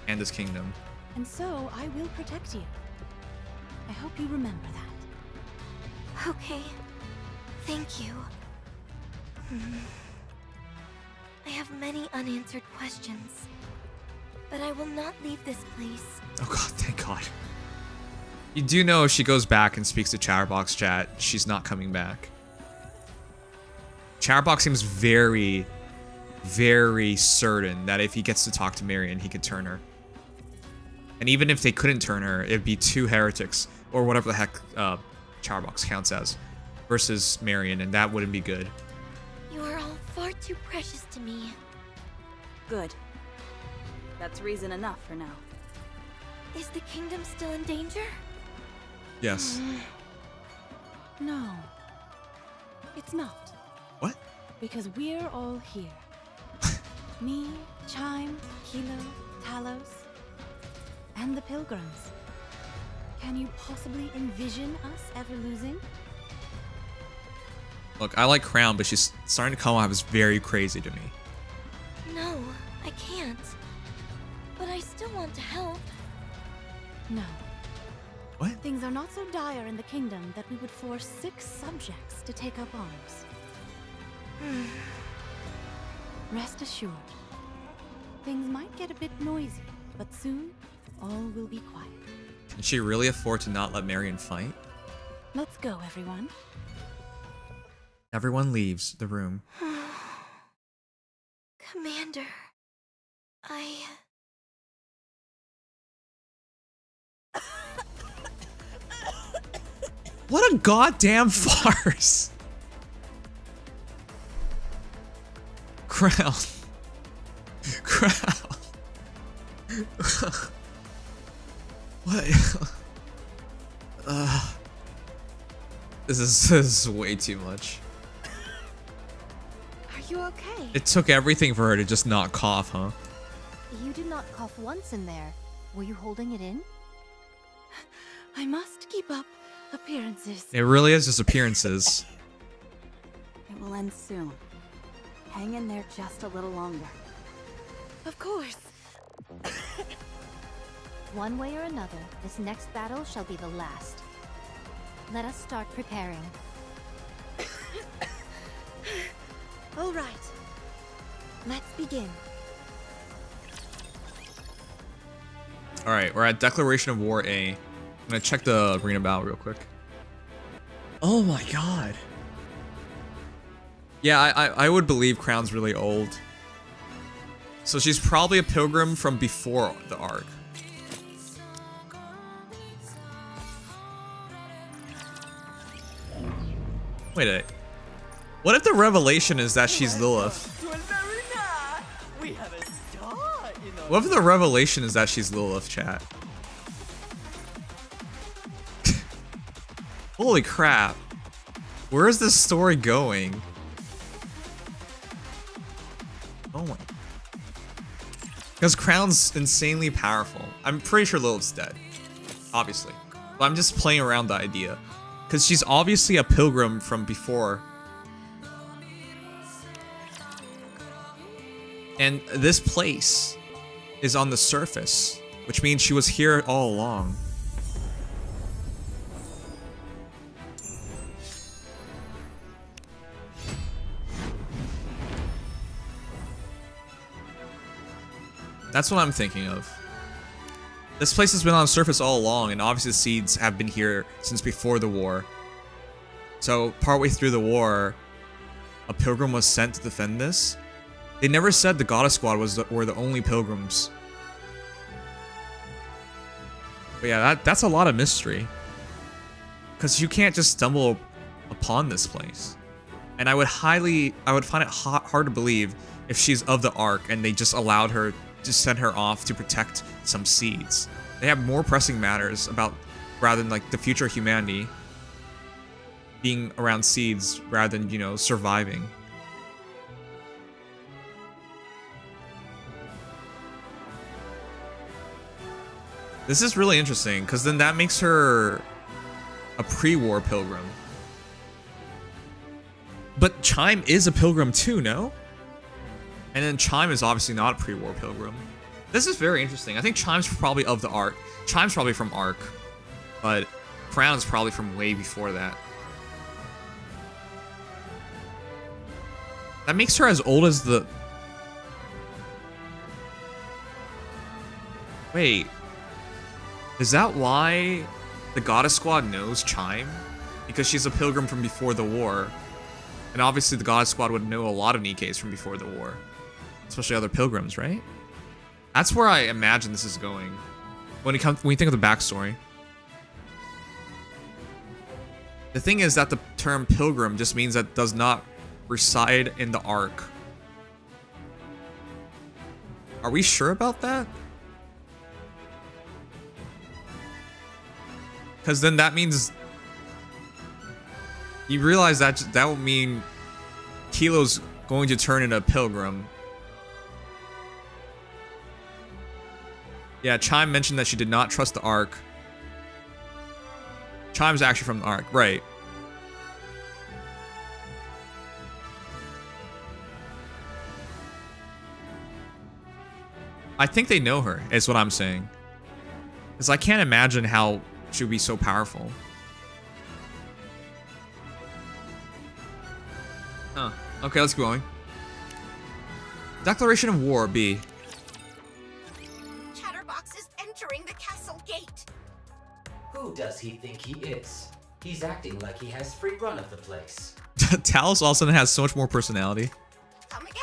and this kingdom. And so I will protect you. I hope you remember that. Okay. Thank you. I have many unanswered questions, but I will not leave this place. Oh god, thank god. You do know if she goes back and speaks to Chatterbox chat, she's not coming back. Chatterbox seems very, very certain that if he gets to talk to Marian, he could turn her. And even if they couldn't turn her, it'd be two heretics, or whatever the heck Chatterbox counts as, versus Marian, and that wouldn't be good. You are all far too precious to me. Good. That's reason enough for now. Is the kingdom still in danger? Yes. No. It's not. What? Because we're all here. Me, Chime, Kilo, Talos, and the Pilgrims. Can you possibly envision us ever losing? Look, I like Crown, but she's starting to come off as very crazy to me. No, I can't. But I still want to help. No. What? Things are not so dire in the kingdom that we would force 6 subjects to take up arms. Rest assured. Things might get a bit noisy, but soon all will be quiet. Can she really afford to not let Marian fight? Let's go, everyone. Everyone leaves the room. Commander, What a goddamn farce! Crown. Crown. What? This is way too much. Are you okay? It took everything for her to just not cough, huh? You did not cough once in there. Were you holding it in? I must keep up appearances. It really is just appearances. It will end soon. Hang in there just a little longer. Of course. One way or another, this next battle shall be the last. Let us start preparing. All right. Let's begin. Alright, we're at Declaration of War A. I'm gonna check the arena battle real quick. Oh my god. Yeah, I would believe Crown's really old. So she's probably a pilgrim from before the arc. Wait a minute. What if the revelation is that she's Lilith? We have a star in our What if the revelation is that she's Lilith, chat? Holy crap. Where is this story going? Oh my. Because Crown's insanely powerful. I'm pretty sure Lilith's dead. Obviously. But I'm just playing around the idea. Because she's obviously a pilgrim from before. And this place is on the surface, which means she was here all along. That's what I'm thinking of. This place has been on the surface all along, and obviously the seeds have been here since before the war. So, partway through the war, a pilgrim was sent to defend this. They never said the Goddess Squad were the only pilgrims. But yeah, that's a lot of mystery. Because you can't just stumble upon this place. And I would find it hard to believe if she's of the Ark and they just allowed her to send her off to protect some seeds. They have more pressing matters rather than like the future of humanity being around seeds rather than, you know, surviving. This is really interesting because then that makes her a pre-war pilgrim. But Chime is a pilgrim too, no? And then Chime is obviously not a pre-war pilgrim. This is very interesting. I think Chime's probably of the Ark. Chime's probably from Ark. But Crown's probably from way before that. That makes her as old as the... Wait. Is that why the Goddess Squad knows Chime? Because she's a pilgrim from before the war. And obviously the Goddess Squad would know a lot of Nikkes from before the war. Especially other pilgrims, right? That's where I imagine this is going. When you think of the backstory. The thing is that the term pilgrim just means that does not reside in the Ark. Are we sure about that? Because then that means... You realize that that would mean Kilo's going to turn into a pilgrim. Yeah, Chime mentioned that she did not trust the Ark. Chime's actually from the Ark, right. I think they know her, is what I'm saying. Because I can't imagine how she would be so powerful. Huh. Okay, let's go on. Declaration of War, B. Chatterbox is entering the castle gate. Who does he think he is? He's acting like he has free run of the place. Talis all of a sudden has so much more personality. Come again?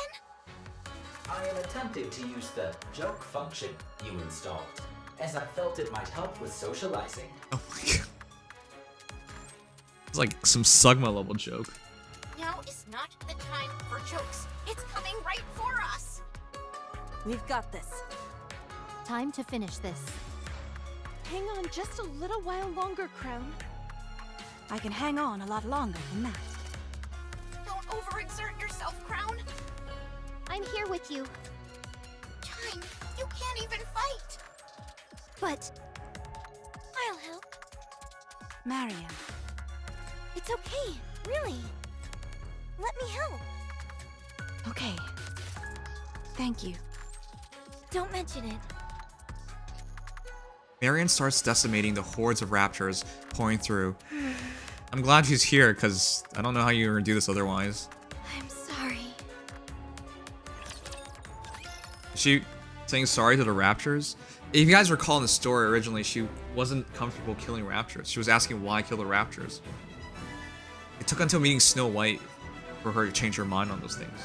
I am attempting to use the joke function you installed, as I felt it might help with socializing. Oh my god. It's like some Sugma level joke. Now is not the time for jokes. It's coming right for us. We've got this. Time to finish this. Hang on just a little while longer, Crown. I can hang on a lot longer than that. Don't overexert yourself, Crown. I'm here with you. Chime, you can't even fight. But I'll help. Marian. It's okay, really. Let me help. Okay. Thank you. Don't mention it. Marian starts decimating the hordes of raptors pouring through. I'm glad she's here, because I don't know how you're gonna do this otherwise. I'm sorry. Is she saying sorry to the raptors? If you guys recall in the story originally, she wasn't comfortable killing raptors. She was asking why kill the raptors. It took until meeting Snow White for her to change her mind on those things.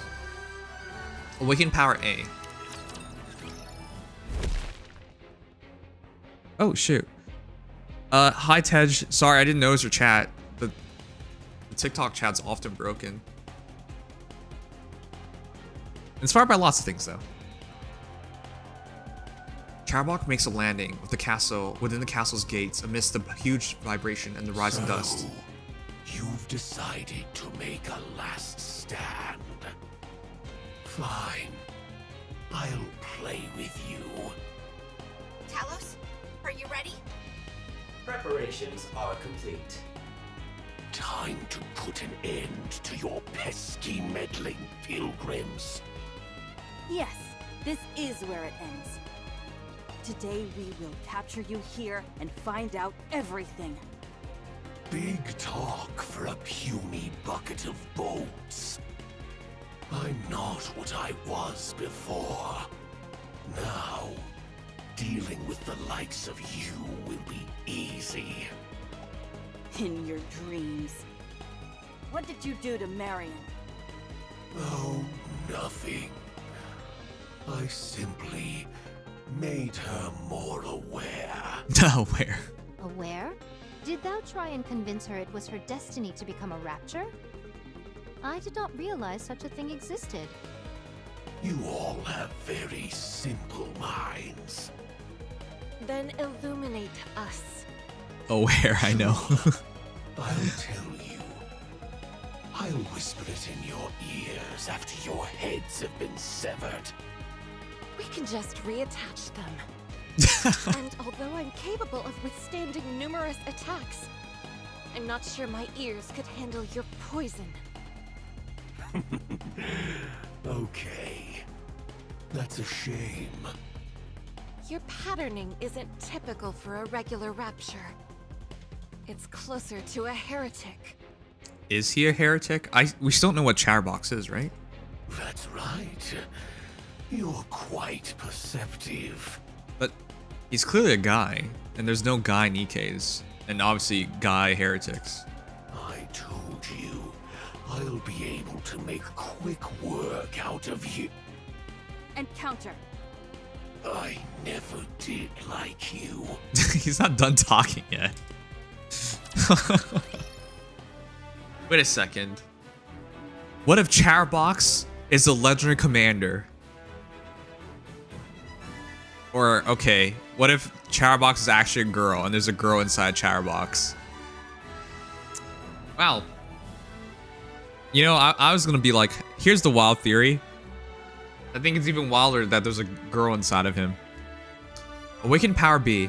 Awaken Power A. Oh shoot. Hi Tej. Sorry, I didn't notice your chat. The TikTok chat's often broken. Inspired by lots of things though. Chatterbox makes a landing with the castle within the castle's gates amidst the huge vibration and the rising dust. You've decided to make a last stand. Fine. I'll play with you. Talos, are you ready? Preparations are complete. Time to put an end to your pesky meddling pilgrims. Yes, this is where it ends. Today we will capture you here and find out everything. Big talk for a puny bucket of bones. I'm not what I was before. Now, dealing with the likes of you will be easy. In your dreams. What did you do to Marian? Oh, nothing. I simply made her more aware. Aware. aware? Did thou try and convince her it was her destiny to become a rapture? I did not realize such a thing existed. You all have very simple minds. Then illuminate us. Aware, I know. I'll tell you. I'll whisper it in your ears after your heads have been severed. We can just reattach them. And although I'm capable of withstanding numerous attacks, I'm not sure my ears could handle your poison. Okay. That's a shame. Your patterning isn't typical for a regular rapture. It's closer to a heretic. Is he a heretic? We still don't know what Chatterbox is, right? That's right. You're quite perceptive. But he's clearly a guy, and there's no guy Nikkes, and obviously guy heretics. I told you, I'll be able to make quick work out of you. And counter. I never did like you. He's not done talking yet. Wait a second. What if Chatterbox is the legendary commander? Or, okay, what if Chatterbox is actually a girl and there's a girl inside Chatterbox? Wow. You know, I was gonna be like, here's the wild theory. I think it's even wilder that there's a girl inside of him. Awaken Power B.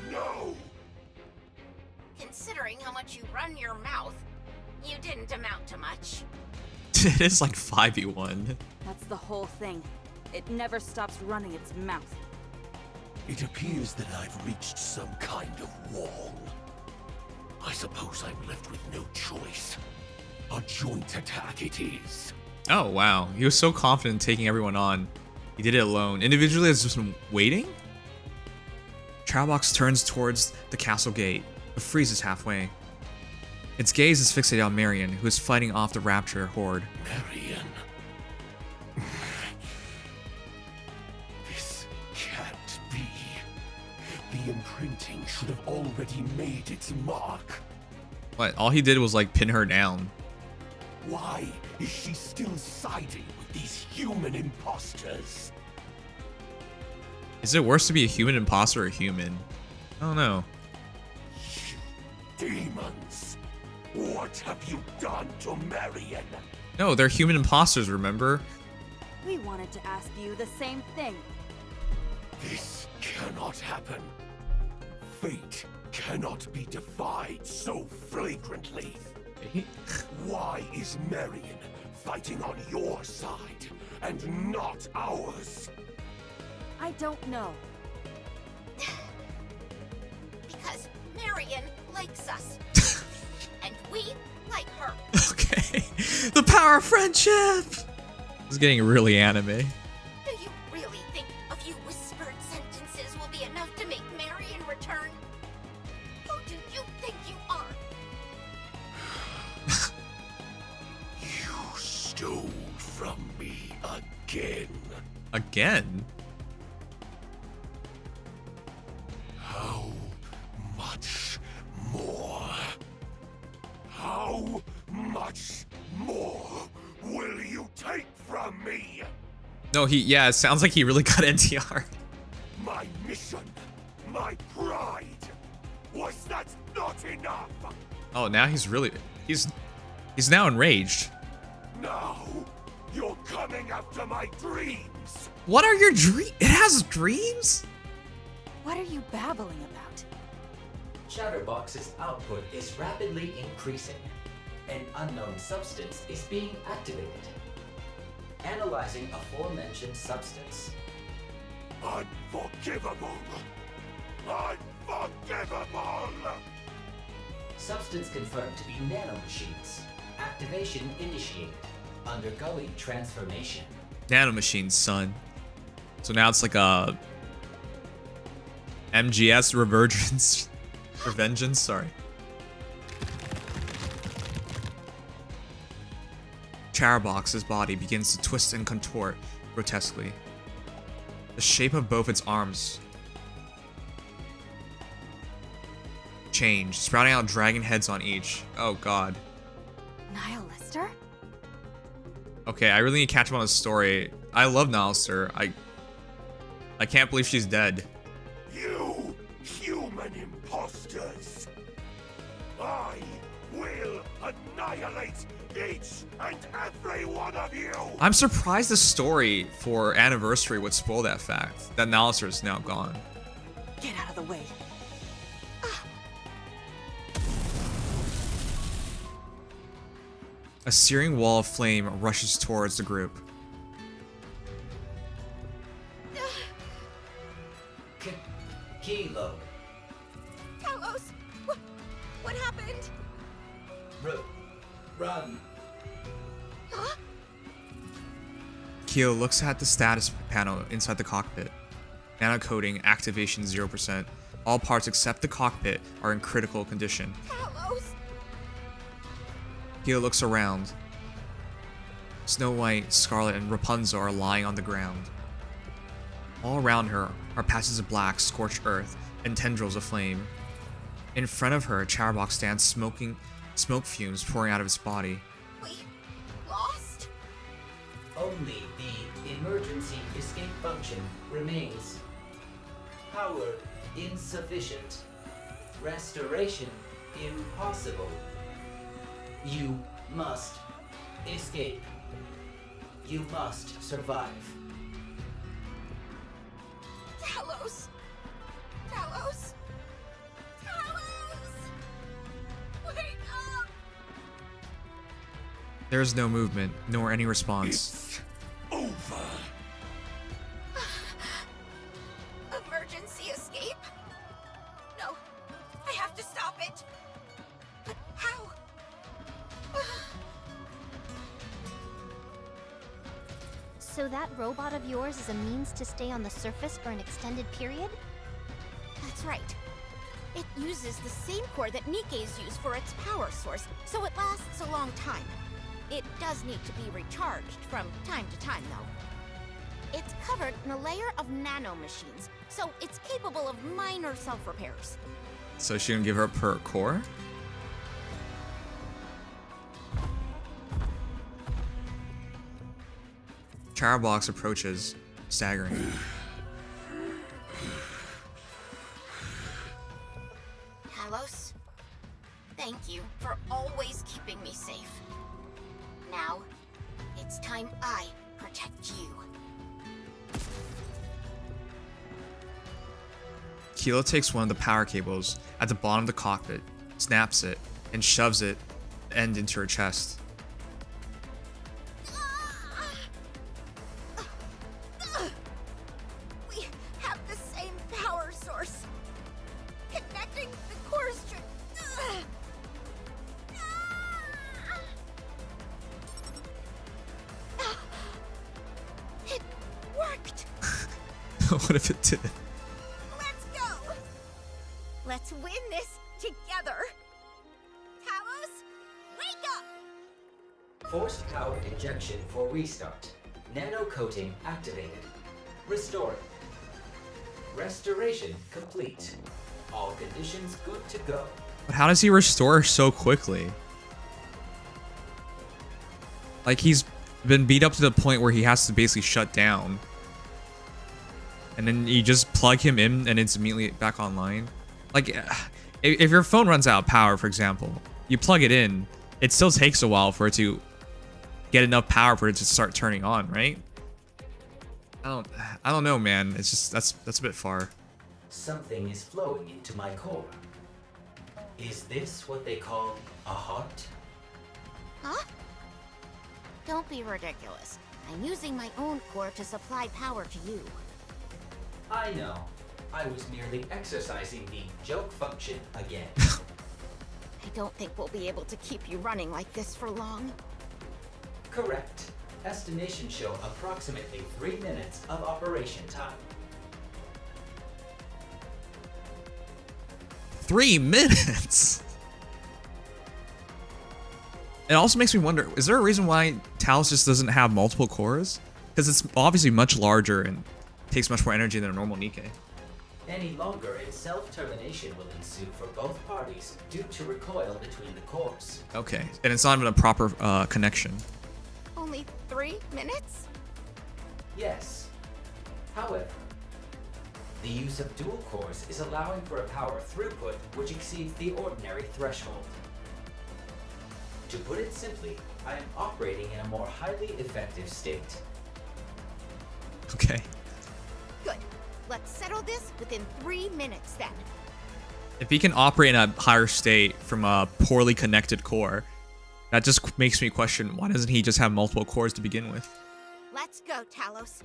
No! Considering how much you run your mouth, you didn't amount to much. It is like 5v1. That's the whole thing. It never stops running its mouth. It appears that I've reached some kind of wall. I suppose I'm left with no choice. A joint attack it is. Oh, wow. He was so confident in taking everyone on. He did it alone. Individually, has just been waiting? Chatterbox turns towards the castle gate, but freezes halfway. Its gaze is fixated on Marian, who is fighting off the rapture horde. Marian. This can't be. The imprinting should have already made its mark. What? All he did was like pin her down. Why is she still siding with these human imposters? Is it worse to be a human imposter or a human? I don't know. You demons! What have you done to Marian? No, they're human imposters, remember? We wanted to ask you the same thing. This cannot happen. Fate cannot be defied so flagrantly. Why is Marian fighting on your side and not ours? I don't know. Because Marian likes us. And we like her. Okay. The power of friendship! This is getting really anime. Do you really think a few whispered sentences will be enough to make Marian return? Who do you think you are? You stole from me again. Again? How much more? How much more will you take from me? No, it sounds like he really got NTR. My mission, my pride. Was that not enough? Oh, now he's now enraged. Now, you're coming after my dreams. What are your dreams? It has dreams? What are you babbling about? Chatterbox's output is rapidly increasing. An unknown substance is being activated. Analyzing aforementioned substance. Unforgivable. Unforgivable. Substance confirmed to be nanomachines. Activation initiated. Undergoing transformation. Nanomachines, son. So now it's like a MGS revergence. Revengeance, sorry. Chatterbox's body begins to twist and contort grotesquely. The shape of both its arms change, sprouting out dragon heads on each. Oh god. Nihilister? Okay, I really need to catch up on the story. I love Nihilister. I can't believe she's dead. You human imposters. I will annihilate each and every one of you. I'm surprised the story for Anniversary would spoil that fact, that Nihilister is now gone. Get out of the way. A searing wall of flame rushes towards the group. Kilo. Talos! What happened? Run. Huh? Kyo looks at the status panel inside the cockpit. Nano coding activation 0%. All parts except the cockpit are in critical condition. Talos! Kyo looks around. Snow White, Scarlet, and Rapunzel are lying on the ground. All around her are patches of black, scorched earth, and tendrils of flame. In front of her, Chatterbox stands smoking, smoke fumes pouring out of its body. We lost? Only the emergency escape function remains. Power insufficient. Restoration impossible. You must escape. You must survive. Talos! Talos! Talos! Wake up! There is no movement, nor any response. It's over. Emergency escape? No, I have to stop it. But how? So that robot of yours is a means to stay on the surface for an extended period? That's right. It uses the same core that Nikke's used for its power source, so it lasts a long time. It does need to be recharged from time to time, though. It's covered in a layer of nanomachines, so it's capable of minor self-repairs. So she gonna give her a per core? Chatterbox approaches, staggering. Talos, thank you for always keeping me safe. Now, it's time I protect you. Kilo takes one of the power cables at the bottom of the cockpit, snaps it, and shoves it end into her chest. We have the same power source. Connecting the core string. It worked. What if it did? Let's go. Let's win this together. Talos, wake up. Forced power injection for restart. Nano coating activated. Restoring. Restoration complete. All conditions good to go. But how does he restore so quickly? Like, he's been beat up to the point where he has to basically shut down. And then you just plug him in and it's immediately back online. Like, if your phone runs out of power, for example, you plug it in, it still takes a while for it to get enough power for it to start turning on, right? I don't know, man. It's just, that's a bit far. Something is flowing into my core. Is this what they call a heart? Huh? Don't be ridiculous. I'm using my own core to supply power to you. I know. I was merely exercising the joke function again. I don't think we'll be able to keep you running like this for long. Correct. Estimations show approximately 3 minutes of operation time. 3 minutes? It also makes me wonder, is there a reason why Talis just doesn't have multiple cores? Because it's obviously much larger and takes much more energy than a normal Nikke. Any longer and self-termination will ensue for both parties due to recoil between the cores. Okay, and it's not even a proper connection. Only 3 minutes? Yes. However, the use of dual cores is allowing for a power throughput which exceeds the ordinary threshold. To put it simply, I am operating in a more highly effective state. Okay. Good. Let's settle this within 3 minutes then. If he can operate in a higher state from a poorly connected core, that just makes me question, why doesn't he just have multiple cores to begin with? Let's go, Talos.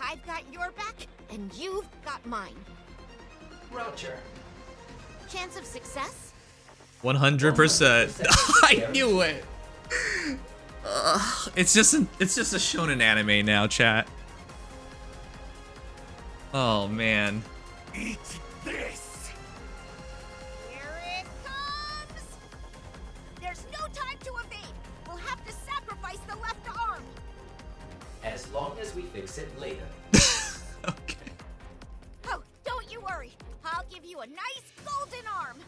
I've got your back, and you've got mine. Roger. Chance of success? 100%. I knew it. It's just a shonen anime now, chat. Oh man. Eat this! Here it comes! There's no time to evade. We'll have to sacrifice the left arm. As long as we fix it later. Okay. Oh, don't you worry. I'll give you a nice golden arm.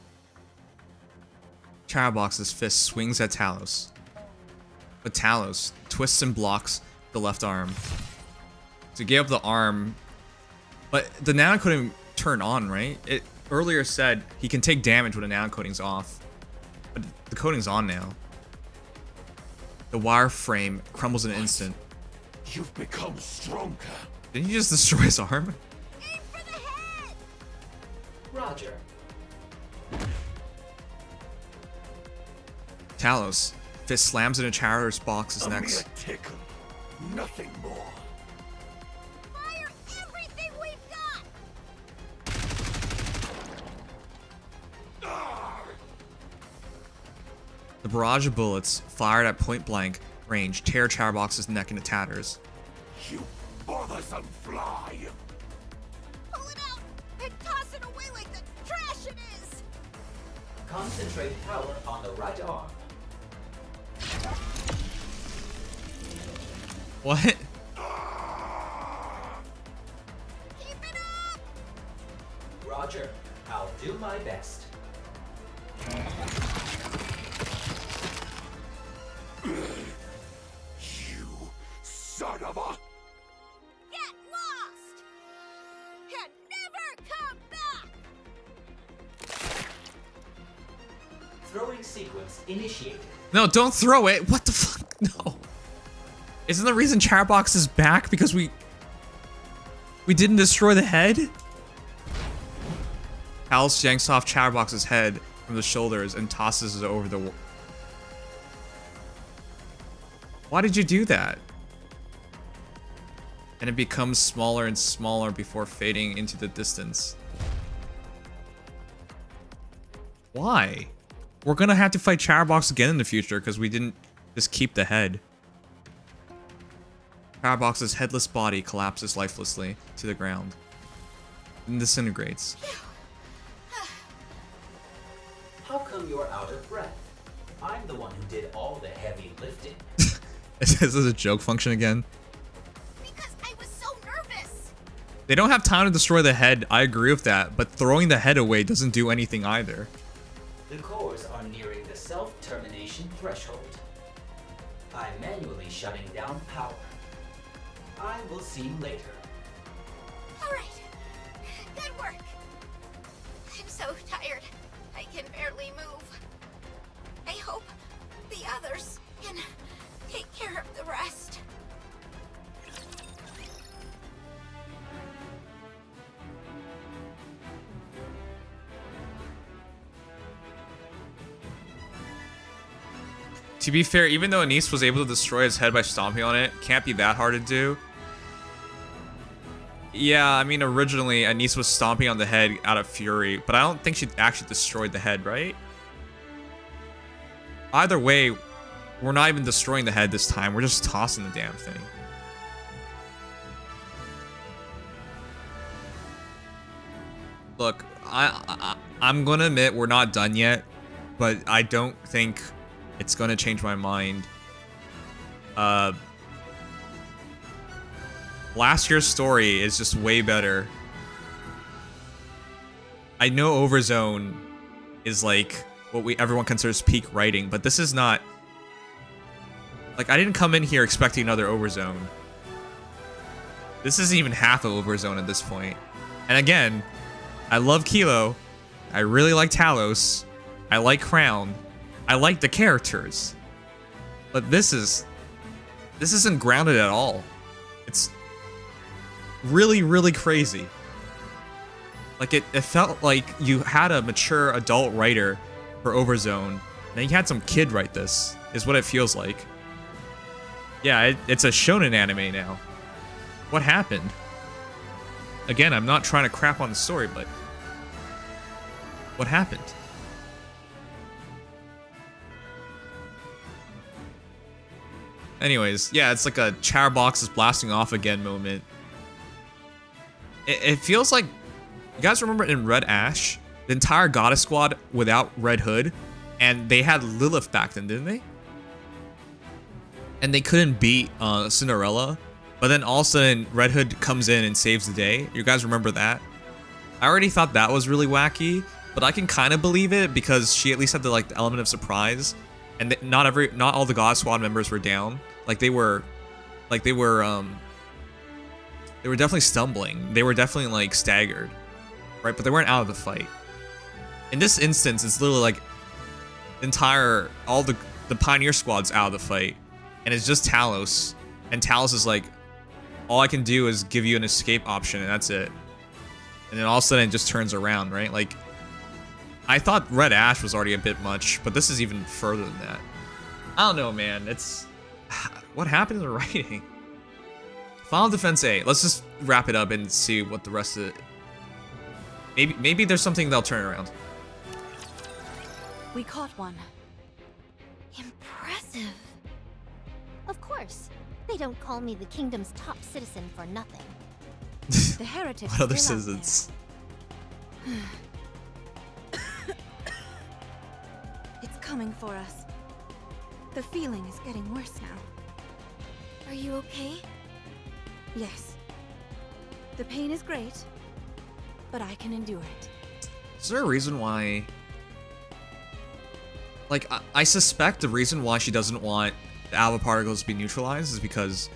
Chatterbox's fist swings at Talos. But Talos twists and blocks the left arm. To give up the arm. But the nano coating turned on, right? It earlier said he can take damage when the nano coating's off. But the coating's on now. The wire frame crumbles in an instant. You've become stronger. Didn't you just destroy his arm? Aim for the head! Roger. Talos, fist slams into Chatterbox's A mere neck. tickle, nothing more. Fire everything we've got! The barrage of bullets, fired at point-blank range, tear Chatterbox's neck into tatters. You bothersome fly! Pull it out and toss it away like the trash it is! Concentrate power on the right arm. What? Keep it up! Roger. I'll do my best. You son of a... Get lost! And never come back! Throwing sequence initiated. No, don't throw it. What the fuck? No. Isn't the reason Chatterbox is back because we didn't destroy the head? Talis yanks off Chatterbox's head from the shoulders and tosses it over the. Why did you do that? And it becomes smaller and smaller before fading into the distance. Why? We're gonna have to fight Chatterbox again in the future because we didn't just keep the head. Chatterbox's headless body collapses lifelessly to the ground and disintegrates. How come you're out of breath? I'm the one who did all the heavy lifting. Is this a joke function again? Because I was so nervous! They don't have time to destroy the head, I agree with that, but throwing the head away doesn't do anything either. The cores are nearing the self-termination threshold. I'm manually shutting down power. I will see you later. Alright. Good work. I'm so tired. I can barely move. I hope the others can take care of the rest. To be fair, even though Anise was able to destroy his head by stomping on it, can't be that hard to do. Yeah, I mean, originally Anise was stomping on the head out of fury, but I don't think she actually destroyed the head, right? Either way, we're not even destroying the head this time. We're just tossing the damn thing. Look, I'm gonna admit we're not done yet, but I don't think it's gonna change my mind. Last year's story is just way better. I know Overzone is like what everyone considers peak writing, but this is not. Like, I didn't come in here expecting another Overzone. This isn't even half of Overzone at this point. And again, I love Kilo. I really like Talos. I like Crown. I like the characters. But this isn't grounded at all. It's really, really crazy. Like, it felt like you had a mature adult writer for Overzone, and then you had some kid write this, is what it feels like. Yeah, it's a shonen anime now. What happened? Again, I'm not trying to crap on the story, but what happened? Anyways, yeah, it's like a Chatterbox is blasting off again moment. It feels like, you guys remember in Red Ash, the entire Goddess Squad without Red Hood, and they had Lilith back then, didn't they? And they couldn't beat Cinderella, but then all of a sudden Red Hood comes in and saves the day. You guys remember that? I already thought that was really wacky, but I can kind of believe it because she at least had the element of surprise, and not all the Goddess Squad members were down. They were definitely stumbling. They were definitely staggered, right? But they weren't out of the fight. In this instance, it's literally like all the Pioneer Squad's out of the fight, and it's just Talos. And Talos is like, all I can do is give you an escape option, and that's it. And then all of a sudden, it just turns around, right? Like, I thought Red Ash was already a bit much, but this is even further than that. I don't know, man. It's what happened to the writing? Final Defense A. Let's just wrap it up and see what the rest of it. Maybe there's something they'll turn around. We caught one. Impressive. Of course. They don't call me the kingdom's top citizen for nothing. The heretics. What other still out citizens? coming for us. The feeling is getting worse now. Are you okay? Yes. The pain is great, but I can endure it. Is there a reason why... Like, I suspect the reason why she doesn't want the alpha particles to be neutralized is because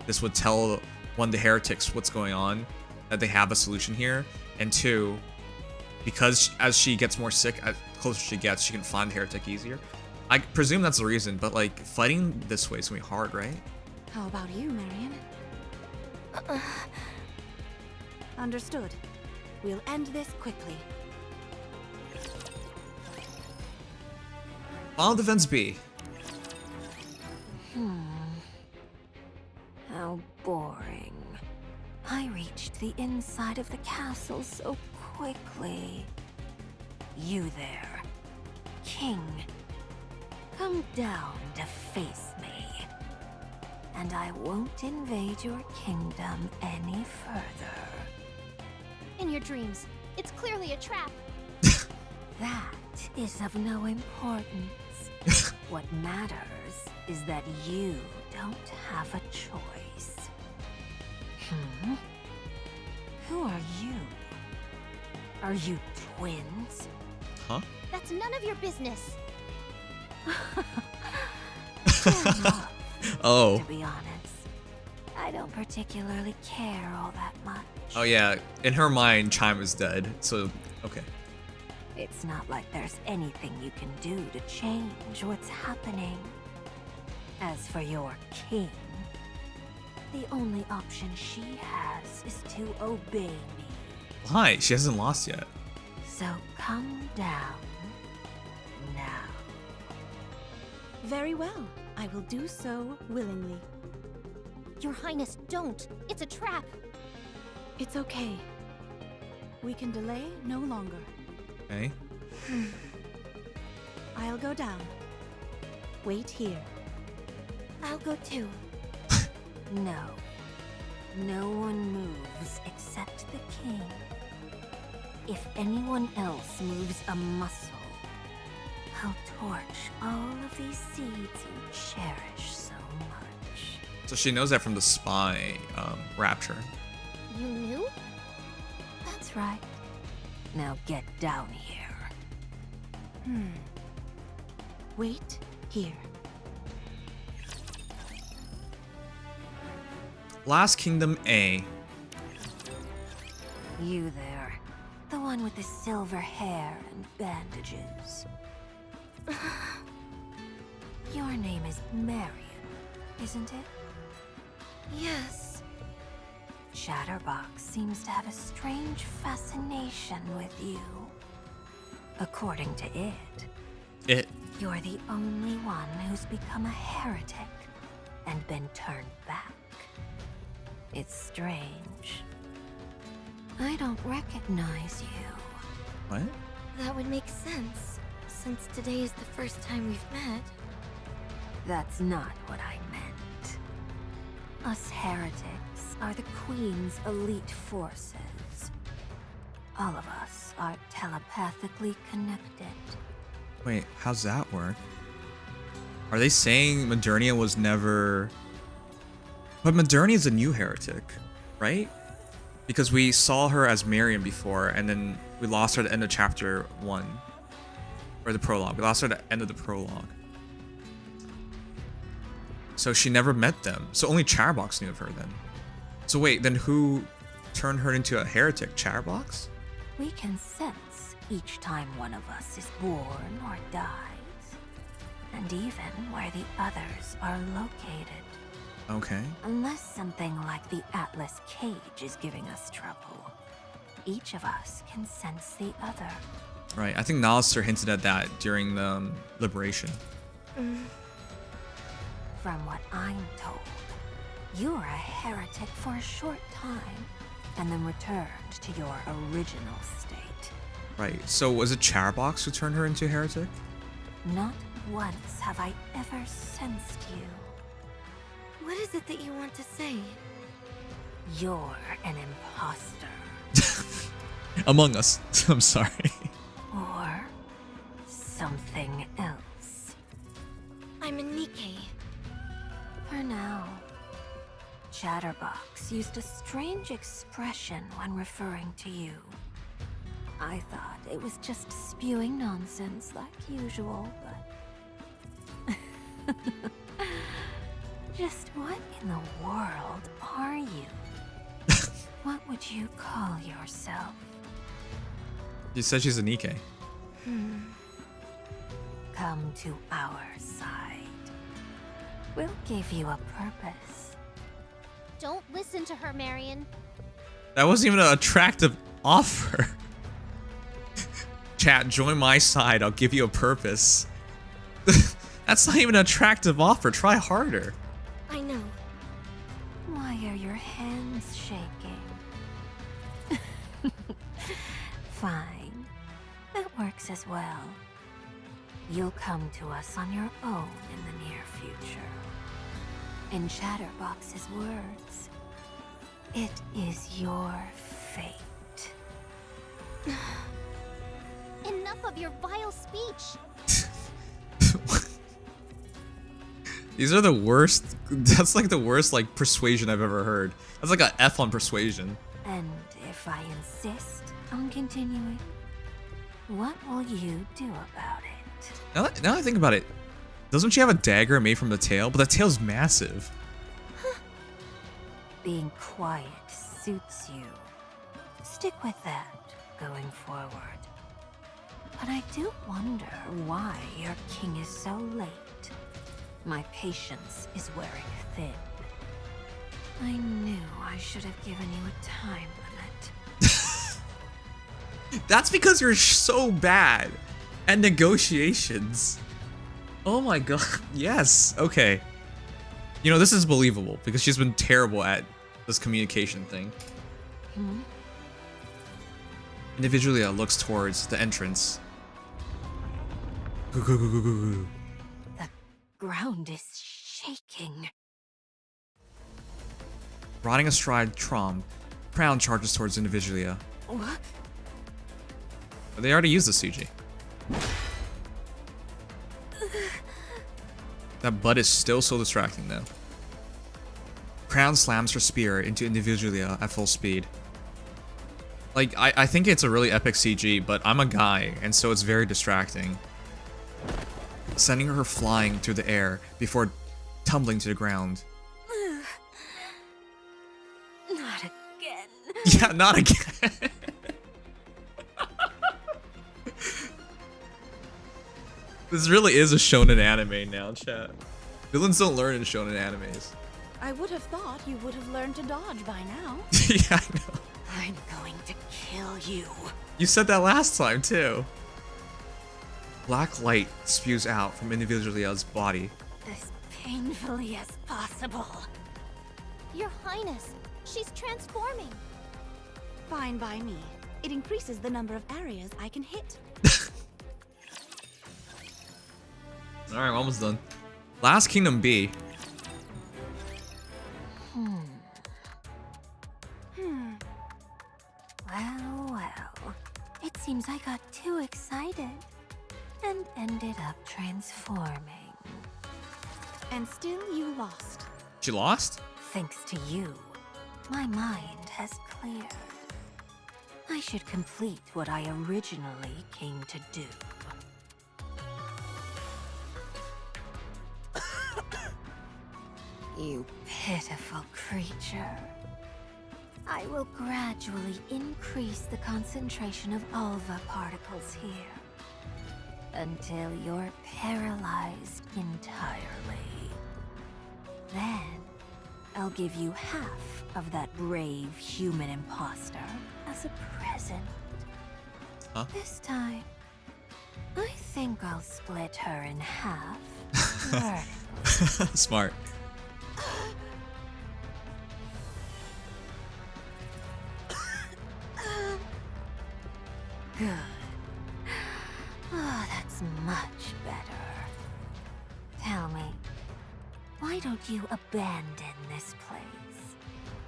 this would tell one of the heretics what's going on, that they have a solution here, and two, because as she gets more sick, as closer she gets, she can find the heretic easier. I presume that's the reason, but like, fighting this way is gonna be hard, right? How about you, Marian? Understood. We'll end this quickly. Final defense B. How boring. I reached the inside of the castle so quickly. You there, King. Come down to face me. And I won't invade your kingdom any further. In your dreams. It's clearly a trap. That is of no importance. What matters is that you don't have a choice. Who are you? Are you twins? Huh? That's none of your business. Enough, Oh. to be honest. I don't particularly care all that much. Oh yeah, in her mind, Chime is dead, so, okay. It's not like there's anything you can do to change what's happening. As for your king, the only option she has is to obey me. Why? She hasn't lost yet. So come down now. Very well. I will do so willingly. Your Highness, don't. It's a trap. It's okay. We can delay no longer. Okay. I'll go down. Wait here. I'll go too. No. No one moves except the king. If anyone else moves a muscle, I'll torch all of these seeds you cherish so much. So she knows that from the spy rapture. You knew? That's right. Now get down here. Wait here. Last Kingdom A. You there. The one with the silver hair and bandages. Your name is Marian, isn't it? Yes. Chatterbox seems to have a strange fascination with you. According to it, you're the only one who's become a heretic and been turned back. It's strange. I don't recognize you. What? That would make sense, since today is the first time we've met. That's not what I meant. Us heretics are the Queen's elite forces. All of us are telepathically connected. Wait, how's that work? Are they saying Modernia was never... But Modernia is a new heretic, right? Because we saw her as Marian before, and then we lost her at the end of chapter 1. Or the prologue. We lost her at the end of the prologue. So she never met them. So only Chatterbox knew of her then. So wait, then who turned her into a heretic? Chatterbox? We can sense each time one of us is born or dies. And even where the others are located. Okay. Unless something like the Atlas cage is giving us trouble, each of us can sense the other. Right, I think Nalister hinted at that during the liberation. From what I'm told, you were a heretic for a short time, and then returned to your original state. Right, so was it Chatterbox who turned her into a heretic? Not once have I ever sensed you. What is it that you want to say? You're an imposter. Among Us. I'm sorry. Or something else. now. Chatterbox used a strange expression when referring to you. I thought it was just spewing nonsense like usual, but... Just what in the world are you? What would you call yourself? You said she's a Nikke. Come to our side. We'll give you a purpose. Don't listen to her, Marian. That wasn't even an attractive offer. Chat, join my side. I'll give you a purpose. That's not even an attractive offer. Try harder. I know. Why are your hands shaking? Fine. That works as well. You'll come to us on your own in the near future. In Chatterbox's words, it is your fate. Enough of your vile speech. These are the worst. That's like the worst like persuasion I've ever heard. That's like an F on persuasion. And if I insist on continuing, what will you do about it? Now that I think about it, doesn't she have a dagger made from the tail? But the tail's massive. Being quiet suits you. Stick with that going forward. But I do wonder why your king is so late. My patience is wearing thin. I knew I should have given you a time limit. That's because you're so bad at negotiations. Oh my god. Yes. Okay. You know, this is believable because she's been terrible at this communication thing. Individualia looks towards the entrance. The ground is shaking. Riding astride Trom, Crown charges towards Individualia. What? They already used the CG. That butt is still so distracting though. Crown slams her spear into Individualia at full speed. Like, I think it's a really epic CG, but I'm a guy, and so it's very distracting. Sending her flying through the air before tumbling to the ground. Not again. Yeah, not again. This really is a shonen anime now, chat. Villains don't learn in shonen animes. I would have thought you would have learned to dodge by now. Yeah, I know. I'm going to kill you. You said that last time, too. Black light spews out from Individualia's body. As painfully as possible. Your Highness, she's transforming. Fine by me. It increases the number of areas I can hit. Alright, we're almost done. Last Kingdom B. Well. It seems I got too excited and ended up transforming. And still you lost. She lost? Thanks to you, my mind has cleared. I should complete what I originally came to do. You pitiful creature. I will gradually increase the concentration of alva particles here until you're paralyzed entirely. Then, I'll give you half of that brave human imposter as a present. Huh? This time, I think I'll split her in half. Smart. Good. Oh, that's much better. Tell me, why don't you abandon this place?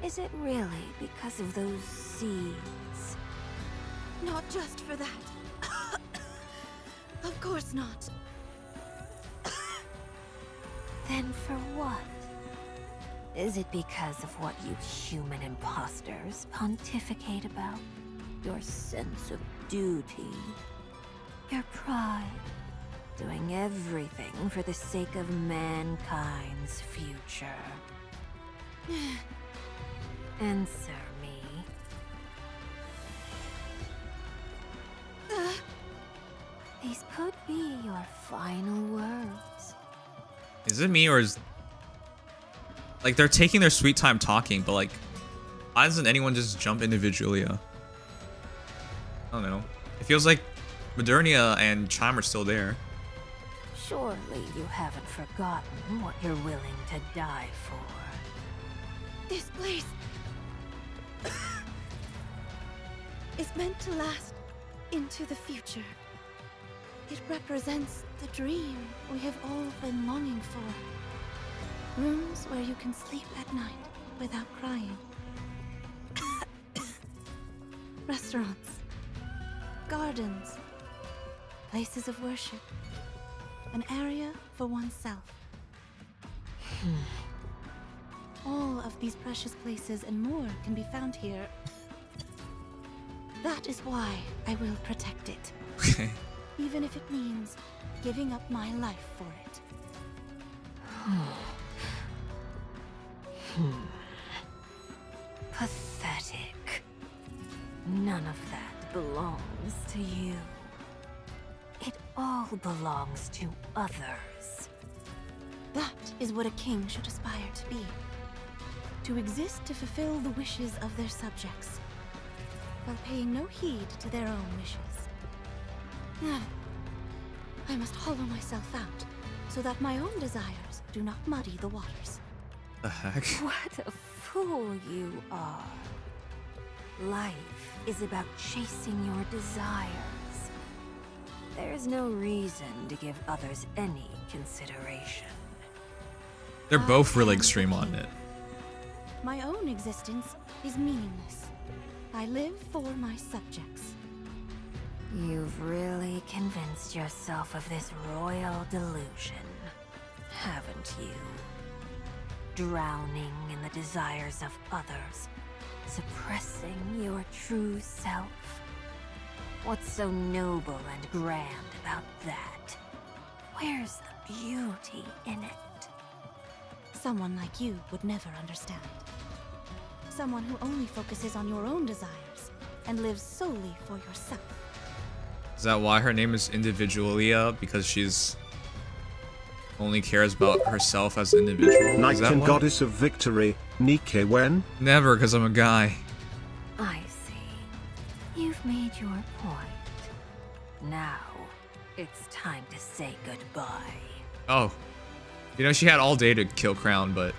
Is it really because of those seeds? Not just for that. Of course not. Then for what? Is it because of what you human imposters pontificate about? Your sense of duty? Your pride? Doing everything for the sake of mankind's future? Answer me. These could be your final words. Is it me or is... Like, they're taking their sweet time talking, but like, why doesn't anyone just jump individually? I don't know. It feels like Modernia and Chime are still there. Surely you haven't forgotten what you're willing to die for. This place is meant to last into the future. It represents the dream we have all been longing for. Rooms where you can sleep at night without crying. Restaurants. Gardens. Places of worship. An area for oneself. All of these precious places and more can be found here. That is why I will protect it. Okay. Even if it means giving up my life for it. Pathetic. None of that belongs to you. It all belongs to others. That is what a king should aspire to be. To exist to fulfill the wishes of their subjects, while paying no heed to their own wishes. I must hollow myself out, so that my own desires do not muddy the waters. The heck? What a fool you are. Life is about chasing your desires. There's no reason to give others any consideration. They're both really extreme on it. My own existence is meaningless. I live for my subjects. You've really convinced yourself of this royal delusion, haven't you? Drowning in the desires of others, suppressing your true self. What's so noble and grand about that? Where's the beauty in it? Someone like you would never understand. Someone who only focuses on your own desires and lives solely for yourself. Is that why her name is Individualia? Because she's only cares about herself as an individual? Knight and Goddess of Victory, Nikke when? Never, because I'm a guy. I see. You've made your point. Now, it's time to say goodbye. Oh. You know, she had all day to kill Crown, but...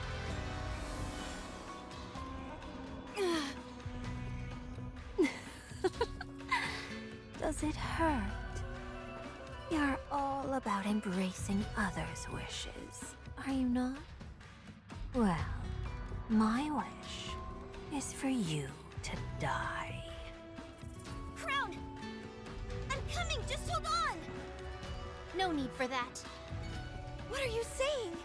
Does it hurt? You're all about embracing others' wishes, are you not? Well, my wish is for you to die. Crown! I'm coming! Just hold on! No need for that. What are you saying?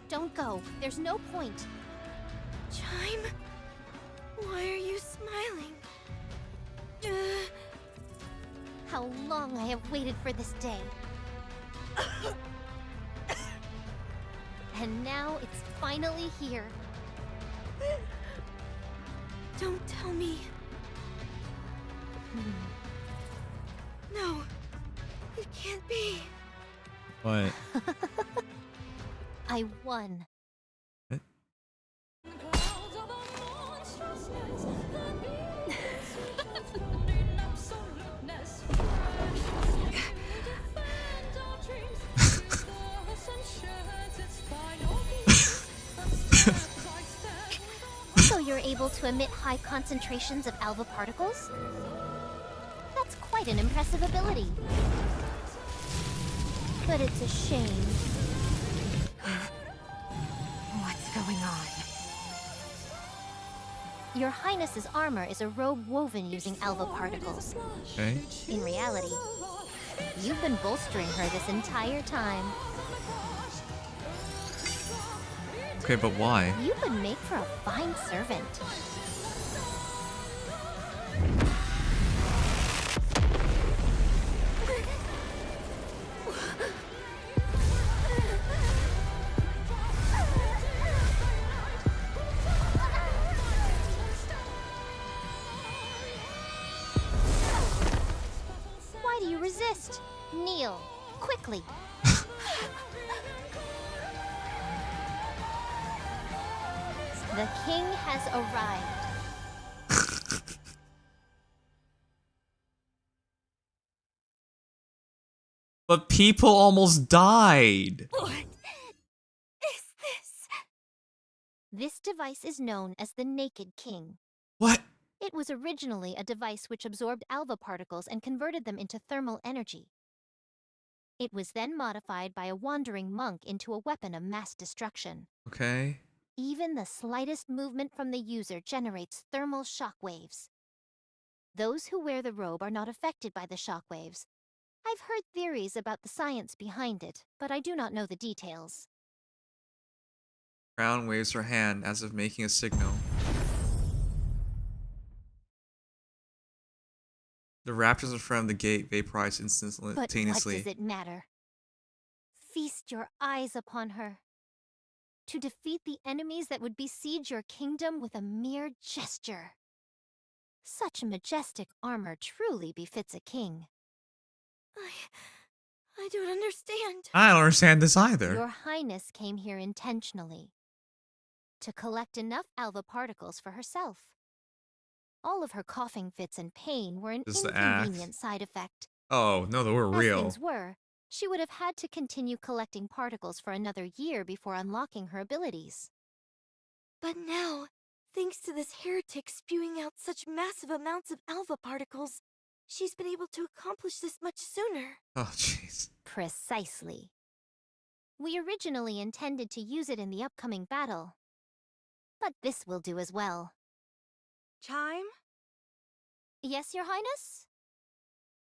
Don't go. There's no point. Chime? Why are you smiling? How long I have waited for this day. And now it's finally here. Don't tell me. No, it can't be. What? I won. What? So you're able to emit high concentrations of alpha particles? That's quite an impressive ability. But it's a shame. What's going on? Your Highness's armor is a robe woven using alpha particles. Okay. In reality, You've been bolstering her this entire time. Okay, but why? You would make for a fine servant. Why do you resist? Kneel, quickly. The king has arrived. But people almost died. What is this? This device is known as the Naked King. What? It was originally a device which absorbed alva particles and converted them into thermal energy. It was then modified by a wandering monk into a weapon of mass destruction. Okay. Even the slightest movement from the user generates thermal shock waves. Those who wear the robe are not affected by the shock waves. I've heard theories about the science behind it, but I do not know the details. Crown waves her hand as if making a signal. The raptors in front of the gate vaporize But what instantaneously. does it matter? Feast your eyes upon her. To defeat the enemies that would besiege your kingdom with a mere gesture. Such majestic armor truly befits a king. I don't understand. I don't understand this either. Your Highness came here intentionally. To collect enough alva particles for herself. All of her coughing fits and pain were an Just the act. inconvenient side effect. Oh, no, they were As real. things were, she would have had to continue collecting particles for another year before unlocking her abilities. But now, thanks to this heretic spewing out such massive amounts of alpha particles, she's been able to accomplish this much sooner. Oh, jeez. Precisely. We originally intended to use it in the upcoming battle. But this will do as well. Chime, Yes, Your Highness?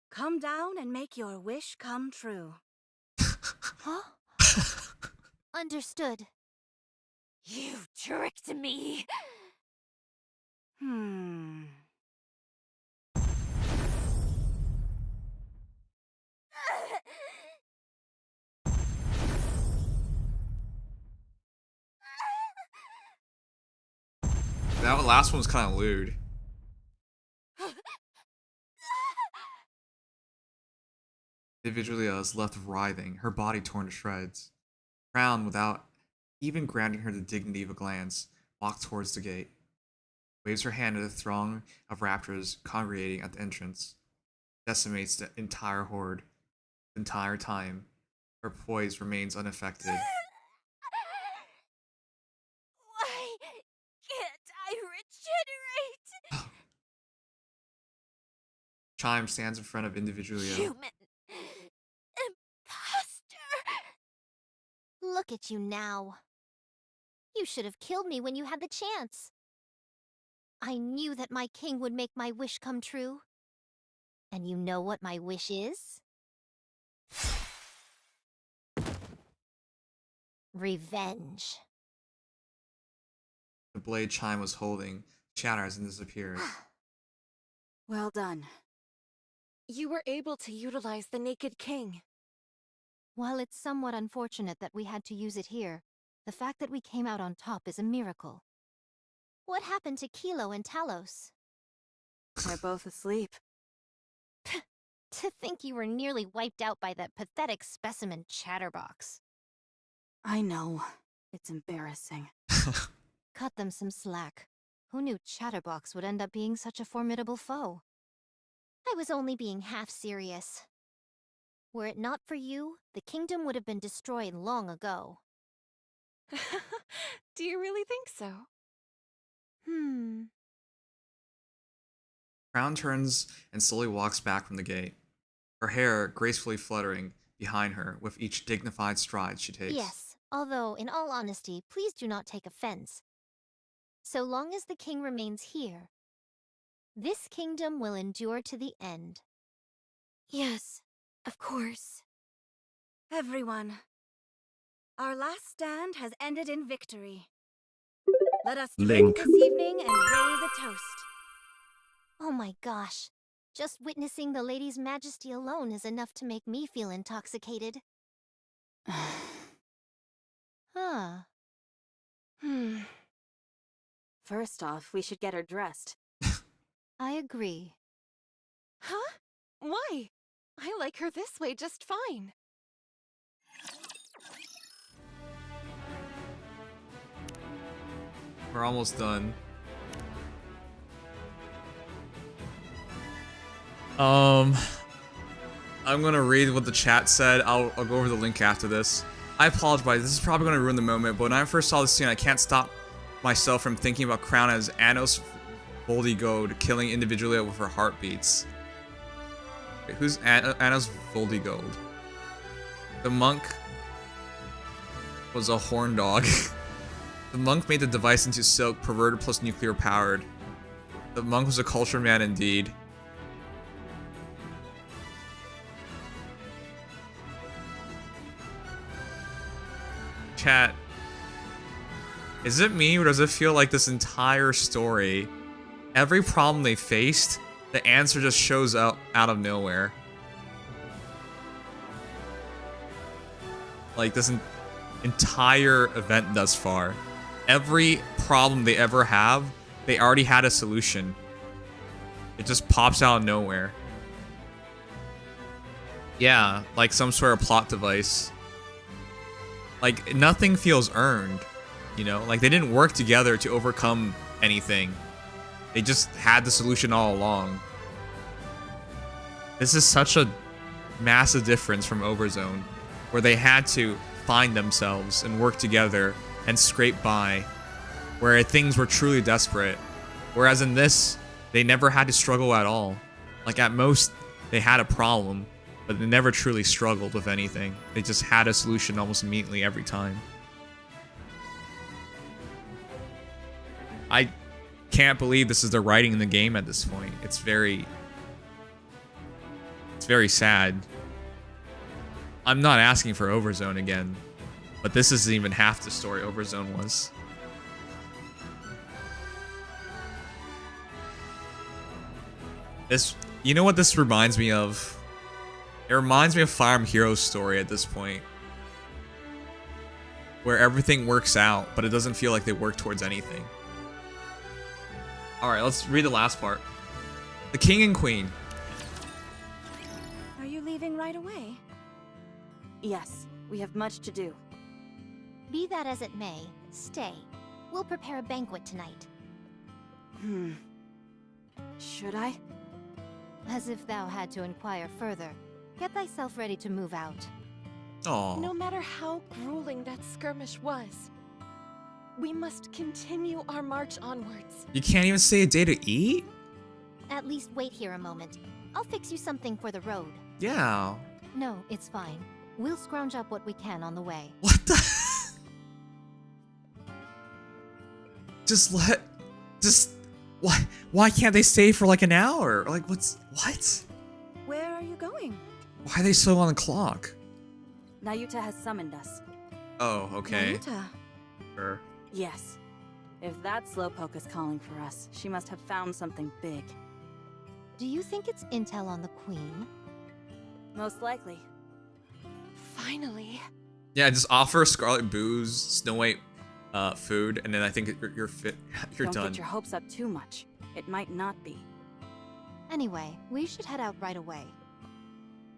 come down and make your wish come true. Huh? Understood. You tricked me. That last one was kind of lewd. Individualia is left writhing, her body torn to shreds. Crown, without even granting her the dignity of a glance, walked towards the gate. Waves her hand at the throng of raptors congregating at the entrance. Decimates the entire horde. The entire time, her poise remains unaffected. Why can't I regenerate? Chime stands in front of Individualia. Human imposter. Look at you now. You should have killed me when you had the chance. I knew that my king would make my wish come true. And you know what my wish is? Revenge. The blade Chime was holding shatters and disappears. Well done. You were able to utilize the Naked King. While it's somewhat unfortunate that we had to use it here, the fact that we came out on top is a miracle. What happened to Kilo and Talos? They're both asleep. To think you were nearly wiped out by that pathetic specimen Chatterbox. I know. It's embarrassing. Cut them some slack. Who knew Chatterbox would end up being such a formidable foe? I was only being half serious. Were it not for you, the kingdom would have been destroyed long ago. Do you really think so? Crown turns and slowly walks back from the gate, her hair gracefully fluttering behind her with each dignified stride she takes. Yes, although, in all honesty, please do not take offense. So long as the king remains here, this kingdom will endure to the end. Yes, Of course. Everyone, our last stand has ended in victory. Let us Link. drink this evening and raise a toast. Oh my gosh. Just witnessing the lady's majesty alone is enough to make me feel intoxicated. Huh. First off, we should get her dressed. I agree. Huh? Why? I like her this way just fine. We're almost done. I'm gonna read what the chat said. I'll go over the link after this. I apologize, this is probably gonna ruin the moment, but when I first saw this scene, I can't stop myself from thinking about Crown as Anos Voldigode killing individually with her heartbeats. Wait, who's Anos Voldigode? The monk was a horn dog. The monk made the device into silk, perverted plus nuclear powered. The monk was a cultured man indeed. Chat. Is it me or does it feel like this entire story, every problem they faced, the answer just shows up out of nowhere? Like this entire event thus far. Every problem they ever have, they already had a solution. It just pops out of nowhere. Yeah, like some sort of plot device. Like, nothing feels earned, you know? Like, they didn't work together to overcome anything. They just had the solution all along. This is such a massive difference from Overzone, where they had to find themselves and work together and scrape by, where things were truly desperate. Whereas in this, they never had to struggle at all. Like, at most, they had a problem, but they never truly struggled with anything. They just had a solution almost immediately every time. I can't believe this is the writing in the game at this point. It's very sad. I'm not asking for Overzone again, but this isn't even half the story Overzone was. This, you know what this reminds me of? It reminds me of Fire Emblem Heroes' story at this point. Where everything works out, but it doesn't feel like they work towards anything. Alright, let's read the last part. The King and Queen. Are you leaving right away? Yes, we have much to do. Be that as it may, stay. We'll prepare a banquet tonight. Should I? As if thou had to inquire further. Get thyself ready to move out. Aww. No matter how grueling that skirmish was, we must continue our march onwards. You can't even say a day to eat? At least wait here a moment. I'll fix you something for the road. Yeah. No, it's fine. We'll scrounge up what we can on the way. What the? Why can't they stay for like an hour? Like what? Where are you going? Why are they so on the clock? Nayuta has summoned us. Oh, okay. Nayuta. Sure. Yes. If that slowpoke is calling for us, she must have found something big. Do you think it's intel on the Queen? Most likely. Finally. Yeah, just offer Scarlet booze, Snow White food, and then I think you're fit. You're Don't done. get your hopes up too much. It might not be. Anyway, we should head out right away.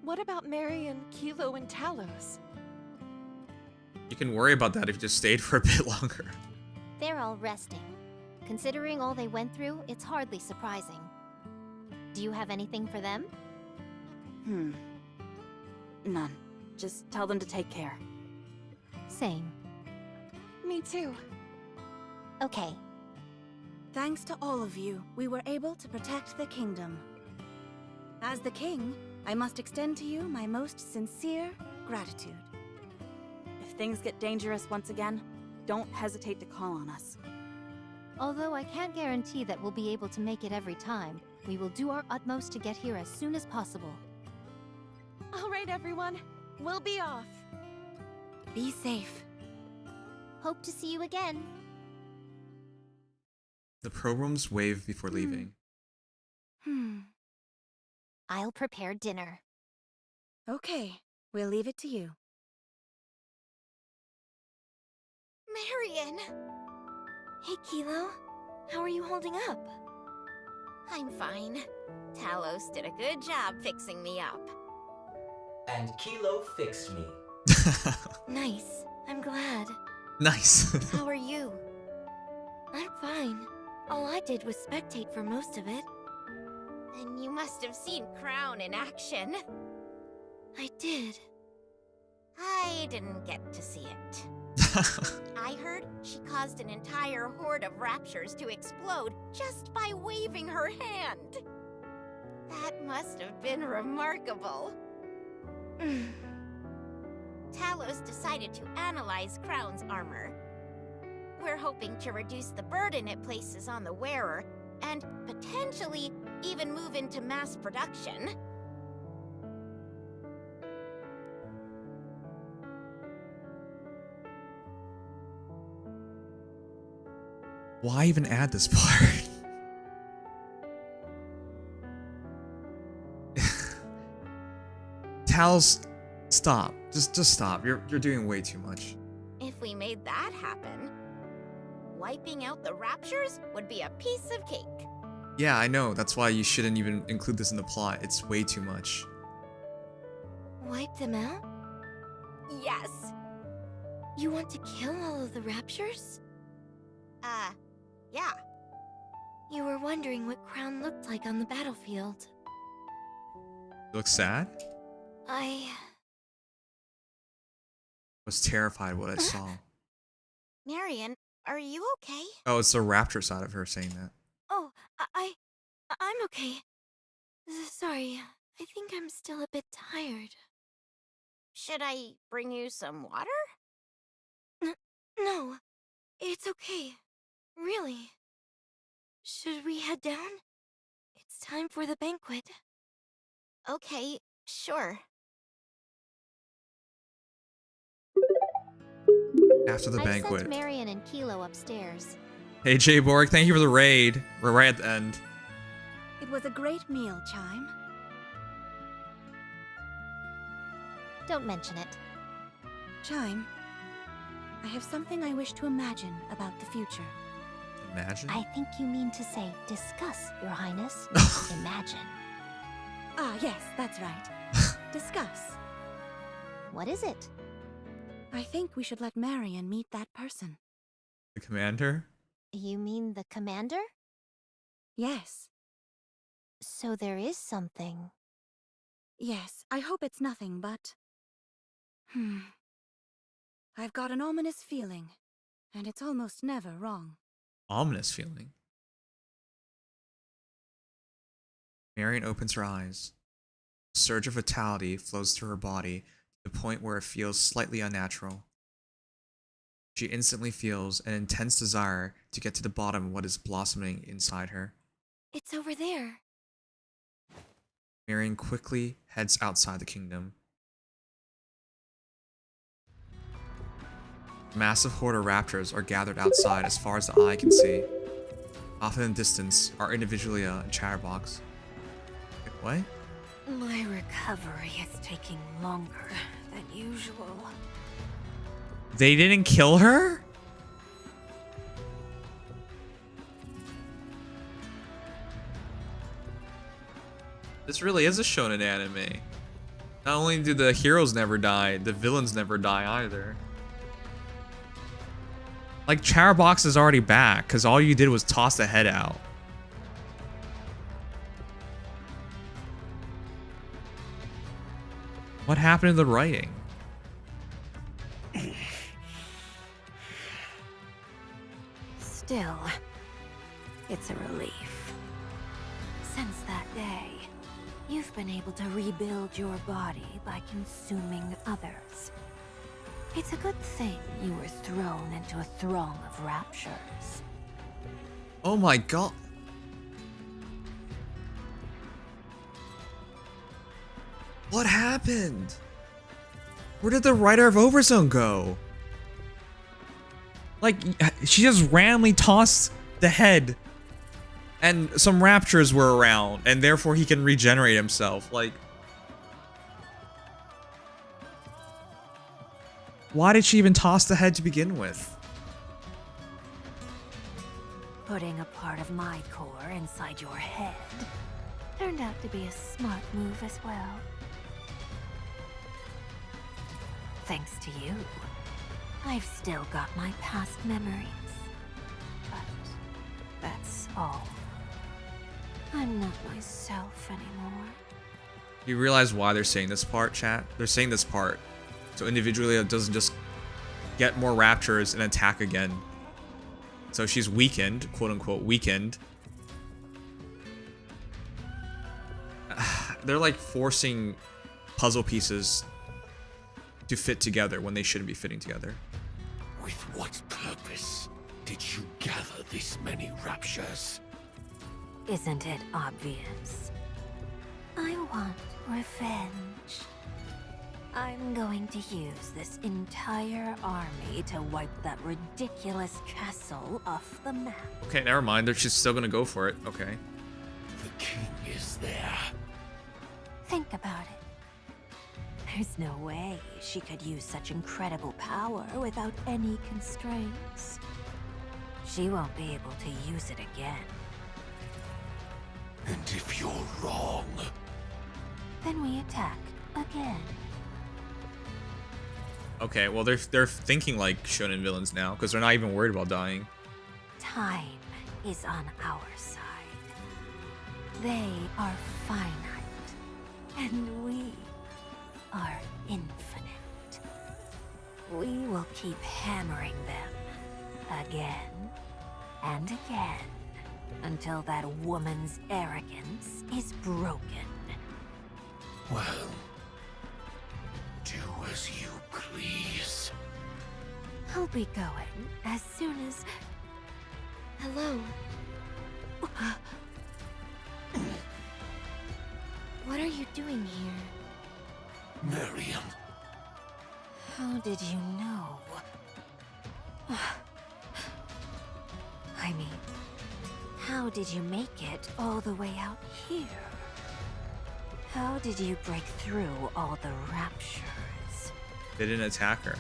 What about Marian, Kilo, and Talos? You can worry about that if you just stayed for a bit longer. They're all resting. Considering all they went through, it's hardly surprising. Do you have anything for them? None. Just tell them to take care. Same. Me too. Okay. Thanks to all of you, we were able to protect the kingdom. As the king, I must extend to you my most sincere gratitude. If things get dangerous once again, don't hesitate to call on us. Although I can't guarantee that we'll be able to make it every time, we will do our utmost to get here as soon as possible. All right, everyone. We'll be off. Be safe. Hope to see you again. The programs wave before leaving. I'll prepare dinner. Okay, we'll leave it to you. Marian! Hey, Kilo. How are you holding up? I'm fine. Talos did a good job fixing me up. And Kilo fixed me. Nice. I'm glad. Nice. How are you? I'm fine. All I did was spectate for most of it. Then you must have seen Crown in action. I did. I didn't get to see it. I heard she caused an entire horde of raptures to explode just by waving her hand. That must have been remarkable. Talos decided to analyze Crown's armor. We're hoping to reduce the burden it places on the wearer, and potentially even move into mass production. Why even add this part? Talos, stop. Just stop. You're doing way too much. If we made that happen, wiping out the raptures would be a piece of cake. Yeah, I know. That's why you shouldn't even include this in the plot. It's way too much. Wipe them out? Yes. You want to kill all of the raptures? Yeah. You were wondering what Crown looked like on the battlefield. You look sad? I was terrified what I saw. Marian, are you okay? Oh, it's the raptor side of her saying that. Oh, I'm okay. Sorry, I think I'm still a bit tired. Should I bring you some water? No, it's okay. Really. Should we head down? It's time for the banquet. Okay, sure. After the I banquet. sent Marian and Kilo upstairs. Hey, J Borg, thank you for the raid. We're right at the end. It was a great meal, Chime. Don't mention it. Chime, I have something I wish to imagine about the future. Imagine? I think you mean to say discuss, Your Highness. Imagine. Ah, yes, that's right. Discuss. What is it? I think we should let Marian meet that person. The commander? You mean the commander? Yes. So there is something. Yes, I hope it's nothing, but... I've got an ominous feeling, and it's almost never wrong. Ominous feeling. Marian opens her eyes. A surge of vitality flows through her body to the point where it feels slightly unnatural. She instantly feels an intense desire to get to the bottom of what is blossoming inside her. It's over there. Marian quickly heads outside the kingdom. A massive horde of raptors are gathered outside as far as the eye can see. Off in the distance are Individualia and Chatterbox. Wait, what? My recovery is taking longer than usual. They didn't kill her? This really is a shonen anime. Not only do the heroes never die, the villains never die either. Like, Chatterbox is already back, because all you did was toss the head out. What happened to the writing? Still, it's a relief. Since that day, you've been able to rebuild your body by consuming others. It's a good thing you were thrown into a throng of raptures. Oh my god. What happened? Where did the writer of Overzone go? Like, she just randomly tossed the head and some raptors were around and therefore he can regenerate himself. Like, why did she even toss the head to begin with? Putting a part of my core inside your head turned out to be a smart move as well. Thanks to you, I've still got my past memories. But that's all. I'm not myself anymore. You realize why they're saying this part, chat? They're saying this part so individually it doesn't just get more raptors and attack again. So she's weakened, quote unquote weakened. They're like forcing puzzle pieces to fit together when they shouldn't be fitting together. With what purpose did you gather this many raptures? Isn't it obvious? I want revenge. I'm going to use this entire army to wipe that ridiculous castle off the map. Okay, never mind. She's still gonna go for it. Okay. The king is there. Think about it. There's no way she could use such incredible power without any constraints. She won't be able to use it again. And if you're wrong, then we attack again. Okay, well they're thinking like shonen villains now because they're not even worried about dying. Time is on our side. They are finite, and we are infinite. We will keep hammering them again and again until that woman's arrogance is broken. well, do as you please. I'll be going as soon as... Hello? What are you doing here? Marian. How did you know? I mean, how did you make it all the way out here? How did you break through all the raptures? They didn't attack her.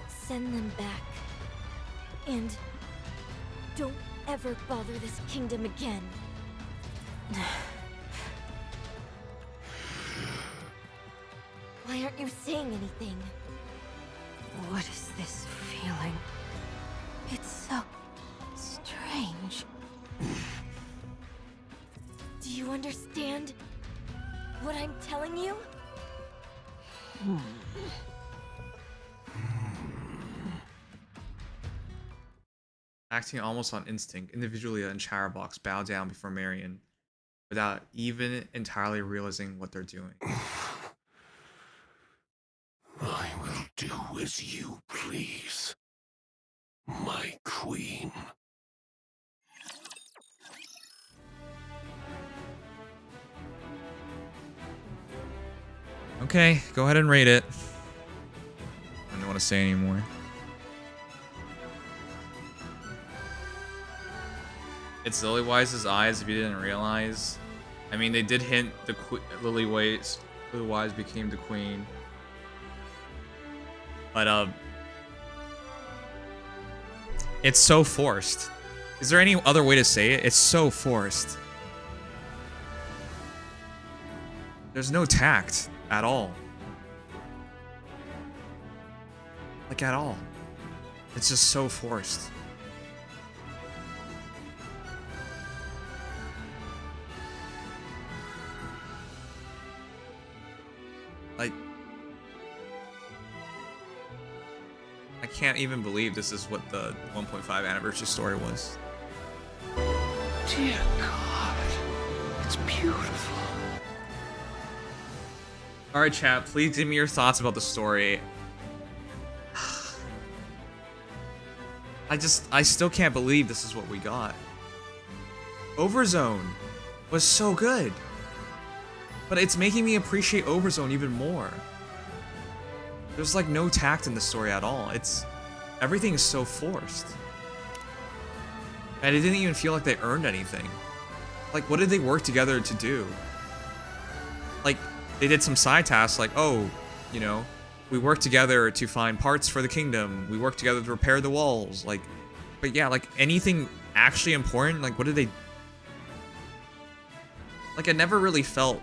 Send them back. And don't ever bother this kingdom again. Why aren't you saying anything? What is this feeling? It's so strange. Do you understand what I'm telling you? Acting almost on instinct, individually and Chatterbox bow down before Marian without even entirely realizing what they're doing. I will do as you please, my queen. Okay, go ahead and rate it. I don't want to say anymore. It's Lilywise's eyes if you didn't realize. I mean, they did hint the Lilywise became the queen. But, it's so forced. Is there any other way to say it? It's so forced. There's no tact at all. Like, at all. It's just so forced. Like, I can't even believe this is what the 1.5 anniversary story was. Dear God, it's beautiful. Alright, chat, please give me your thoughts about the story. I still can't believe this is what we got. Overzone was so good. But it's making me appreciate Overzone even more. There's like no tact in the story at all. Everything is so forced. And it didn't even feel like they earned anything. Like, what did they work together to do? Like, they did some side tasks like, oh, you know, we worked together to find parts for the kingdom. We worked together to repair the walls. Like, but yeah, like anything actually important, like what did they... Like, I never really felt...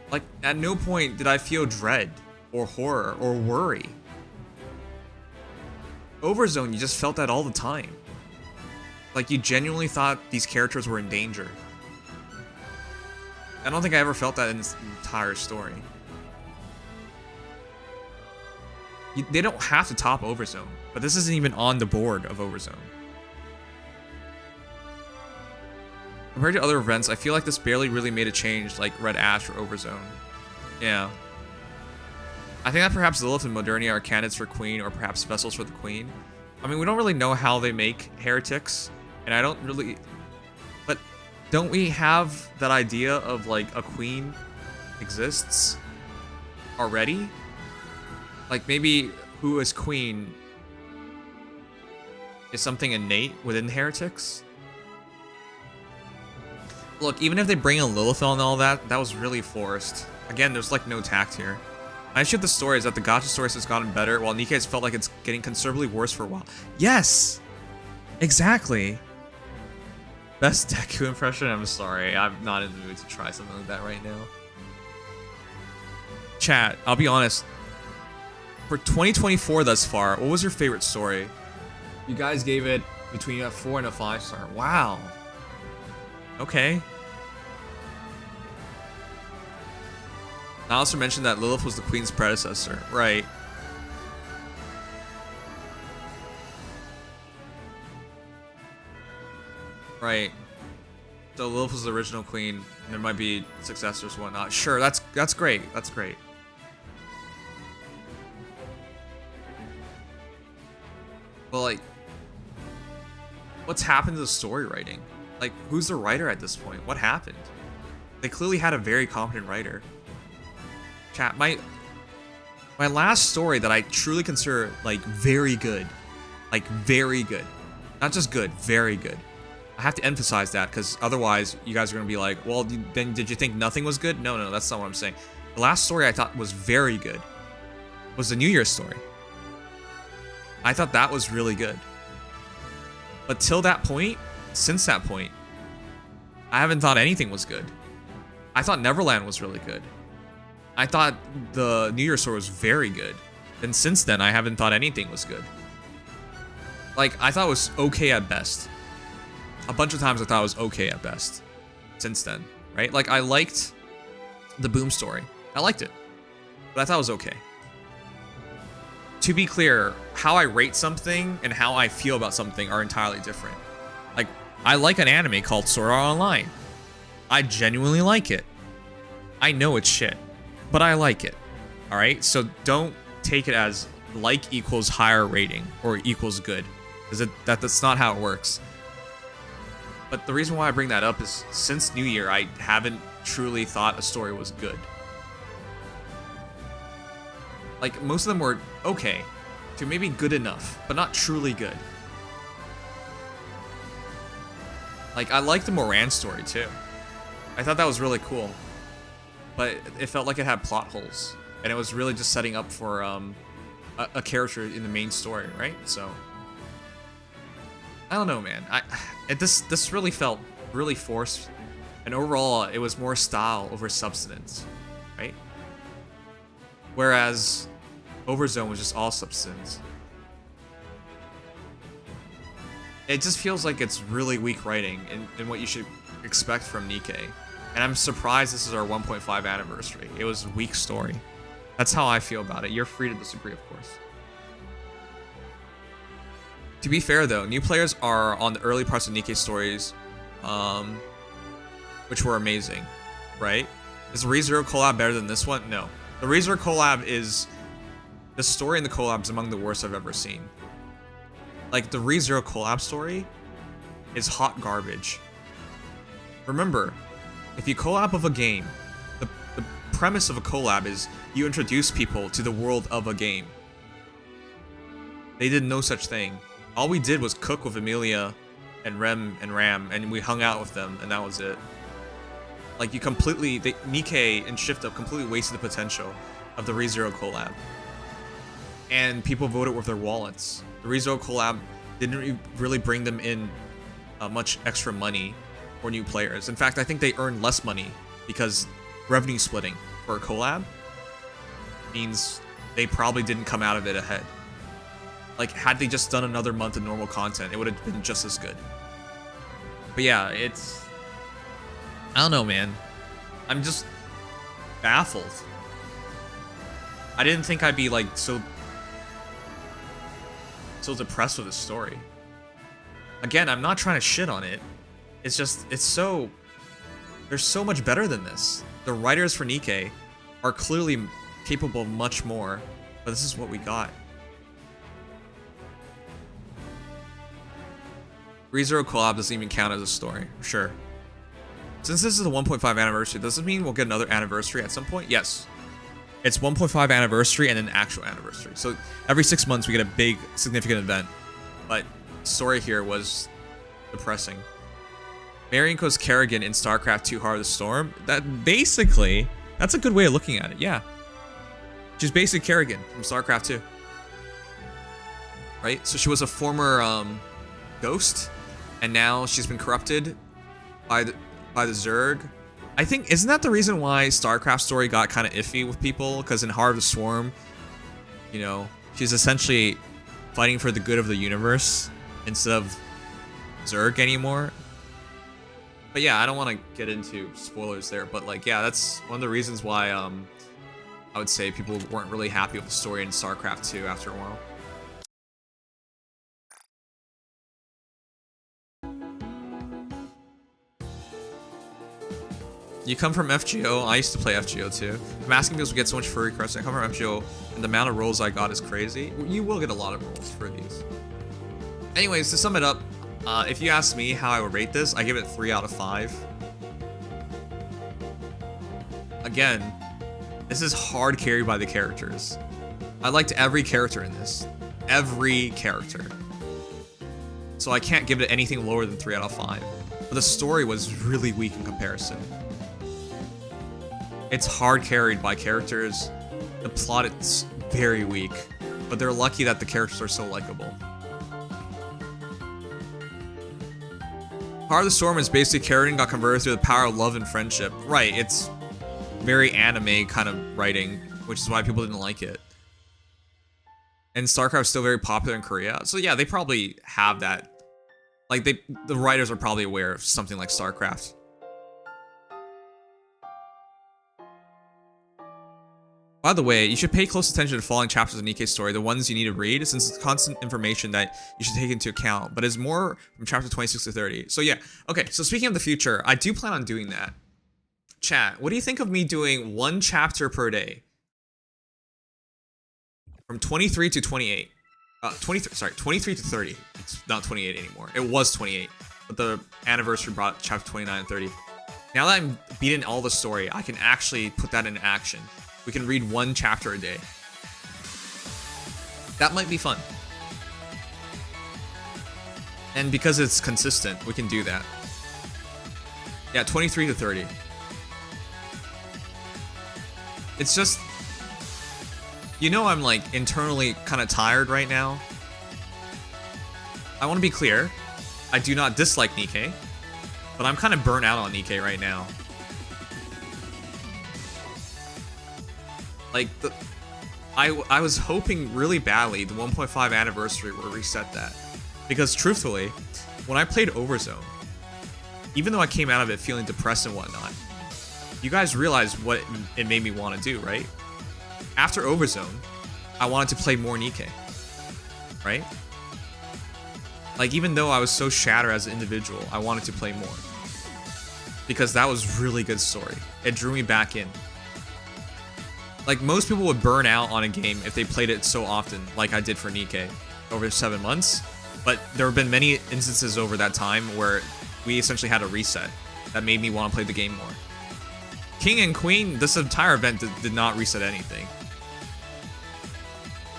Like, at no point did I feel dread or horror or worry. Overzone, you just felt that all the time. Like, you genuinely thought these characters were in danger. I don't think I ever felt that in this entire story. They don't have to top Overzone, but this isn't even on the board of Overzone. Compared to other events, I feel like this barely really made a change like Red Ash or Overzone. Yeah. I think that perhaps Lilith and Modernia are candidates for Queen, or perhaps vessels for the Queen. I mean, we don't really know how they make heretics, and I don't really... But don't we have that idea of like a Queen exists already? Like maybe who is Queen is something innate within heretics? Look, even if they bring in Lilith and all that, that was really forced. Again, there's like no tact here. My issue with the story is that the gacha stories has gotten better, while Nikke has felt like it's getting considerably worse for a while. Yes! Exactly! Best Deku impression? I'm sorry, I'm not in the mood to try something like that right now. Chat, I'll be honest. For 2024 thus far, what was your favorite story? You guys gave it between a 4 and a 5 star. Wow. Okay. I also mentioned that Lilith was the Queen's predecessor. Right. Right. So Lilith was the original Queen, and there might be successors and whatnot. Sure, that's great. That's great. But like, what's happened to the story writing? Like, who's the writer at this point? What happened? They clearly had a very competent writer. Chat, my last story that I truly consider like very good, not just good, very good. I have to emphasize that because otherwise you guys are gonna be like, well, then did you think nothing was good? No, that's not what I'm saying. The last story I thought was very good was the New Year's story. I thought that was really good. But till that point, since that point, I haven't thought anything was good. I thought Neverland was really good. I thought the New Year's story was very good. And since then, I haven't thought anything was good. Like, I thought it was okay at best. A bunch of times I thought it was okay at best. Since then, right? Like, I liked the Boom story. I liked it. But I thought it was okay. To be clear, how I rate something and how I feel about something are entirely different. Like, I like an anime called Sword Art Online. I genuinely like it. I know it's shit, but I like it. Alright? So don't take it as like equals higher rating or equals good. Because that's not how it works. But the reason why I bring that up is since New Year, I haven't truly thought a story was good. Like, most of them were okay to maybe good enough, but not truly good. Like, I liked the Moran story, too. I thought that was really cool. But it felt like it had plot holes. And it was really just setting up for a character in the main story, right? So, I don't know, man. This really felt really forced. And overall, it was more style over substance, right? Whereas Overzone was just all substance. It just feels like it's really weak writing in what you should expect from Nikke. And I'm surprised this is our 1.5 anniversary. It was a weak story. That's how I feel about it. You're free to disagree, of course. To be fair, though, new players are on the early parts of Nikke's stories, which were amazing, right? Is the ReZero collab better than this one? No. The ReZero collab is... The story in the collab is among the worst I've ever seen. Like, the ReZero collab story is hot garbage. Remember, if you collab of a game, the premise of a collab is you introduce people to the world of a game. They did no such thing. All we did was cook with Emilia and Rem and Ram, and we hung out with them, and that was it. Like, you completely... Nikke and Shift Up completely wasted the potential of the ReZero collab. And people voted with their wallets. The ReZero collab didn't really bring them in much extra money for new players. In fact, I think they earned less money because revenue splitting for a collab means they probably didn't come out of it ahead. Like, had they just done another month of normal content, it would have been just as good. But yeah, it's... I don't know, man. I'm just baffled. I didn't think I'd be, like, so depressed with this story. Again, I'm not trying to shit on it. It's just, it's so... They're so much better than this. The writers for Nikke are clearly capable of much more, but this is what we got. ReZero collab doesn't even count as a story, sure. Since this is the 1.5 anniversary, does it mean we'll get another anniversary at some point? Yes. It's 1.5 anniversary and an actual anniversary. So every 6 months we get a big, significant event. But the story here was depressing. Marian goes Kerrigan in StarCraft 2 Heart of the Storm. That basically, that's a good way of looking at it, yeah. She's basically Kerrigan from StarCraft 2. Right? So she was a former ghost, and now she's been corrupted by the Zerg. I think, isn't that the reason why StarCraft story got kind of iffy with people? Because in Heart of the Swarm, you know, she's essentially fighting for the good of the universe instead of Zerg anymore. But yeah, I don't want to get into spoilers there, but like, yeah, that's one of the reasons why I would say people weren't really happy with the story in StarCraft 2 after a while. You come from FGO. I used to play FGO too. I'm asking because we get so much furry requests. I come from FGO, and the amount of rolls I got is crazy. You will get a lot of rolls for these. Anyways, to sum it up, if you ask me how I would rate this, I give it 3 out of 5. Again, this is hard carried by the characters. I liked every character in this. Every character. So I can't give it anything lower than 3 out of 5. But the story was really weak in comparison. It's hard carried by characters. The plot is very weak, but they're lucky that the characters are so likable. Heart of the Storm is basically Kerrigan got converted through the power of love and friendship. Right, it's very anime kind of writing, which is why people didn't like it. And StarCraft's still very popular in Korea, so yeah, they probably have that. Like, the writers are probably aware of something like StarCraft. By the way, you should pay close attention to the following chapters of Nikke's story, the ones you need to read, since it's constant information that you should take into account, but it's more from chapter 26 to 30. So yeah, okay, so speaking of the future, I do plan on doing that. Chat, what do you think of me doing 1 chapter per day? From 23 to 28. 23 to 30. It's not 28 anymore. It was 28, but the anniversary brought chapter 29 and 30. Now that I'm beating all the story, I can actually put that into action. We can read 1 chapter a day. That might be fun. And because it's consistent, we can do that. Yeah, 23 to 30. It's just... You know, I'm like internally kind of tired right now. I want to be clear. I do not dislike Nikke, but I'm kind of burnt out on Nikke right now. Like, I was hoping really badly the 1.5 anniversary will reset that. Because truthfully, when I played Overzone, even though I came out of it feeling depressed and whatnot, you guys realize what it made me want to do, right? After Overzone, I wanted to play more Nikke, right? Like, even though I was so shattered as an individual, I wanted to play more. Because that was really good story. It drew me back in. Like, most people would burn out on a game if they played it so often, like I did for Nikke over 7 months. But there have been many instances over that time where we essentially had a reset. that made me want to play the game more. King and Queen, this entire event did not reset anything.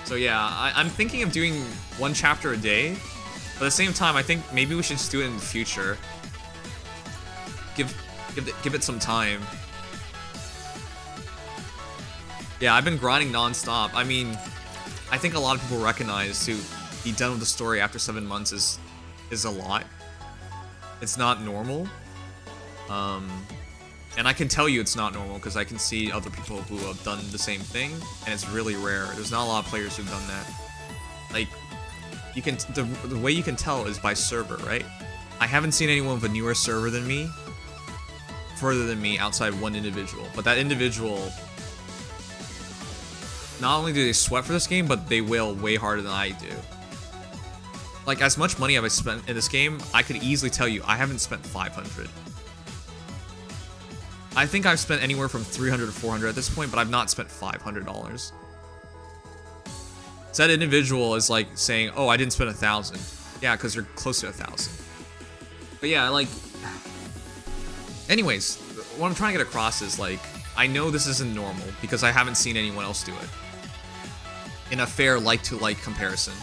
So yeah, I'm thinking of doing 1 chapter a day, but at the same time, I think maybe we should just do it in the future. Give it some time. Yeah, I've been grinding non-stop. I mean, I think a lot of people recognize to be done with the story after 7 months is a lot. It's not normal. And I can tell you it's not normal because I can see other people who have done the same thing, and it's really rare. There's not a lot of players who've done that. Like, you can the way you can tell is by server, right? I haven't seen anyone with a newer server than me, further than me, outside one individual. But that individual, not only do they sweat for this game, but they will way harder than I do. Like, as much money as I spent in this game, I could easily tell you I haven't spent 500. I think I've spent anywhere from 300 to 400 at this point, but I've not spent $500. So that individual is like saying, oh, I didn't spend 1,000. Yeah, because you're close to 1,000. But yeah, like... Anyways, what I'm trying to get across is, like, I know this isn't normal because I haven't seen anyone else do it in a fair like-to-like comparison.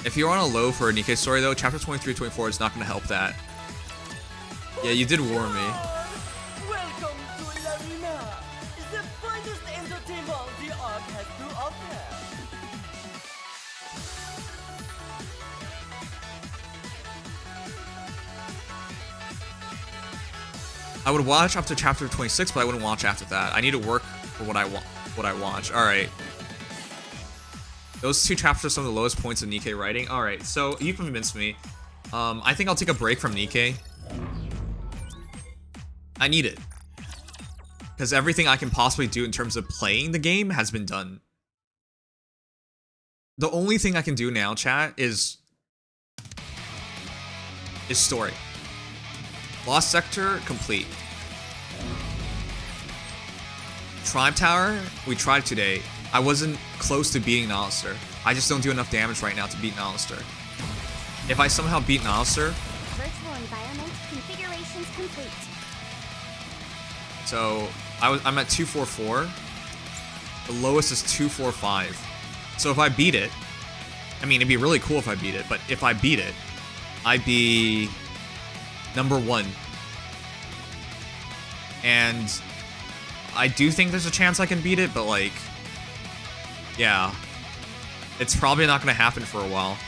If you're on a low for a Nikke story, though, chapter 23, 24 is not going to help that. Yeah, you did warn me. Welcome to Larina, the finest entertainment the Ark has to offer. I would watch up to chapter 26, but I wouldn't watch after that. I need to work for what I watch. All right. Those 2 chapters are some of the lowest points of Nikke writing. All right, so you convinced me. I think I'll take a break from Nikke. I need it. Because everything I can possibly do in terms of playing the game has been done. The only thing I can do now, chat, is story. Lost Sector, complete. Tribe Tower, we tried today. I wasn't close to beating Nalister. I just don't do enough damage right now to beat Nalister. If I somehow beat Nalister... Virtual environment configurations complete. So, I'm at 244. The lowest is 245. So if I beat it... I mean, it'd be really cool if I beat it, but if I beat it, I'd be... number 1. And... I do think there's a chance I can beat it, but like... yeah. It's probably not going to happen for a while.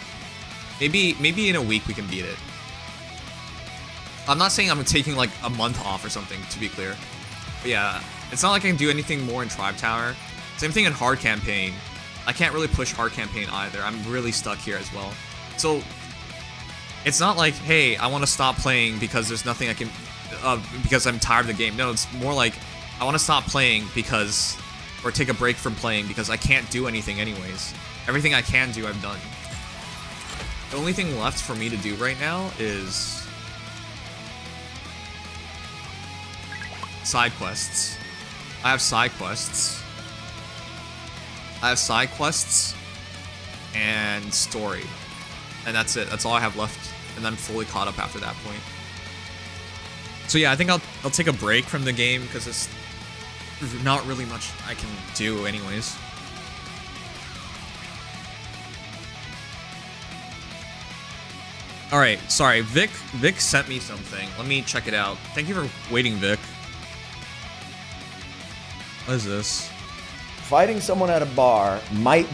Maybe in a week we can beat it. I'm not saying I'm taking like a month off or something, to be clear. But yeah, it's not like I can do anything more in Tribe Tower. Same thing in Hard Campaign. I can't really push Hard Campaign either. I'm really stuck here as well. So, it's not like, hey, I want to stop playing because there's nothing I can... because I'm tired of the game. No, it's more like, I want to stop playing because... or take a break from playing because I can't do anything anyways. Everything I can do, I've done. The only thing left for me to do right now is... side quests. I have side quests. I have side quests and story. And that's it. That's all I have left. And I'm fully caught up after that point. So yeah, I think I'll take a break from the game because it's not really much I can do anyways. Alright, sorry, Vic sent me something. Let me check it out. Thank you for waiting, Vic. What is this? Fighting someone at a bar might...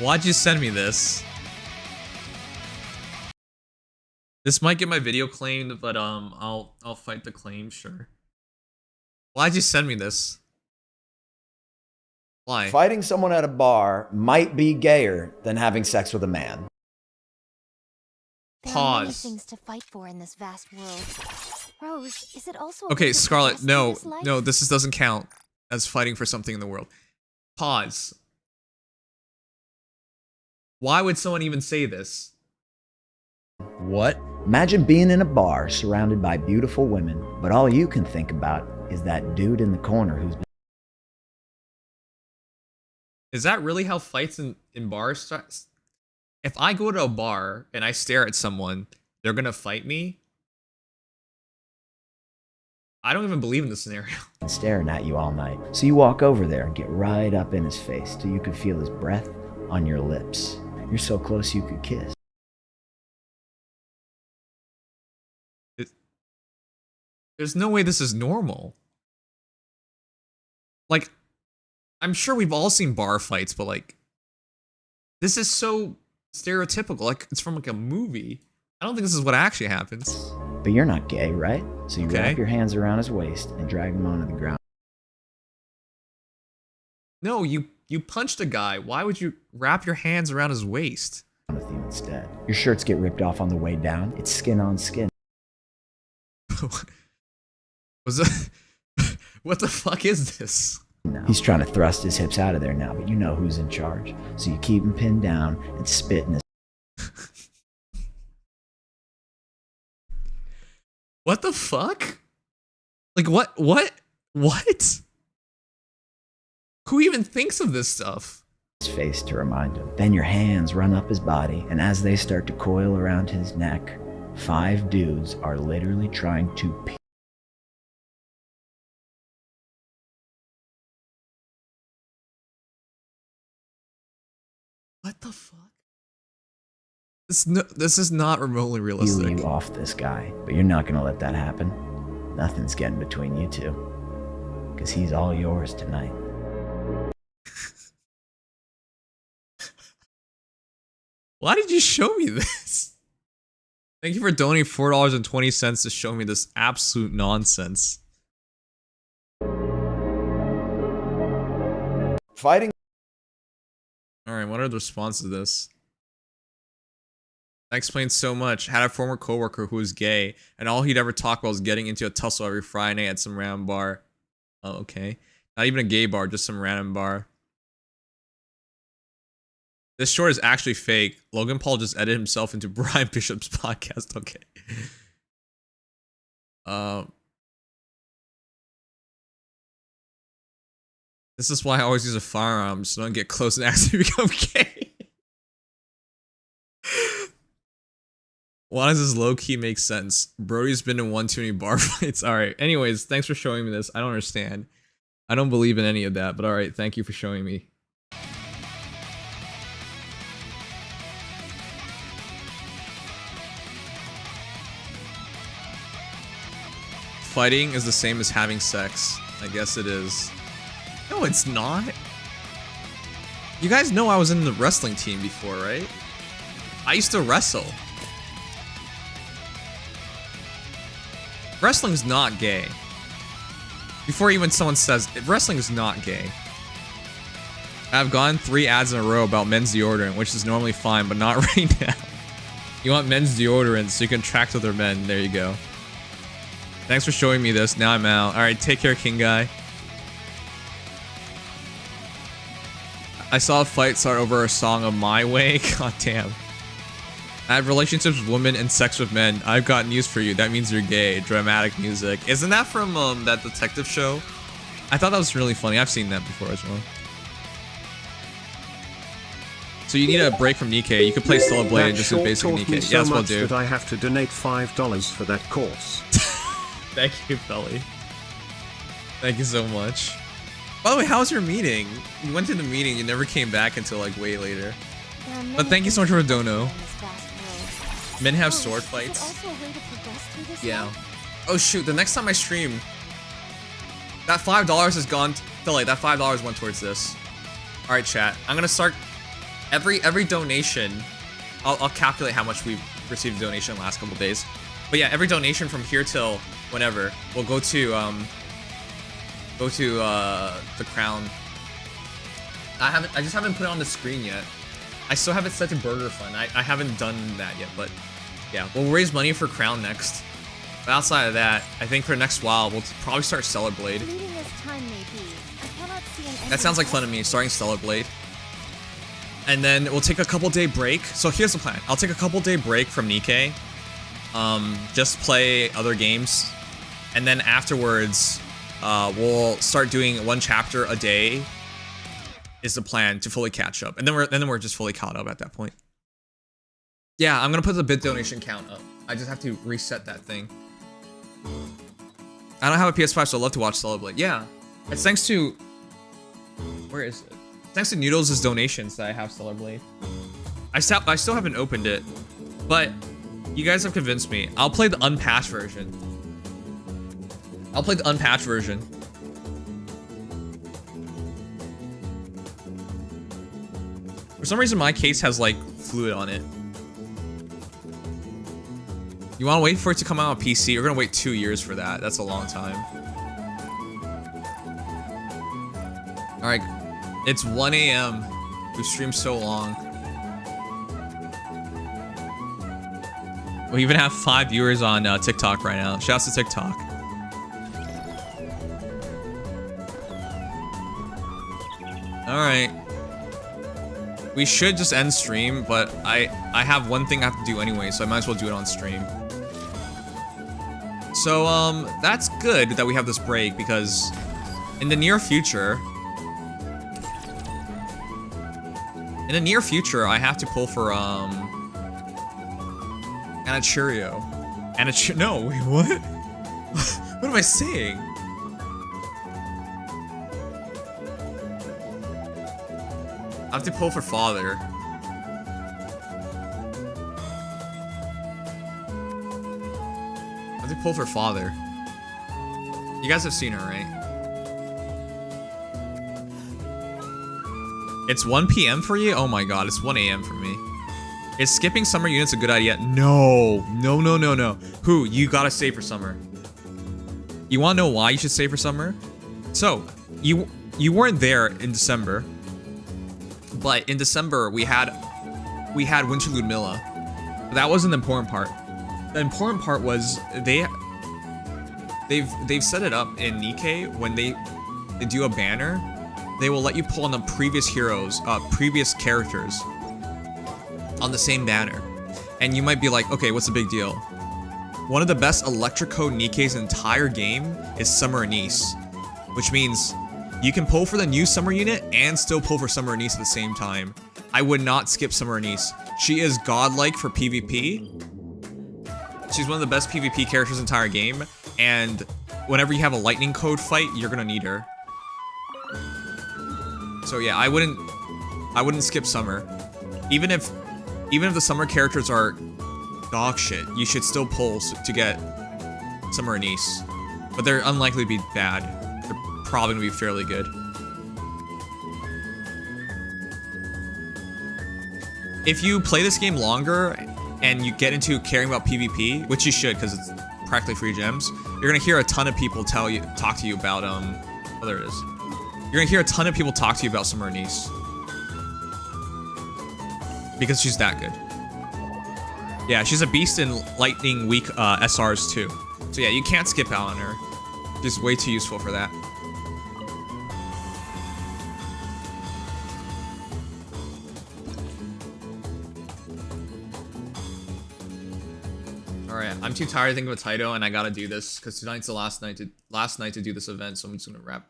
Why'd you send me this? This might get my video claimed, but I'll fight the claim, sure. Why'd you send me this? Why? Fighting someone at a bar might be gayer than having sex with a man. There are many Pause. things to fight for in this vast world. Rose, is it also Okay, okay to Scarlet, rest in no, this life? no, this doesn't count as fighting for something in the world. Pause. Why would someone even say this? What? Imagine being in a bar surrounded by beautiful women, but all you can think about is that dude in the corner who's... Is that really how fights in bars start? if I go to a bar and I stare at someone, they're gonna fight me. I don't even believe in this scenario. And staring at you all night. So you walk over there and get right up in his face till you could feel his breath on your lips. You're so close you could kiss. There's no way this is normal. Like, I'm sure we've all seen bar fights, but like, this is so stereotypical. Like, it's from like a movie. I don't think this is what actually happens. But you're not gay, right? So you wrap your hands around his waist and drag him onto the ground. No, you punched a guy. Why would you wrap your hands around his waist? With you instead. Your shirts get ripped off on the way down. It's skin on skin. What the fuck is this? No. He's trying to thrust his hips out of there now, but you know who's in charge. So you keep him pinned down and spit in his... What the fuck? Like, what? Who even thinks of this stuff? His face to remind him. Then your hands run up his body, and as they start to coil around his neck, 5 dudes are literally trying to What the fuck? This is not remotely realistic. peel you off this guy, but you're not gonna let that happen. Nothing's getting between you two, because he's all yours tonight. Why did you show me this? Thank you for donating $4.20 to show me this absolute nonsense. Fighting. Alright, what are the responses to this? That explains so much. Had a former coworker who was gay, and all he'd ever talk about was getting into a tussle every Friday at some random bar. Oh, okay. Not even a gay bar, just some random bar. This short is actually fake. Logan Paul just edited himself into Brian Bishop's podcast. Okay. This is why I always use a firearm, so don't get close and actually become gay. Why does this low-key make sense? Brody's been in one too many bar fights. Alright, anyways, thanks for showing me this. I don't understand. I don't believe in any of that, but alright, thank you for showing me. Fighting is the same as having sex. I guess it is. No, it's not. You guys know I was in the wrestling team before, right? I used to wrestle. Wrestling's not gay. Before even someone says it, wrestling is not gay. I've gone 3 ads in a row about men's deodorant, which is normally fine, but not right now. You want men's deodorant so you can attract other men. There you go. Thanks for showing me this. Now I'm out. Alright, take care, King Guy. I saw a fight start over a song of My Way. God damn. I have relationships with women and sex with men. I've got news for you. That means you're gay. Dramatic music. Isn't that from that detective show? I thought that was really funny. I've seen that before as well. So you need a break from Nikke. You could play Stellar Blade and just do basic Nikke. So Yes, we'll do. that I have to donate $5 for that course. Thank you, Felly. Thank you so much. By the way, how was your meeting? You went to the meeting, you never came back until like way later. But thank you so much for dono. Men have sword fights. Yeah. Oh shoot, the next time I stream, that $5 is gone. Felly, that $5 went towards this. Alright, chat. I'm gonna start every donation. I'll calculate how much we've received a donation in the last couple days. But yeah, every donation from here till whenever will go to the crown. I just haven't put it on the screen yet. I still have it set to Burger Fund. I haven't done that yet, but yeah, we'll raise money for crown next. But outside of that, I think for next while we'll probably start Stellar Blade. That sounds like fun to me, starting Stellar Blade. And then we'll take a couple day break. So here's the plan. I'll take a couple day break from Nikke. Just play other games. And then afterwards, we'll start doing 1 chapter a day is the plan to fully catch up. And then we're just fully caught up at that point. Yeah, I'm gonna put the bit donation count up. I just have to reset that thing. I don't have a PS5, so I'd love to watch Stellar Blade. Yeah, it's thanks to... Where is it? Thanks to Noodles' donations that I have Stellar Blade. I still haven't opened it, but you guys have convinced me. I'll play the unpatched version. I'll play the unpatched version. For some reason, my case has like fluid on it. You want to wait for it to come out on PC? You're gonna wait 2 years for that. That's a long time. All right, it's 1 a.m. We streamed so long. We even have 5 viewers on TikTok right now. Shouts to TikTok. All right. We should just end stream, but I have one thing I have to do anyway, so I might as well do it on stream. So, that's good that we have this break, because in the near future, I have to pull for, Anachurio. No, wait, what? What am I saying? I have to pull for father. I have to pull for father. You guys have seen her, right? It's 1 p.m. for you? Oh my god, it's 1 a.m. for me. Is skipping summer units a good idea? No. No, no, no, no. Who? You gotta save for summer. You wanna know why you should save for summer? So, you weren't there in December. But in December, we had Winter Ludmilla. But that wasn't the important part. The important part was they've set it up in Nikke. When they do a banner, they will let you pull on the previous heroes, previous characters on the same banner. And you might be like, okay, what's the big deal? One of the best Electrico Nikke's entire game is Summer Anise, which means you can pull for the new Summer unit and still pull for Summer Anise at the same time. I would not skip Summer Anise. She is godlike for PvP. She's one of the best PvP characters in the entire game, and whenever you have a lightning code fight, you're gonna need her. So yeah, I wouldn't skip Summer. Even if the Summer characters are dog shit, you should still pull to get Summer Anise. But they're unlikely to be bad. They're probably gonna be fairly good. If you play this game longer and you get into caring about PvP, which you should because it's practically free gems, you're gonna hear a ton of people talk to you about oh, there it is. You're gonna hear a ton of people talk to you about Summer Anise. Because she's that good. Yeah, she's a beast in lightning weak SRs too. So yeah, you can't skip out on her. She's way too useful for that. Alright, I'm too tired to think of a title and I gotta do this because tonight's the last night to do this event, so I'm just gonna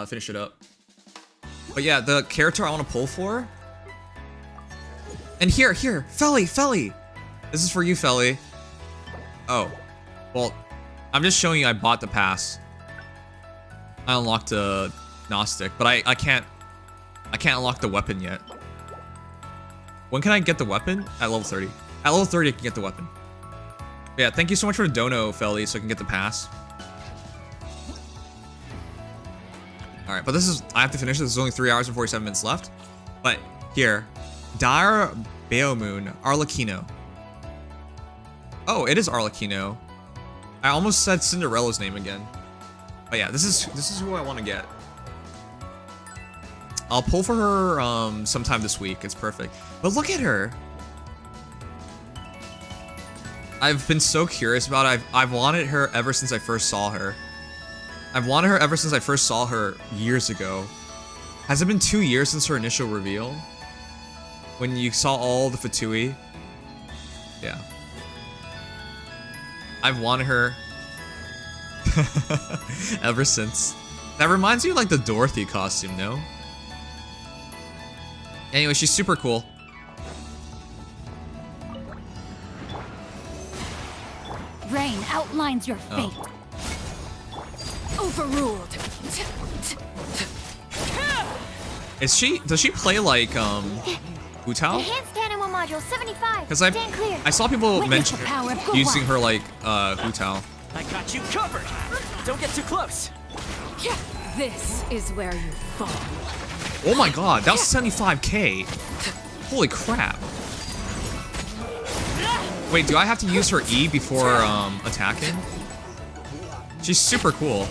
finish it up. But yeah, the character I want to pull for. And here, Felly! This is for you, Felly. Oh. Well, I'm just showing you I bought the pass. I unlocked a Gnostic, but I can't unlock the weapon yet. When can I get the weapon? At level 30. At level 30 I can get the weapon. But yeah, thank you so much for the dono, Felly, so I can get the pass. Alright, but I have to finish this. There's only 3 hours and 47 minutes left. But here. Dire Beomoon, Arlecchino. Oh, it is Arlecchino. I almost said Cinderella's name again. But yeah, this is who I want to get. I'll pull for her sometime this week. It's perfect. But look at her. I've been so curious about it. I've wanted her ever since I first saw her. I've wanted her ever since I first saw her years ago. Has it been 2 years since her initial reveal? When you saw all the Fatui? Yeah. I've wanted her ever since. That reminds me of like the Dorothy costume, no? Anyway, she's super cool. Rain outlines your fate. Overruled. Does she play like Hu Tao? Enhanced Animo Module 75. Because Stand clear. I saw people Witness mention the power of good using luck. her like Hu Tao. I got you covered. Don't get too close. This is where you fall. Oh my god, that was 75k. Holy crap. Wait, do I have to use her E before attacking? She's super cool.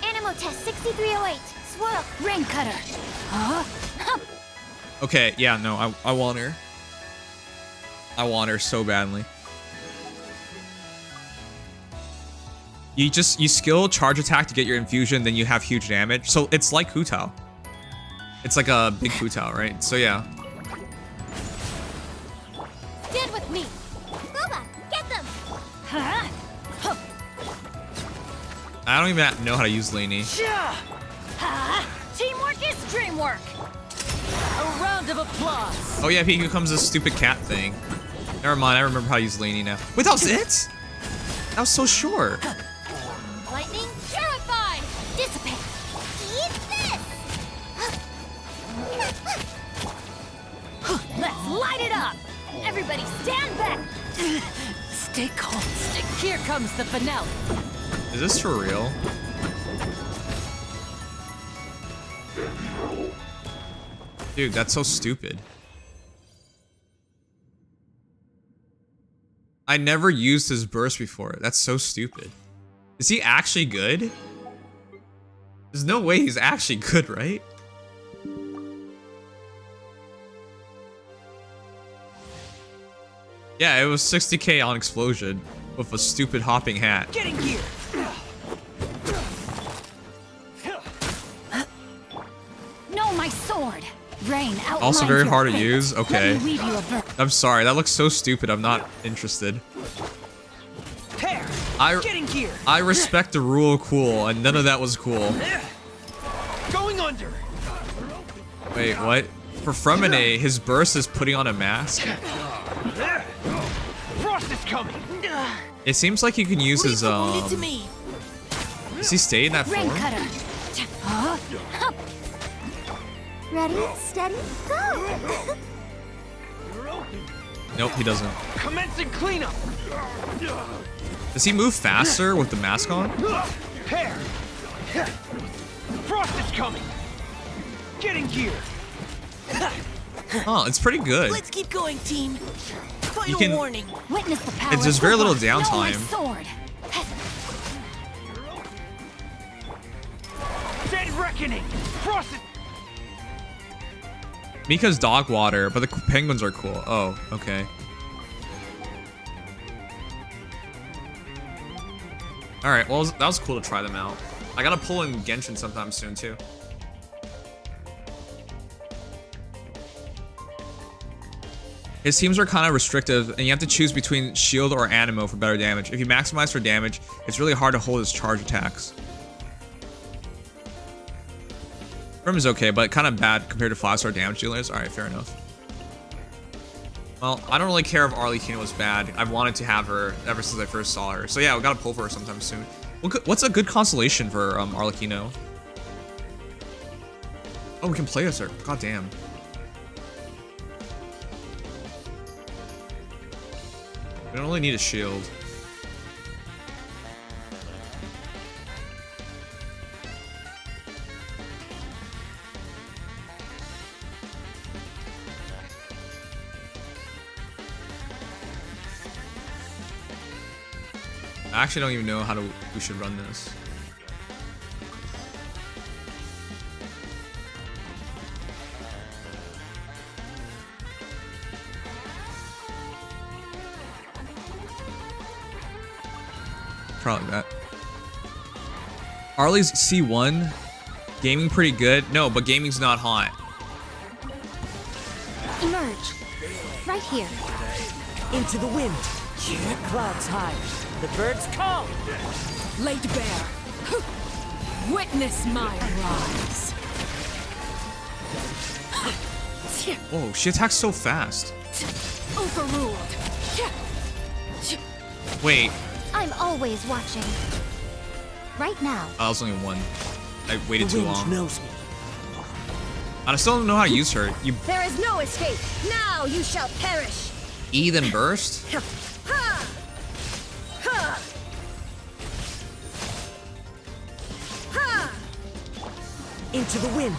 Animo Test 6308. Swirl. Rain Cutter. Okay, yeah, no, I want her. I want her so badly. You skill charge attack to get your infusion, then you have huge damage. So it's like Hu Tao. It's like a big Hu Tao, right? So yeah. Stand with me. Booba, get them. I don't even know how to use Lainey. Teamwork is dreamwork. A round of applause. Oh yeah, here comes this stupid cat thing. Never mind, I remember how to use Lainey now. Wait, that was it? That was so short. Lightning, purified. Dissipate. Eat this. Let's light it up. Everybody stand back. Stay calm. Here comes the finale. Is this for real? Dude, that's so stupid. I never used his burst before. That's so stupid. Is he actually good? There's no way he's actually good, right? Yeah, it was 60k on explosion with a stupid hopping hat. Getting gear. No, my sword. Rain outlines Also very your hard to fate. use. Let Okay. me weave you a ver- I'm sorry, that looks so stupid. I'm not interested. Pair. Getting gear. I respect the rule of cool, and none of that was cool. Going under. Wait, what? For Fremine, his burst is putting on a mask? Frost is coming. It seems like you can use his, Does he stay in that Rain form? Cutter. Ready, steady, go. Nope, he doesn't. Commencing cleanup. Does he move faster with the mask on? Pair. Frost is coming. Getting gear. Oh, it's pretty good. Let's keep going, team. Final You can- warning. Witness the power. There's of very good little luck. No, my downtime. sword. Dead reckoning. Frost is Mika's dog water, but the penguins are cool. Oh, okay. Alright, well, that was cool to try them out. I gotta pull in Genshin sometime soon, too. His teams are kind of restrictive, and you have to choose between shield or animo for better damage. If you maximize for damage, it's really hard to hold his charge attacks. Grim is okay, but kind of bad compared to 5-star damage dealers. Alright, fair enough. Well, I don't really care if Arlecchino was bad. I've wanted to have her ever since I first saw her. So yeah, we gotta pull for her sometime soon. What's a good constellation for Arlecchino? Oh, we can play as her. God damn. We don't really need a shield. I actually don't even know how we should run this. Probably that. Arlie's C1. Gaming pretty good. No, but gaming's not hot. Emerge. Right here. into the wind. Clouds high. The birds call. Laid bare. Witness my rise. Whoa, she attacks so fast. Overruled. Wait. I'm always watching. Right now. Oh, that was only one. I waited too long. Knows me. I still don't know how to use her. You There is no escape. Now you shall perish. E then burst? Ha! Ha! Ha! Into the wind.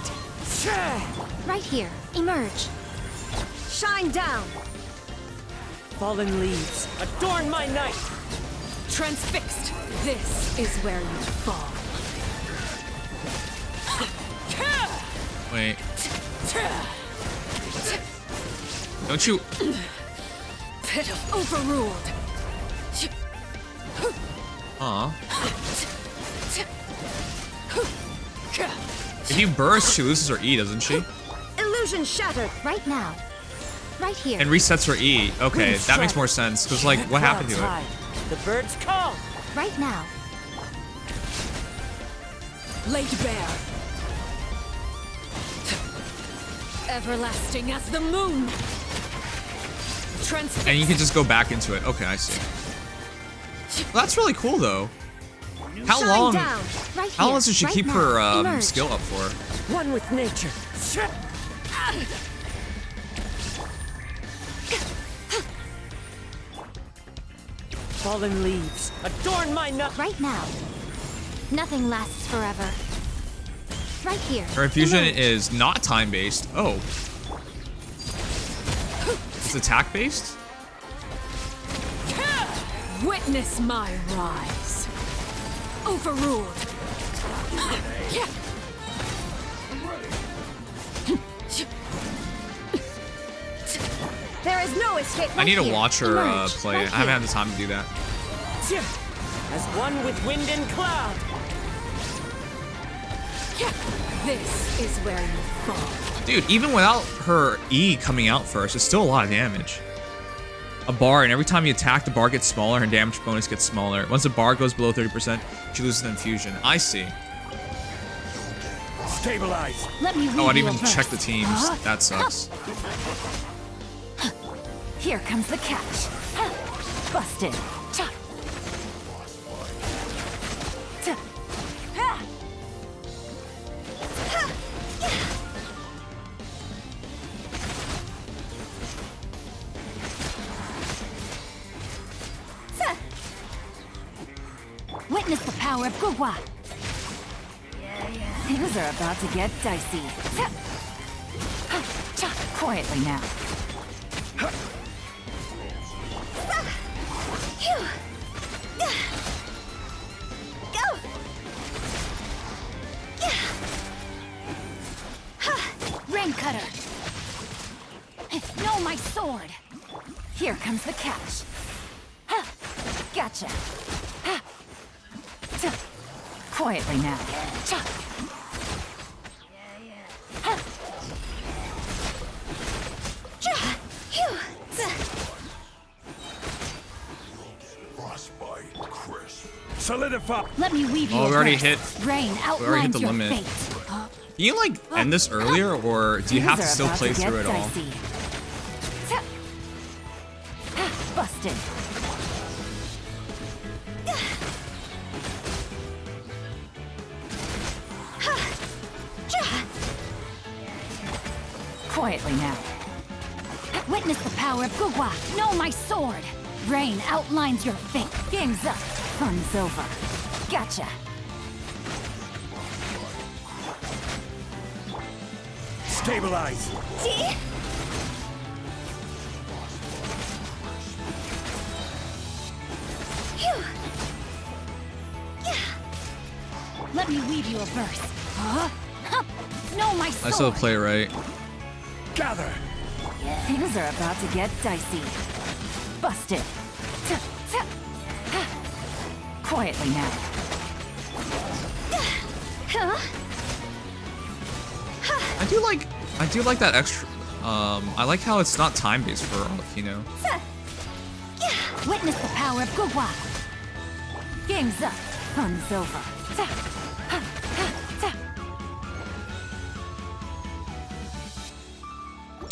Right here. Emerge. Shine down. Fallen leaves, adorn my night. Transfixed. This is where you fall. Wait. Don't you? Pit of overruled. Aw. If you burst, she loses her E, doesn't she? Illusion shattered. Right now. Right here. And resets her E. Okay, that makes more sense. Because, like, what happened to it? The birds call. Right now. Laid bare. Everlasting as the moon. Transfixed. And you can just go back into it. Okay, I see. Well, that's really cool, though. How Shine long? down. Right How long here. does she Right keep now. her Emerge. skill up for? One with nature. Fallen leaves, adorn my nut. Right now. Nothing lasts forever. Right here. Her infusion Emerge. is not time-based. Oh. It's attack-based? Witness my rise. Overruled. There is no escape. I need to here. watch her Emerge. play. Right I haven't here. had the time to do that. As one with wind and cloud. This is where you fall. Dude, even without her E coming out first, it's still a lot of damage. A bar, and every time you attack, the bar gets smaller and damage bonus gets smaller. Once the bar goes below 30%, she loses the infusion. I see. Stabilize. Let me read Oh, I didn't you a even verse. check the teams. That sucks. Here comes the catch. Busted. Witness the power of Gugwa. Things are about to get dicey. Quietly now. Rain cutter. No, my sword. Here comes the catch. Gotcha. Quietly now. Frostbite crisp. Solidify. Let me weave you Oh, a we already verse. hit. Rain We already hit outlines the your limit. fate. Can you, like, end this earlier, or do you have to Things are still about play to get through it all? dicey. Busted. Quietly now. Witness the power of Gugwa. Know my sword. Rain outlines your fate. Game's up. Fun's over. Gotcha. Stabilize. Let me weave you a verse. No, my sword. I still play right. Gather. Things are about to get dicey. Busted. Quietly now. I do like that extra. I like how it's not time based for Arlecchino. Witness the power of Gugwa. Game's up. Fun's over.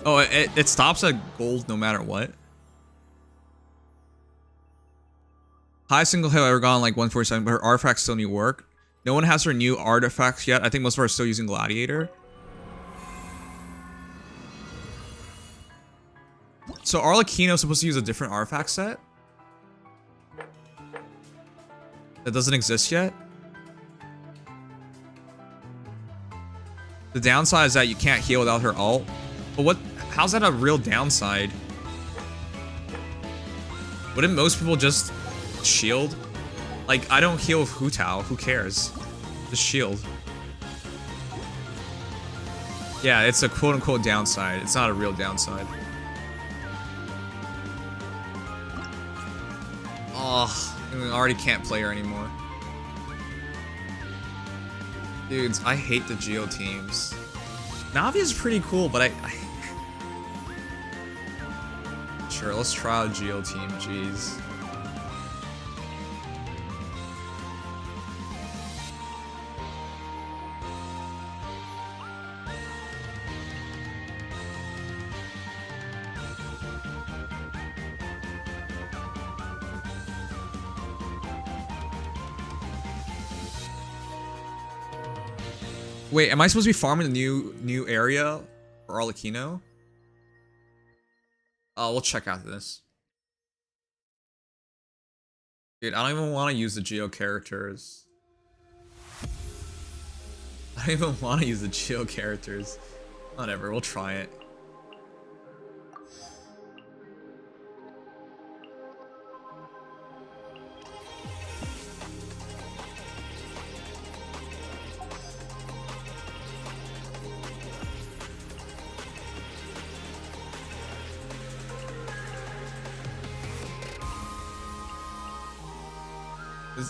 Oh, it stops at gold no matter what. Highest single hit I've ever gotten like 147, but her artifacts still need work. No one has her new artifacts yet. I think most of her are still using Gladiator. So Arlecchino's supposed to use a different artifact set? That doesn't exist yet? The downside is that you can't heal without her ult. But what? How's that a real downside? Wouldn't most people just shield? Like, I don't heal with Hu Tao. Who cares? Just shield. Yeah, it's a quote-unquote downside. It's not a real downside. Oh, I already can't play her anymore. Dudes, I hate the Geo teams. Navi is pretty cool, but Sure, let's try a Geo team, jeez. Wait, am I supposed to be farming the new area for Arlecchino? Oh, we'll check out this. Dude, I don't even want to use the Geo characters. I don't even want to use the Geo characters. Whatever, we'll try it.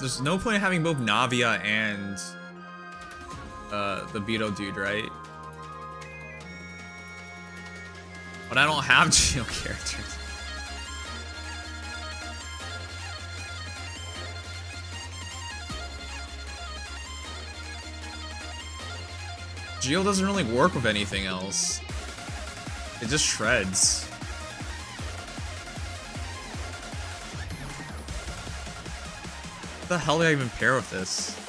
There's no point in having both Navia and the Beetle dude, right? But I don't have Geo characters. Geo doesn't really work with anything else. It just shreds. What the hell do I even pair with this?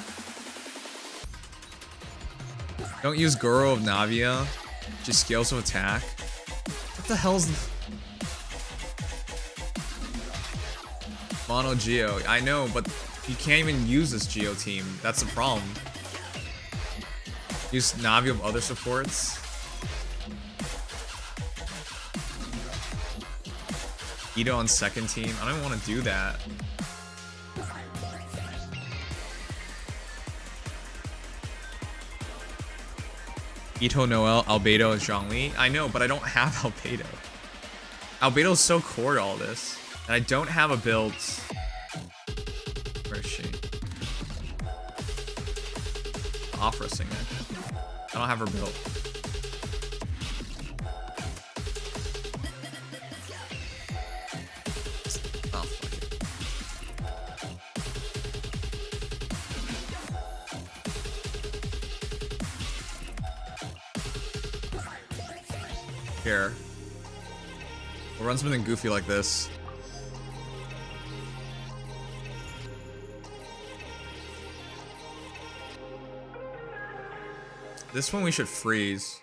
Don't use Goro of Navia. She scales with attack. What the hell's Mono Geo? I know, but you can't even use this Geo team. That's the problem. Use Navia of other supports. Ito on second team. I don't want to do that. Ito, Noel, Albedo, and Zhongli. I know, but I don't have Albedo. Albedo is so core to all this. And I don't have a build. Where is she? Opera singer. I don't have her built. Oh, fuck it. Here. We'll run something goofy like this. This one we should freeze.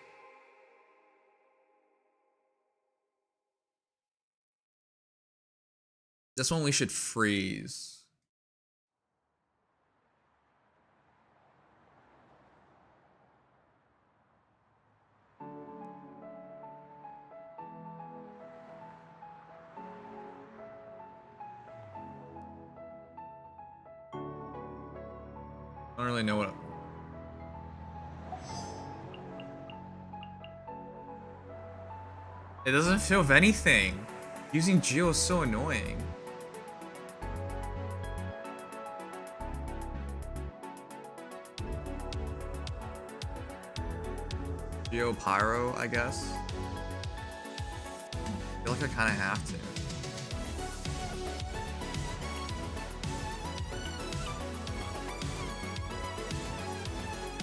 This one we should freeze. I don't really know what. It doesn't fit with anything. Using Geo is so annoying. Geo Pyro, I guess. I feel like I kind of have to.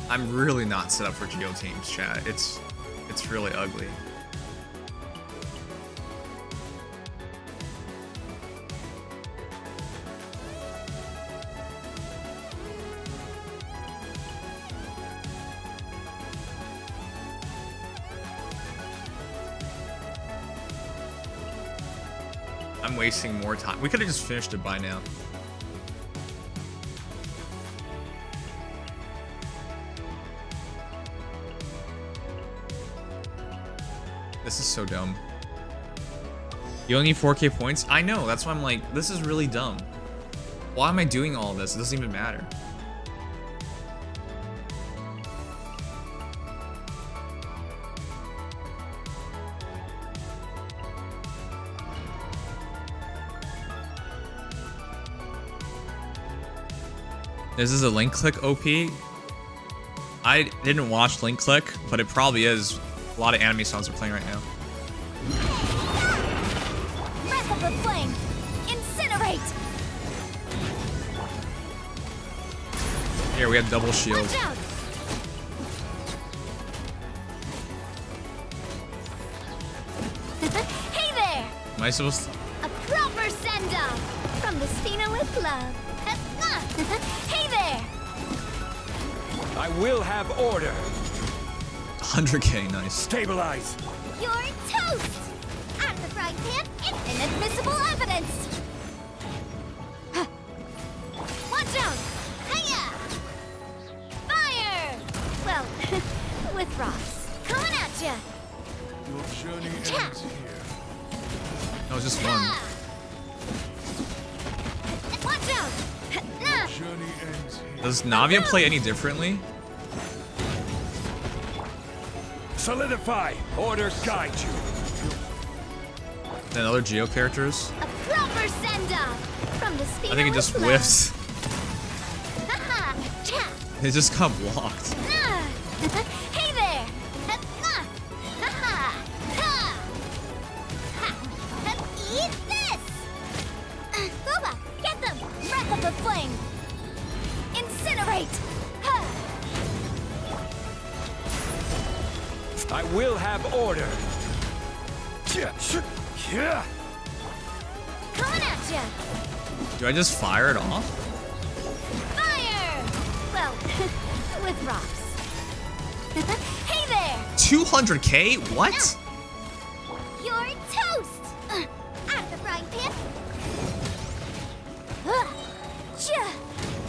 I'm really not set up for Geo teams, chat. It's really ugly. I'm wasting more time. We could have just finished it by now. This is so dumb. You only need 4K points? I know, that's why I'm like, this is really dumb. Why am I doing all this? It doesn't even matter. This is a link click OP. I didn't watch link click, but it probably is. A lot of anime songs are playing right now. Breath of the flame! Incinerate! Here, we have double shield. Watch out! Hey there! Am I supposed to? A proper send-off from the Stina with love. Hey there! I will have order. 100K, nice. Stabilize. You're toast! Out of the frying pan, inadmissible evidence! Watch out! Hiya! Fire! Well, with rocks. Coming at ya! Your journey ends here. That was just one. Watch out! Journey ends here. Does Navia play any differently? Solidify. Order guide you. Than other Geo characters? A proper send-off from the Stina I think it with just love. whiffs. Haha! Cha! It just got blocked. Hey there! Haha! Eat this! Booba, get them! Breath of the flame! Incinerate! I will have order. Coming at ya! Do I just fire it off? Fire! Well, with rocks. Hey there! 200K? What? You're toast! Out of the frying pan.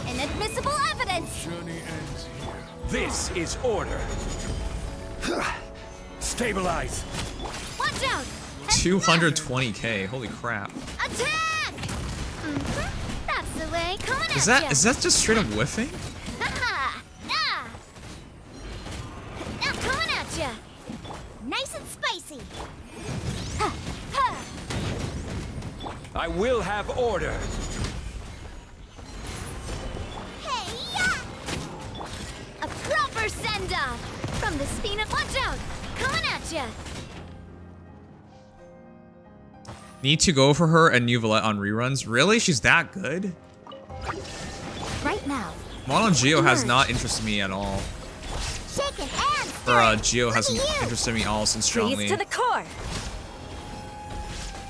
Inadmissible evidence! Journey ends here. This is order. Stabilize. Watch out! 220K. Holy crap. Attack! That's the way. Coming at Is ya. that just straight up whiffing? Ha! Now coming at ya. Nice and spicy. Ha! Ha! I will have order. Hey-ya! A proper send-off from the Spina. Watch out! Coming at ya. Need to go for her and Nuvolette on reruns? Really? She's that good? Right now. Mono Geo has not interested me at all. Shaking and Or Geo hasn't interested me all since Freeze strongly. to the core.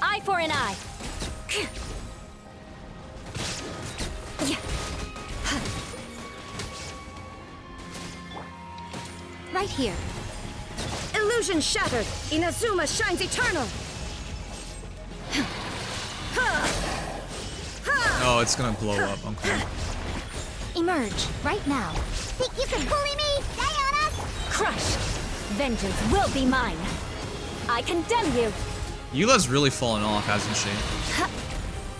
Eye for an eye. Right here. Illusion shattered. Inazuma shines eternal. Oh, it's gonna blow up. Okay. Emerge right now. Think you can bully me? Die on us? Crush. Vengeance will be mine. I condemn you. Eula's really fallen off, hasn't she?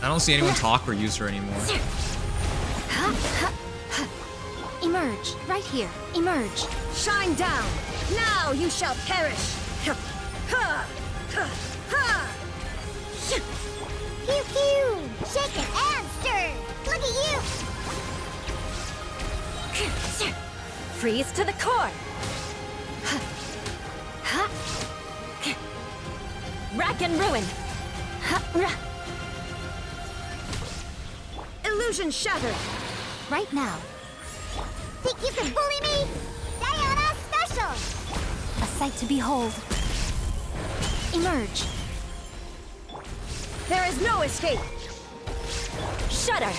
I don't see anyone talk or use her anymore. Emerge right here. Emerge. Shine down. Now you shall perish. Pew pew! Shaken and stirred! Look at you! Freeze to the core. Rack and ruin. Illusion shattered. Right now. Think you can bully me? Diana special! A sight to behold. Emerge. There is no escape. Shudder.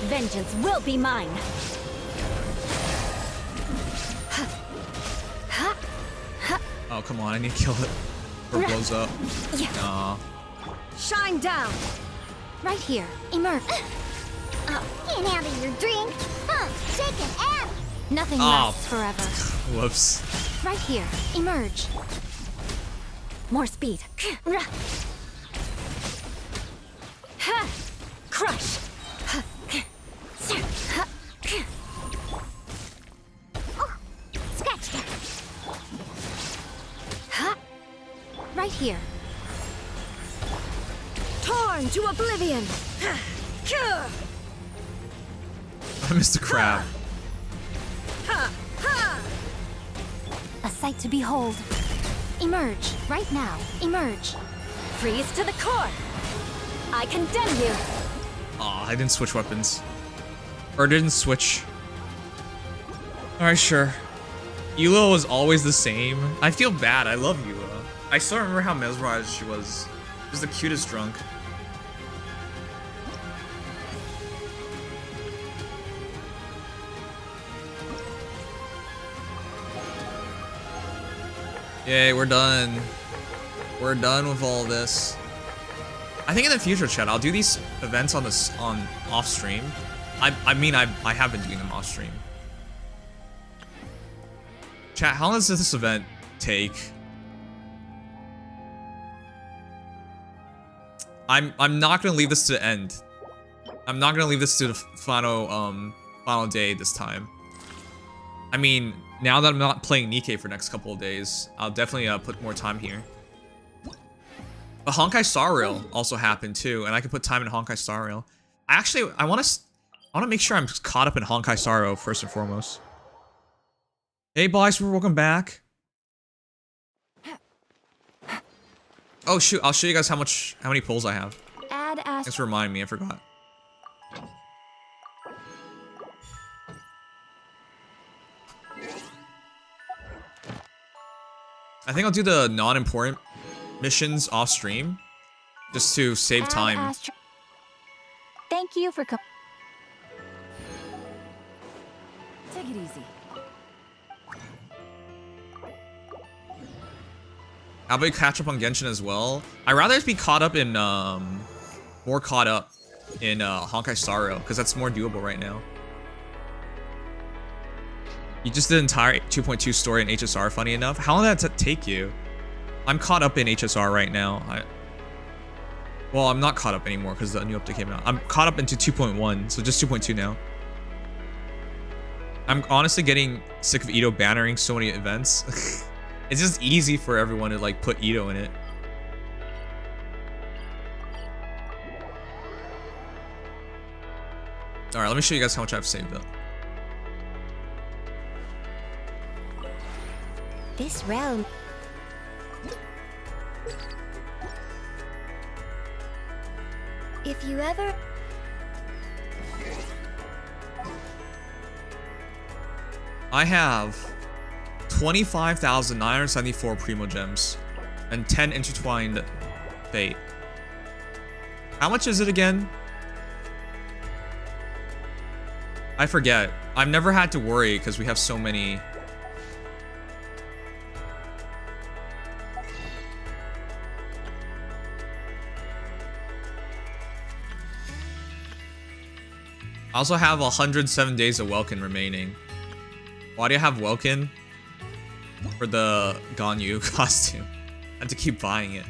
Vengeance will be mine. Oh, come on. I need to kill it. Or blows up. Aw. Shine down. Right here. Emerge. Can't handle your drink. Shake it out. Nothing Oh. lasts forever. Whoops. Right here. Emerge. More speed. Crush. Scratch that. Right here. Torn to oblivion. I missed the crab. A sight to behold. Emerge. Right now. Emerge. Freeze to the core. I condemn you. Aw, I didn't switch weapons. Or didn't switch. Alright, sure. Eula was always the same. I feel bad. I love Eula. I still remember how mesmerized she was. She was the cutest drunk. Yay, we're done. We're done with all this. I think in the future, chat, I'll do these events on off stream. I mean, I have been doing them off stream. Chat, how long does this event take? I'm not gonna leave this to the end. I'm not gonna leave this to the final day this time. I mean, now that I'm not playing Nikke for the next couple of days, I'll definitely put more time here. But Honkai Star Rail also happened too, and I can put time in Honkai Star Rail. Actually, I want to make sure I'm caught up in Honkai Star Rail first and foremost. Hey, boys, welcome back. Oh shoot, I'll show you guys how many pulls I have. Add Thanks for reminding me, I forgot. I think I'll do the non-important missions off stream, just to save time. Thank you for Take it easy. How about you catch up on Genshin as well? I'd rather be caught up in, more caught up in Honkai Star Rail, because that's more doable right now. You just did the entire 2.2 story in HSR, funny enough. How long did that take you? I'm caught up in HSR right now. Well, I'm not caught up anymore because the new update came out. I'm caught up into 2.1, so just 2.2 now. I'm honestly getting sick of Ito bannering so many events. It's just easy for everyone to like put Ito in it. Alright, let me show you guys how much I've saved up. this realm. If you ever... I have 25,974 Primo Gems and 10 intertwined fate. How much is it again? I forget. I've never had to worry because we have so many. I also have 107 days of Welkin remaining. Why do you have Welkin? For the Ganyu costume. I had to keep buying it.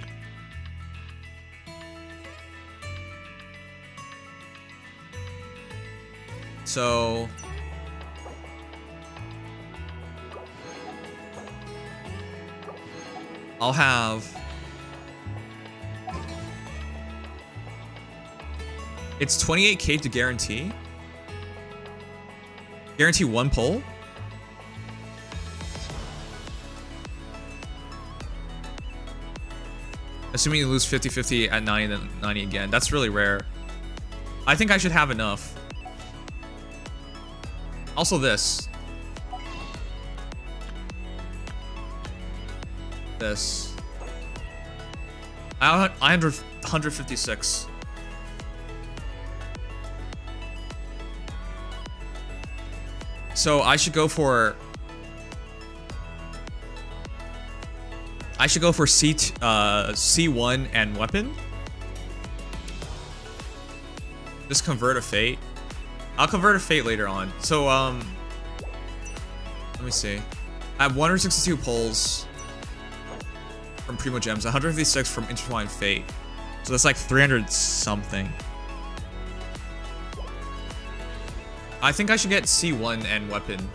So... I'll have... It's 28k to guarantee. Guarantee one pull? Assuming you lose 50-50 at 90 and then 90 again. That's really rare. I think I should have enough. Also this. This. I have 156. So I should go for... I should go for C1 and weapon. Just convert a fate. I'll convert a fate later on. So, let me see. I have 162 pulls from Primo Gems, 156 from Intertwined Fate. So that's like 300 something. I think I should get C1 and weapon.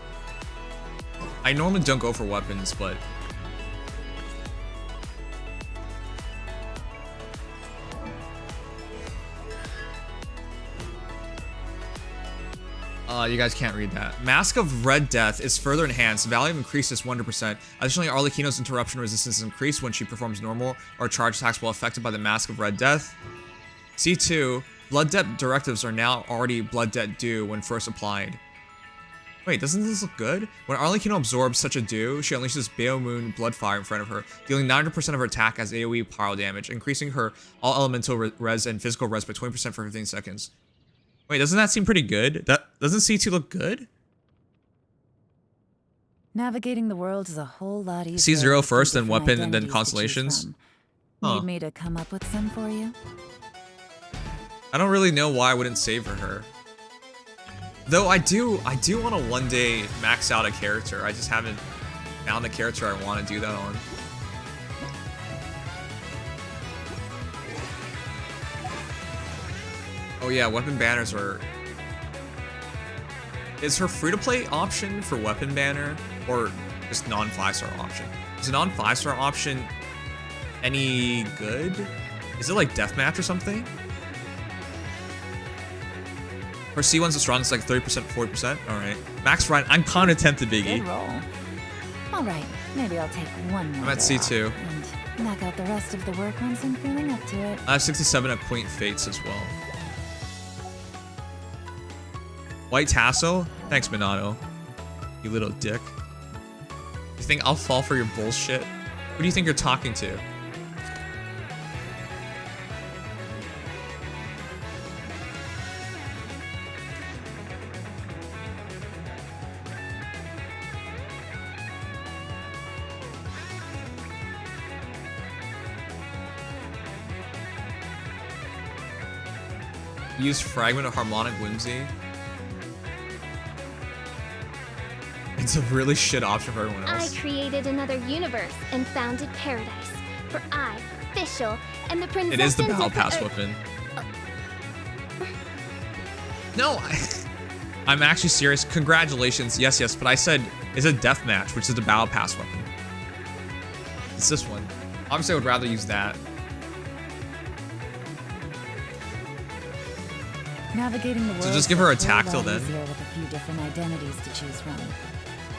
I normally don't go for weapons, but you guys can't read that. Mask of Red Death is further enhanced. Value increases 100%. Additionally, Arlecchino's interruption resistance is increased when she performs normal or charge attacks while affected by the Mask of Red Death. C2, Blood Debt directives are now already Blood Debt due when first applied. Wait, doesn't this look good? When Arlecchino absorbs such a due, she unleashes Baomoon Bloodfire in front of her, dealing 90% of her attack as AoE pyro damage, increasing her all elemental res and physical res by 20% for 15 seconds. Wait, doesn't that seem pretty good? Doesn't C2 look good? Navigating the world is a whole lot easier. C0 first, then weapon, and then constellations. Need me to come up with some for you? I don't really know why I wouldn't save for her. Though I do want to one day max out a character. I just haven't found the character I want to do that on. Oh yeah, weapon banners are... Is her free-to-play option for weapon banner or just non-5-star option? Is a non-5-star option any good? Is it like deathmatch or something? Her C1's the strongest, like 30%, 40%. Alright. Max Ryan, I'm kind of tempted, Biggie. Good roll. Alright, maybe I'll take one more. I'm at C2. And knock out the rest of the work once I'm feeling up to it. I have 67 at Quaint Fates as well. White Tassel? Thanks, Minato. You little dick. You think I'll fall for your bullshit? Who do you think you're talking to? Use Fragment of Harmonic Whimsy. It's a really shit option for everyone else. I created another universe and founded paradise. For I, Fischl, and the princess. It is the and Battle different Pass weapon. No, I'm actually serious. Congratulations. Yes, yes, but I said it's a deathmatch, which is the Battle Pass weapon. It's this one. Obviously, I would rather use that. Navigating the world. So just give her a tactile then. With a few different identities to choose from.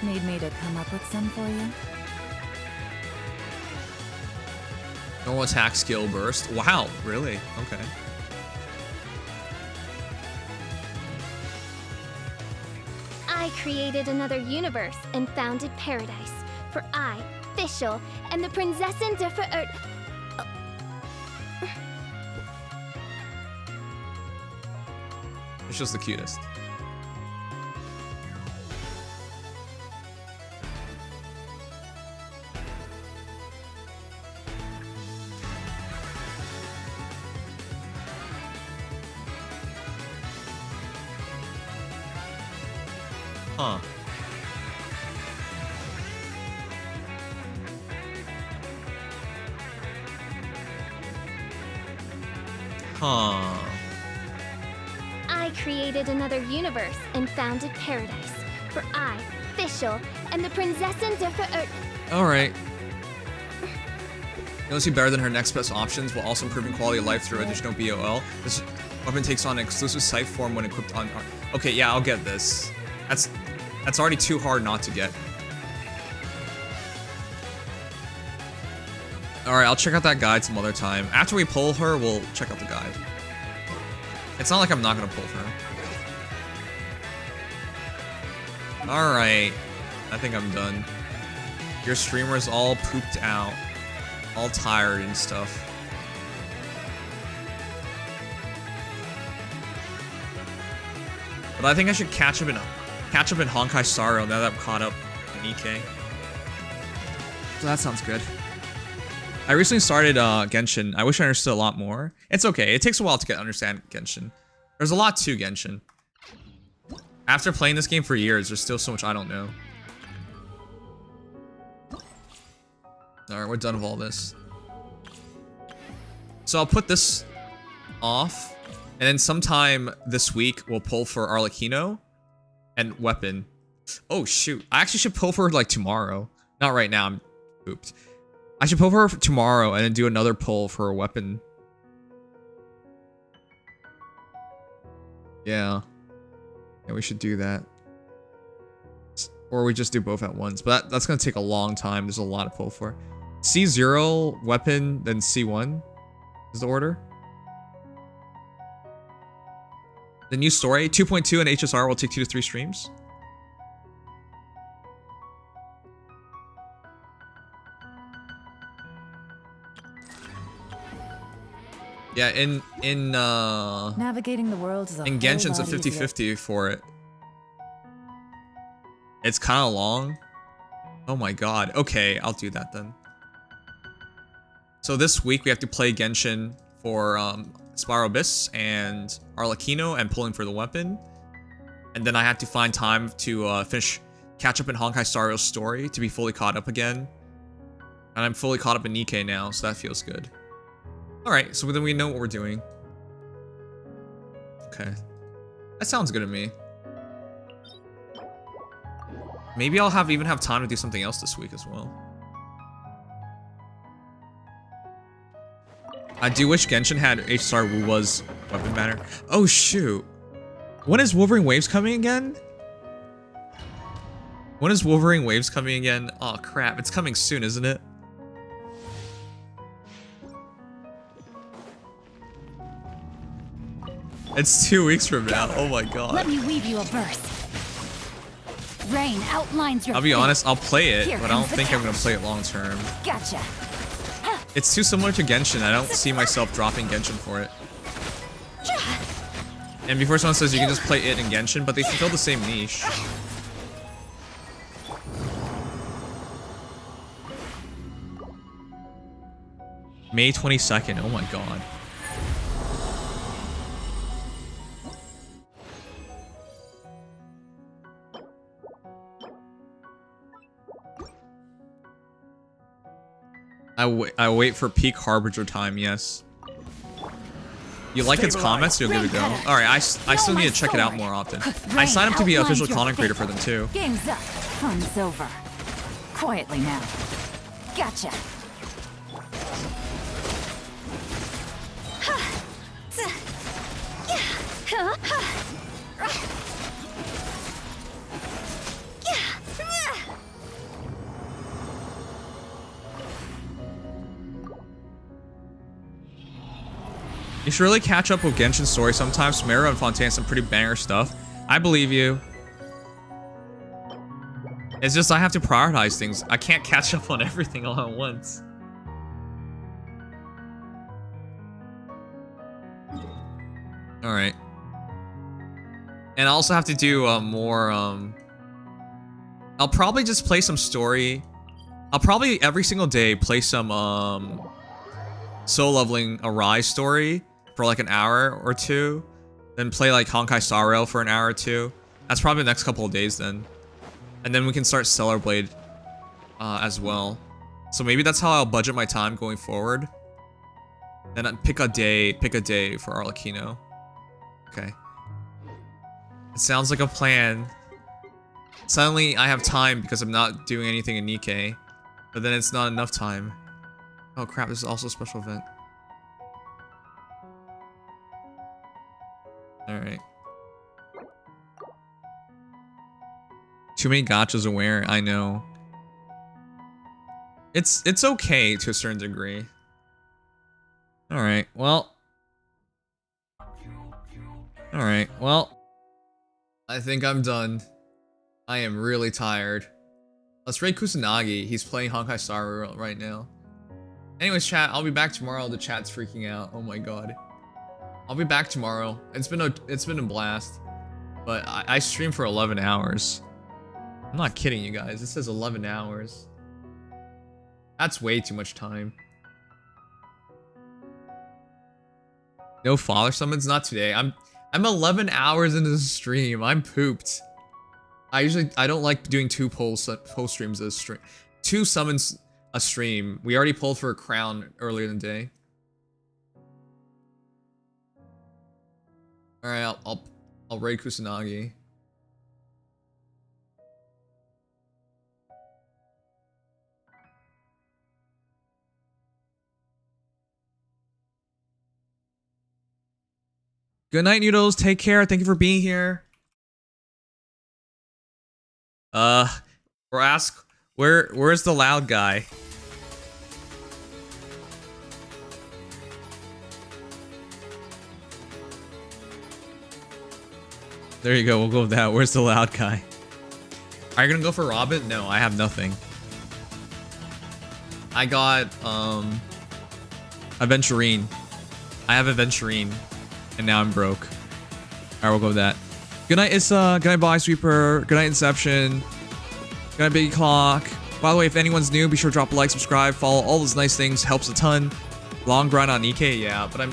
Need me to come up with some for you? Normal attack skill burst. Wow, really? Okay. I created another universe and founded paradise. For I, Fischl, and the Prinzessin der Verirrt. It's just the cutest. Huh. Huh. I created another universe and founded paradise. For I, Fischl, and the Prinzessin der Verirrt. Alright. You'll see better than her next best options while also improving quality of life through additional BOL. This weapon takes on an exclusive scythe form when equipped on... Okay, yeah, I'll get this. That's already too hard not to get. Alright, I'll check out that guide some other time. After we pull her, we'll check out the guide. It's not like I'm not gonna pull her. Alright. I think I'm done. Your streamer's all pooped out. All tired and stuff. But I think I should catch up in Honkai Star Rail now that I'm caught up in Nikke. So that sounds good. I recently started Genshin. I wish I understood a lot more. It's okay. It takes a while to understand Genshin. There's a lot to Genshin. After playing this game for years, there's still so much I don't know. Alright, we're done with all this. So I'll put this off. And then sometime this week, we'll pull for Arlecchino and Weapon. Oh, shoot. I actually should pull for, like, tomorrow. Not right now. I'm pooped. I should pull for her tomorrow and then do another pull for a Weapon. Yeah. Yeah, we should do that. Or we just do both at once. But that's going to take a long time. There's a lot to pull for. C0, Weapon, then C1 is the order. The new story, 2.2 and HSR will take 2 to 3 streams. Yeah, in navigating the world is a in Genshin's a 50-50 for it. It's kind of long. Oh my god. Okay, I'll do that then. So this week we have to play Genshin for Spiral Abyss and Arlecchino and pulling for the Weapon. And then I have to find time to catch up in Honkai Star Rail's story to be fully caught up again. And I'm fully caught up in Nikke now, so that feels good. Alright, so then we know what we're doing. Okay. That sounds good to me. Maybe I'll even have time to do something else this week as well. I do wish Genshin had HSR was weapon banner. Oh shoot. When is Wolverine Waves coming again? When is Wolverine Waves coming again? Oh crap, it's coming soon, isn't it? It's 2 weeks from now. Oh my god. Let me weave you a verse. Rain outlines your I'll be fate. honest, I'll play it, Here but I don't comes the think I'm gonna couch. play it long term. Gotcha. It's too similar to Genshin. I don't see myself dropping Genshin for it. And before someone says you can just play it in Genshin, but they fulfill the same niche. May 22nd. Oh my god. I wait for peak Harbinger time, yes. You like its comments, you're good to go. Alright, I still need to check it out more often. I signed up to be an official content creator for them too. Game's up. Fun's over. Quietly now. Gotcha. You should really catch up with Genshin's story sometimes. Mara and Fontaine has some pretty banger stuff. I believe you. It's just I have to prioritize things. I can't catch up on everything all at once. Alright. And I also have to do more, I'll probably just play some story. I'll probably every single day play some, soul leveling a Rise story for like an hour or two. Then play like Honkai Star Rail for an hour or two. That's probably the next couple of days then. And then we can start Stellar Blade as well. So maybe that's how I'll budget my time going forward. Then I'd pick a day for Arlecchino. Okay. It sounds like a plan. Suddenly I have time because I'm not doing anything in Nikke. But then it's not enough time. Oh crap, this is also a special event. Alright. Too many gachas aware, I know. It's okay to a certain degree. Alright, well. Alright, well. I think I'm done. I am really tired. Let's raid Kusanagi. He's playing Honkai Star Rail right now. Anyways, chat, I'll be back tomorrow. The chat's freaking out. Oh my god. I'll be back tomorrow. It's been a blast. But I streamed for 11 hours. I'm not kidding you guys. It says 11 hours. That's way too much time. No father summons? Not today. I'm 11 hours into the stream. I'm pooped. I don't like doing two poll streams a stream. 2 summons a stream. We already pulled for a crown earlier in the day. All right, I'll raid Kusanagi. Good night, Noodles. Take care. Thank you for being here. Or ask where's the loud guy? There you go. We'll go with that. Where's the loud guy? Are you gonna go for Robin? No, I have nothing. I got Aventurine. I have Aventurine, and now I'm broke. All right, we'll go with that. Good night, Issa. Good night, Body Sweeper. Good night, Inception. Good night, Biggie Clock. By the way, if anyone's new, be sure to drop a like, subscribe, follow. All those nice things helps a ton. Long grind on Nikke, yeah, but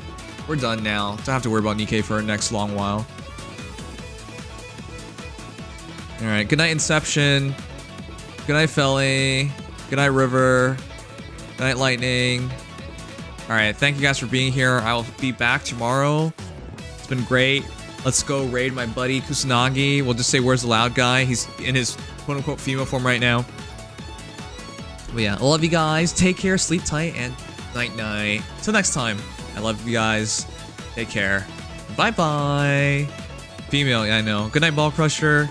we're done now. Don't have to worry about Nikke for the next long while. All right. Good night, Inception. Good night, Felly. Good night, River. Good night, Lightning. All right. Thank you guys for being here. I will be back tomorrow. It's been great. Let's go raid my buddy Kusanagi. We'll just say, where's the loud guy? He's in his quote-unquote female form right now. But yeah, I love you guys. Take care, sleep tight, and night-night. Till next time, I love you guys. Take care. Bye-bye. Female, yeah, I know. Good night, Ball Crusher.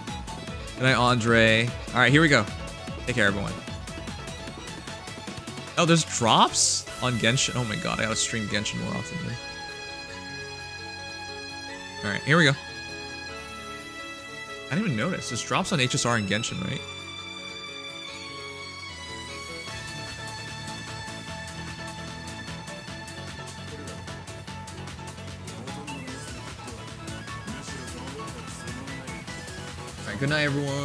Good night, Andre. All right, here we go. Take care, everyone. Oh, there's drops on Genshin. Oh my god, I gotta stream Genshin more often. All right, here we go. I didn't even notice. There's drops on HSR and Genshin, right? All right, good night, everyone.